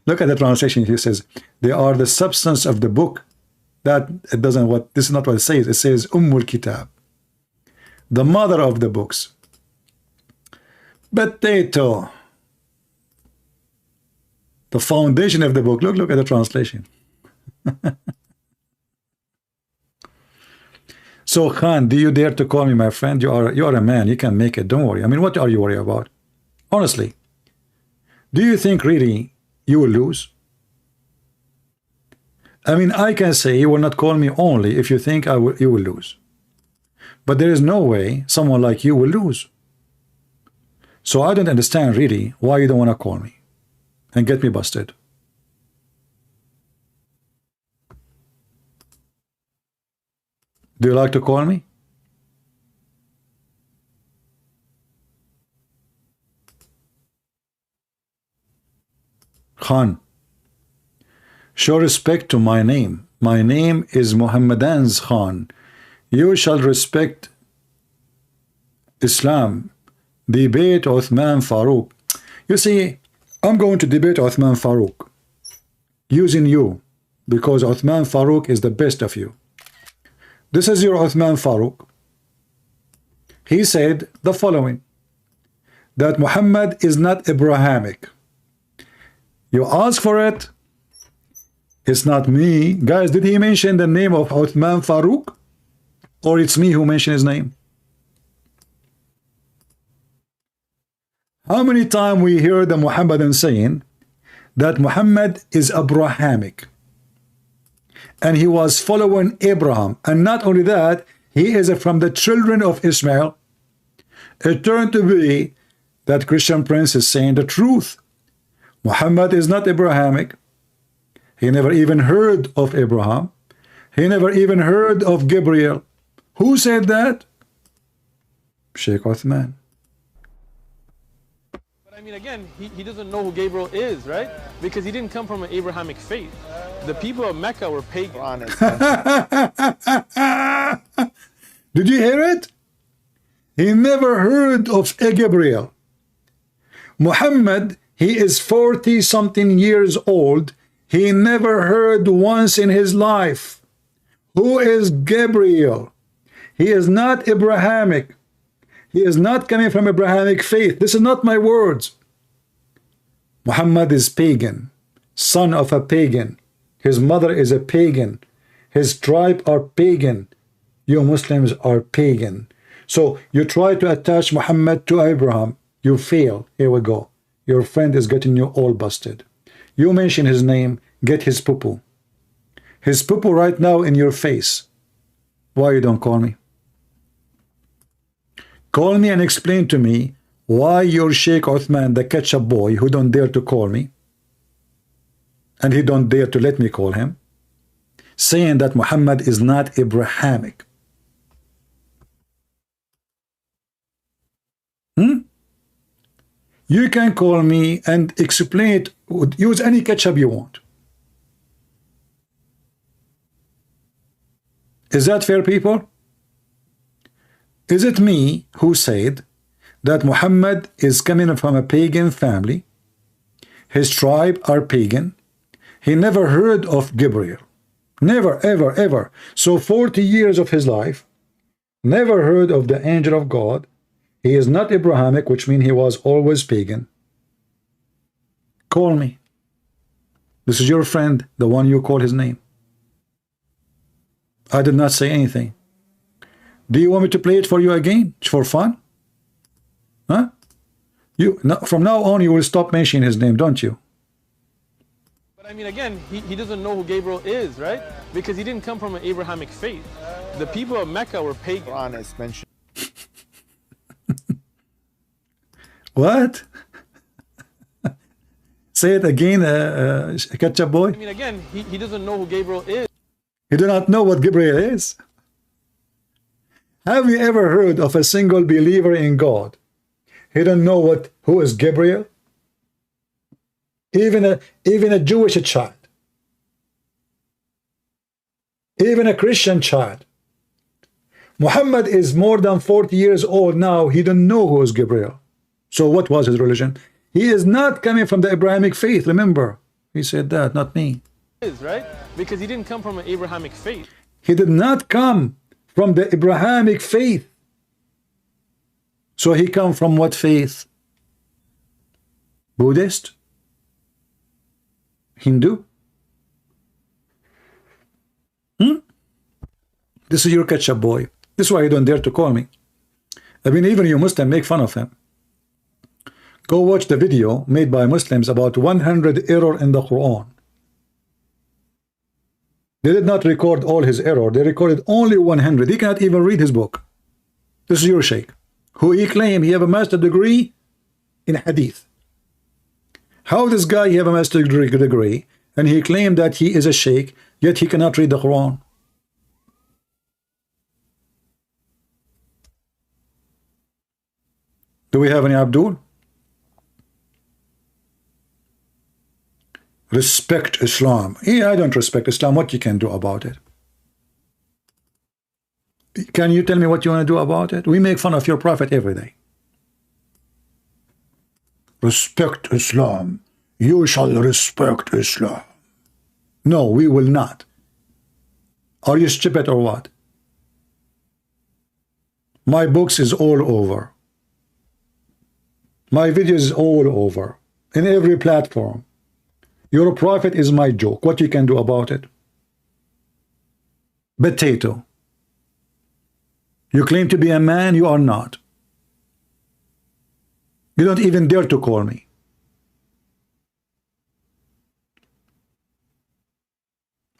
Look at the translation. He says, they are the substance of the book. That it doesn't what this is not what it says. It says Ummul Kitab, the mother of the books. Potato, the foundation of the book. Look at the translation. So Khan, do you dare to call me my friend? You are a man. You can make it. Don't worry. I mean, what are you worried about? Honestly, do you think really you will lose? I mean, I can say you will not call me only if you think you will lose. But there is no way someone like you will lose. So I don't understand really why you don't want to call me and get me busted. Do you like to call me? Khan, show respect to my name. My name is Muhammadan's Khan. You shall respect Islam. Debate Uthman Farooq. You see, I'm going to debate Uthman Farooq using you because Uthman Farooq is the best of you. This is your Uthman Farooq. He said the following, that Muhammad is not Abrahamic. You ask for it. It's not me. Guys, did he mention the name of Uthman Farooq? Or it's me who mentioned his name? How many times we hear the Muhammadan saying that Muhammad is Abrahamic and he was following Abraham, and not only that, he is from the children of Ishmael. It turned to be that Christian Prince is saying the truth. Muhammad is not Abrahamic. He never even heard of Abraham. He never even heard of Gabriel. Who said that? Sheikh Uthman. But I mean, again, he doesn't know who Gabriel is, right? Because he didn't come from an Abrahamic faith. The people of Mecca were pagan. Did you hear it? He never heard of Gabriel. Muhammad, he is 40-something years old. He never heard once in his life. Who is Gabriel? He is not Abrahamic. He is not coming from Abrahamic faith. This is not my words. Muhammad is pagan, son of a pagan. His mother is a pagan. His tribe are pagan. You Muslims are pagan. So you try to attach Muhammad to Abraham. You fail. Here we go. Your friend is getting you all busted. You mention his name, get his poo-poo. His poo-poo right now in your face. Why you don't call me? Call me and explain to me why your Sheikh Uthman, the ketchup boy, who don't dare to call me, and he don't dare to let me call him, saying that Muhammad is not Abrahamic. You can call me and explain it. Use any ketchup you want. Is that fair, people? Is it me who said that Muhammad is coming from a pagan family? His tribe are pagan. He never heard of Gabriel. Never, ever, ever. So 40 years of his life, never heard of the angel of God. He is not Abrahamic, which means he was always pagan. Call me. This is your friend, the one you call his name. I did not say anything. Do you want me to play it for you again? For fun? Huh? From now on, you will stop mentioning his name, don't you? But I mean, again, he doesn't know who Gabriel is, right? Because he didn't come from an Abrahamic faith. The people of Mecca were pagan. Honest, mention. What? Say it again, ketchup boy. I mean, again, he doesn't know who Gabriel is. You do not know what Gabriel is? Have you ever heard of a single believer in God? He don't know who is Gabriel? even a Jewish child, even a Christian child. Muhammad is more than 40 years old now. He don't know who is Gabriel. So what was his religion? He is not coming from the Abrahamic faith. Remember, he said that, not me. Is right, because he didn't come from an Abrahamic faith. He did not come from the Abrahamic faith. So he come from what faith? Buddhist? Hindu? This is your ketchup boy. This is why you don't dare to call me. I mean, even you Muslim make fun of him. Go watch the video made by Muslims about 100 error in the Quran. They did not record all his error. They recorded only 100. He cannot even read his book. This is your sheikh, who he claimed he have a master degree in hadith. How this guy have a master degree and he claimed that he is a sheikh, yet he cannot read the Quran? Do we have any Abdul? Respect Islam. Yeah, I don't respect Islam. What you can do about it? Can you tell me what you want to do about it? We make fun of your prophet every day. Respect Islam. You shall respect Islam. No, we will not. Are you stupid or what? My books is all over. My videos is all over. In every platform. Your prophet is my joke. What you can do about it? Potato. You claim to be a man, you are not. You don't even dare to call me.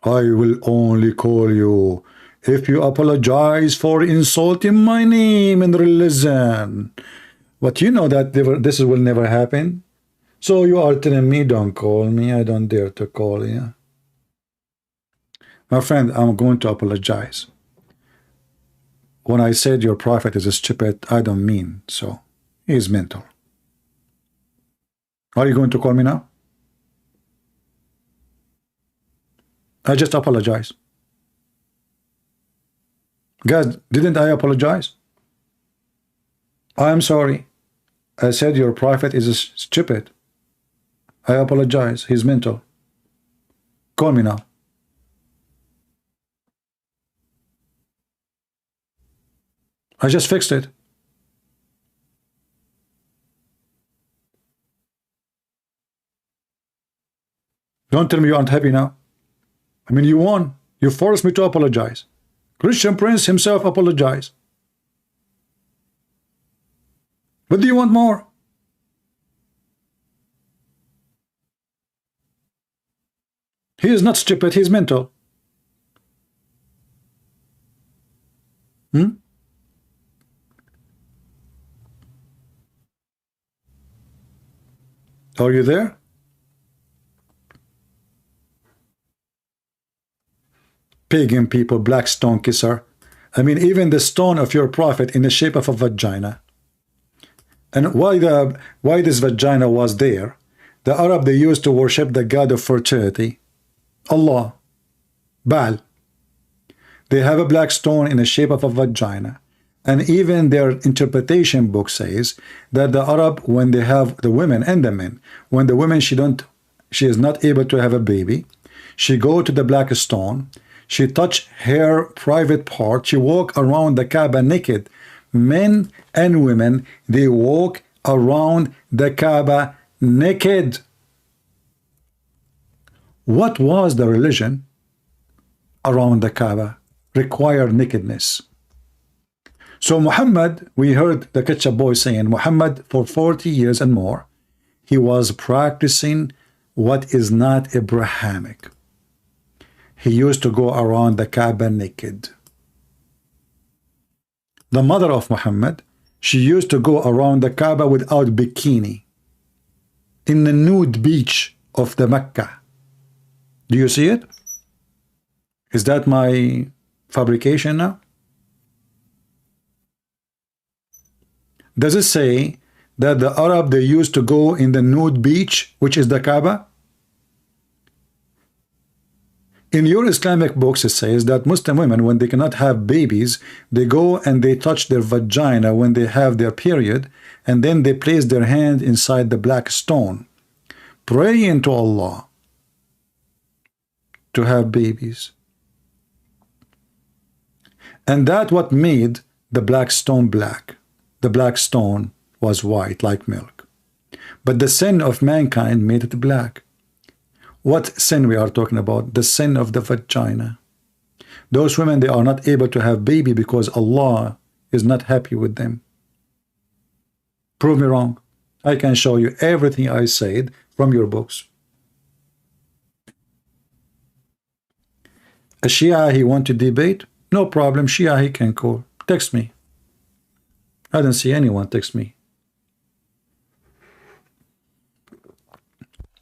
I will only call you if you apologize for insulting my name and religion. But you know that this will never happen. So you are telling me, don't call me. I don't dare to call you. My friend, I'm going to apologize. When I said your prophet is stupid, I don't mean so. He is mental. Are you going to call me now? I just apologize. Guys, didn't I apologize? I'm sorry. I said your prophet is stupid. I apologize. He's mental. Call me now. I just fixed it. Don't tell me you aren't happy now. I mean, you won. You forced me to apologize. Christian Prince himself apologized. But do you want more? He is not stupid, he is mental. Are you there? Pagan people, black stone kisser. I mean, even the stone of your prophet in the shape of a vagina. And why this vagina was there? The Arab, they used to worship the god of fertility, Allah, Baal. They have a black stone in the shape of a vagina. And even their interpretation book says that the Arab, when they have the women and the men, when the woman she is not able to have a baby, she go to the black stone, she touch her private part, she walk around the Kaaba naked. Men and women, they walk around the Kaaba naked. What was the religion around the Kaaba? Required nakedness. So Muhammad, we heard the ketchup boy saying, Muhammad for 40 years and more, he was practicing what is not Abrahamic. He used to go around the Kaaba naked. The mother of Muhammad, she used to go around the Kaaba without bikini in the nude beach of the Mecca. Do you see it? Is that my fabrication now? Does it say that the Arab, they used to go in the nude beach, which is the Kaaba? In your Islamic books, it says that Muslim women, when they cannot have babies, they go and they touch their vagina when they have their period, and then they place their hand inside the black stone, praying to Allah to have babies. And that what made the black stone black. The black stone was white like milk. But the sin of mankind made it black. What sin we are talking about? The sin of the vagina. Those women, they are not able to have baby because Allah is not happy with them. Prove me wrong. I can show you everything I said from your books. A Shia, he want to debate? No problem. Shia, he can call. Text me. I don't see anyone text me.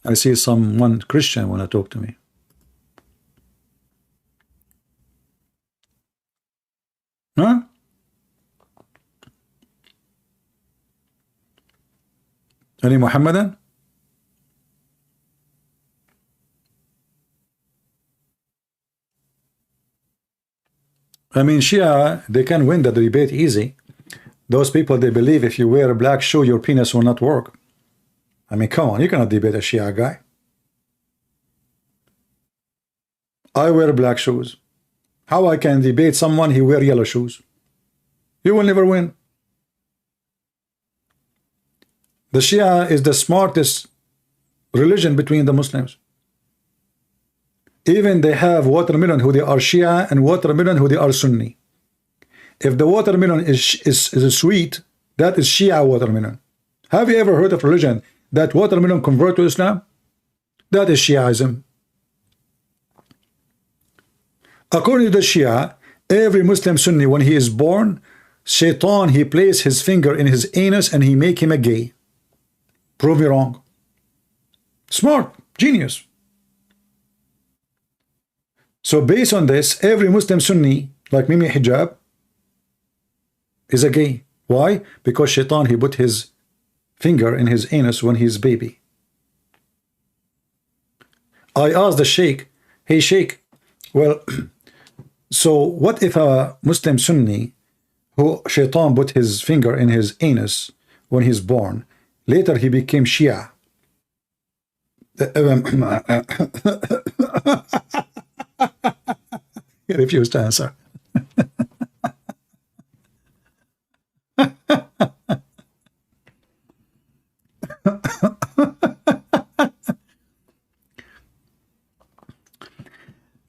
I see someone Christian want to talk to me. Huh? Any Muhammadan? I mean, Shia, they can win the debate easy. Those people, they believe if you wear a black shoe, your penis will not work. I mean, come on, you cannot debate a Shia guy. I wear black shoes. How I can debate someone who wear yellow shoes? You will never win. The Shia is the smartest religion between the Muslims. Even they have watermelon who they are Shia and watermelon who they are Sunni. If the watermelon is sweet, that is Shia watermelon. Have you ever heard of religion that watermelon convert to Islam? That is Shiaism. According to the Shia, every Muslim Sunni, when he is born, Shaitan, he places his finger in his anus and he make him a gay. Prove me wrong. Smart, genius. So based on this, every Muslim Sunni, like Mimi Hijab, is a gay. Why? Because Shaitan, he put his finger in his anus when he's baby. I asked the sheikh, hey sheikh, well, so what if a Muslim Sunni who Shaitan put his finger in his anus when he's born, later he became Shia? He refused to answer.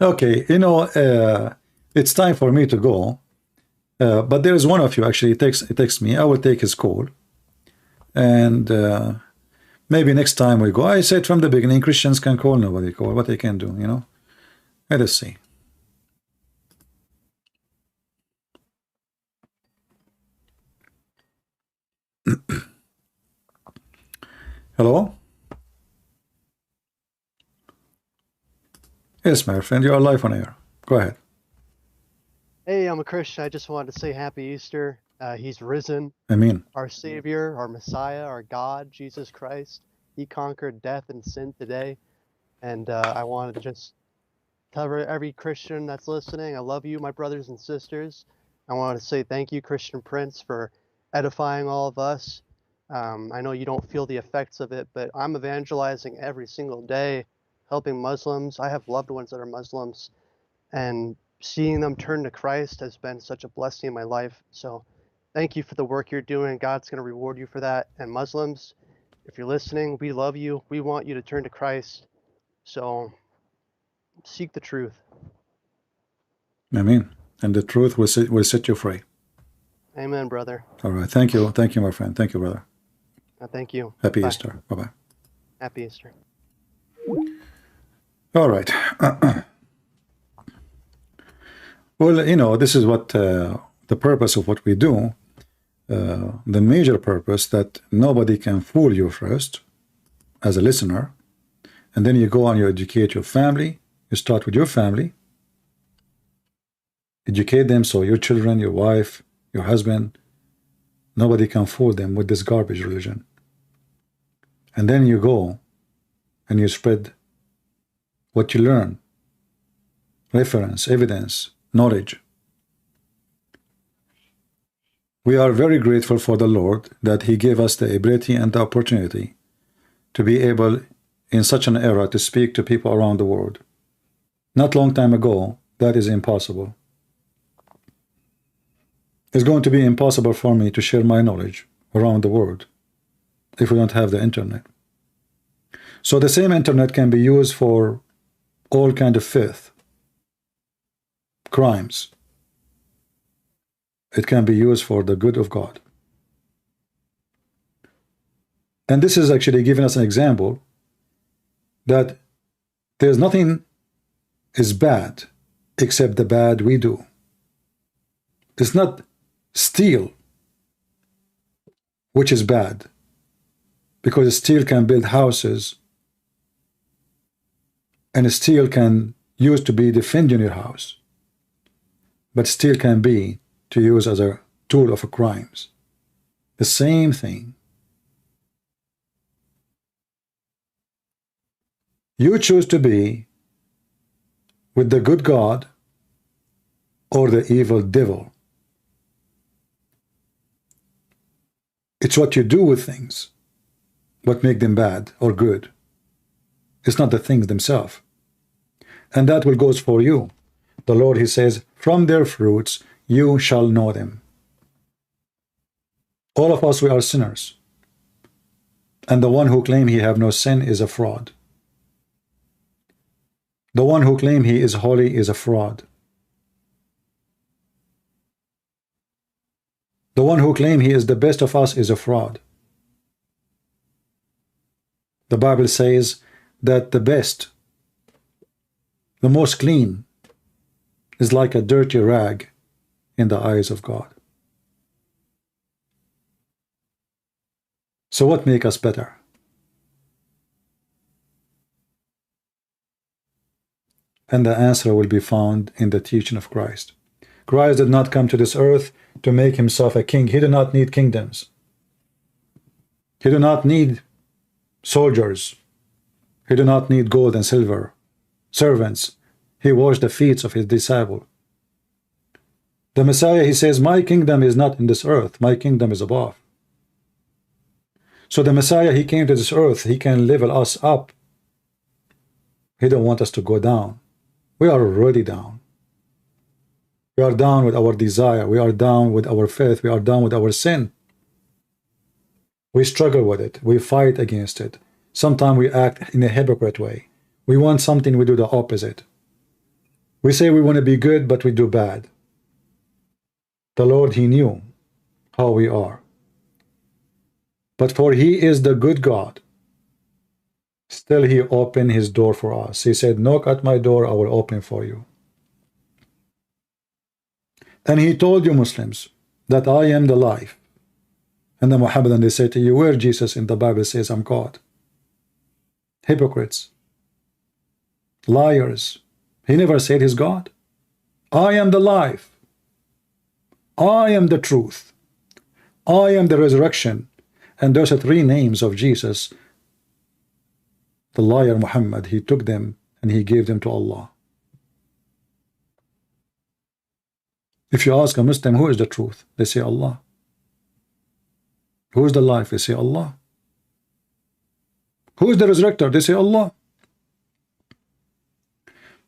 Okay, you know, it's time for me to go. But there is one of you actually texts me. I will take his call. And maybe next time we go. I said from the beginning, Christians can call, nobody call. What they can do, you know. Let us see. Hello? Yes, my friend, you are live on air. Go ahead. Hey, I'm a Christian. I just wanted to say Happy Easter. He's risen. Amen. Our Savior, our Messiah, our God, Jesus Christ. He conquered death and sin today. And I wanted to just tell every Christian that's listening, I love you, my brothers and sisters. I wanted to say thank you, Christian Prince, for edifying all of us. I know you don't feel the effects of it, but I'm evangelizing every single day, helping Muslims. I have loved ones that are Muslims, and seeing them turn to Christ has been such a blessing in my life. So thank you for the work you're doing. God's going to reward you for that. And Muslims, if you're listening, we love you. We want you to turn to Christ. So seek the truth. Amen. And the truth will set you free. Amen, brother. All right. Thank you. Thank you, my friend. Thank you, brother. Thank you. Happy Bye. Easter. Bye-bye. Happy Easter. All right. Well, you know, this is what the purpose of what we do. The major purpose that nobody can fool you first as a listener. And then you go and you educate your family. You start with your family. Educate them, so your children, your wife, your husband, Nobody can fool them with this garbage religion. And then you go and you spread what you learn, reference, evidence, knowledge. We are very grateful for the Lord that He gave us the ability and the opportunity to be able in such an era to speak to people around the world. Not long time ago, that is impossible. It's going to be impossible for me to share my knowledge around the world if we don't have the internet. So the same internet can be used for all kind of filth, crimes. It can be used for the good of God. And this is actually giving us an example that there's nothing is bad except the bad we do. It's not steel which is bad, because steel can build houses and steel can use to be defending your house, but steel can be to use as a tool of crimes. The same thing. You choose to be with the good God or the evil devil. It's what you do with things what make them bad or good. It's not the things themselves. And that will goes for you. The Lord, He says, from their fruits you shall know them. All of us, we are sinners. And the one who claim he have no sin is a fraud. The one who claim he is holy is a fraud. The one who claim he is the best of us is a fraud. The Bible says that the best, the most clean, is like a dirty rag in the eyes of God. So what make us better? And the answer will be found in the teaching of Christ. Christ did not come to this earth to make himself a king. He did not need kingdoms. He did not need soldiers. He did not need gold and silver, servants. He washed the feet of his disciple. The Messiah, he says, my kingdom is not in this earth. My kingdom is above. So the Messiah, he came to this earth. He can level us up. He don't want us to go down. We are already down. We are down with our desire. We are down with our faith. We are down with our sin. We struggle with it. We fight against it. Sometimes we act in a hypocrite way. We want something, we do the opposite. We say we want to be good, but we do bad. The Lord, he knew how we are. But for he is the good God. Still he opened his door for us. He said, knock at my door, I will open for you. And he told you Muslims that I am the life. And the Muhammadan, they say to you, where Jesus in the Bible says I'm God? Hypocrites. Liars. He never said he's God. I am the life. I am the truth. I am the resurrection. And those are three names of Jesus. The liar Muhammad, he took them and he gave them to Allah. If you ask a Muslim, who is the truth? They say Allah. Who is the life? They say Allah. Who is the resurrector? They say Allah.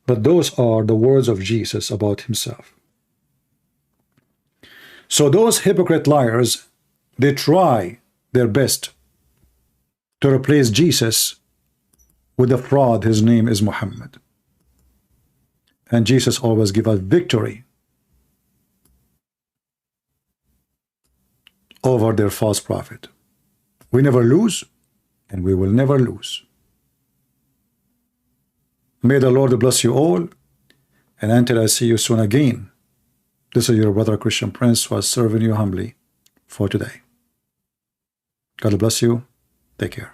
But those are the words of Jesus about himself. So those hypocrite liars, they try their best to replace Jesus with a fraud. His name is Muhammad. And Jesus always gives us victory over their false prophet. We never lose, and we will never lose. May the Lord bless you all, and until I see you soon again, this is your brother Christian Prince who is serving you humbly for today. God bless you. Take care.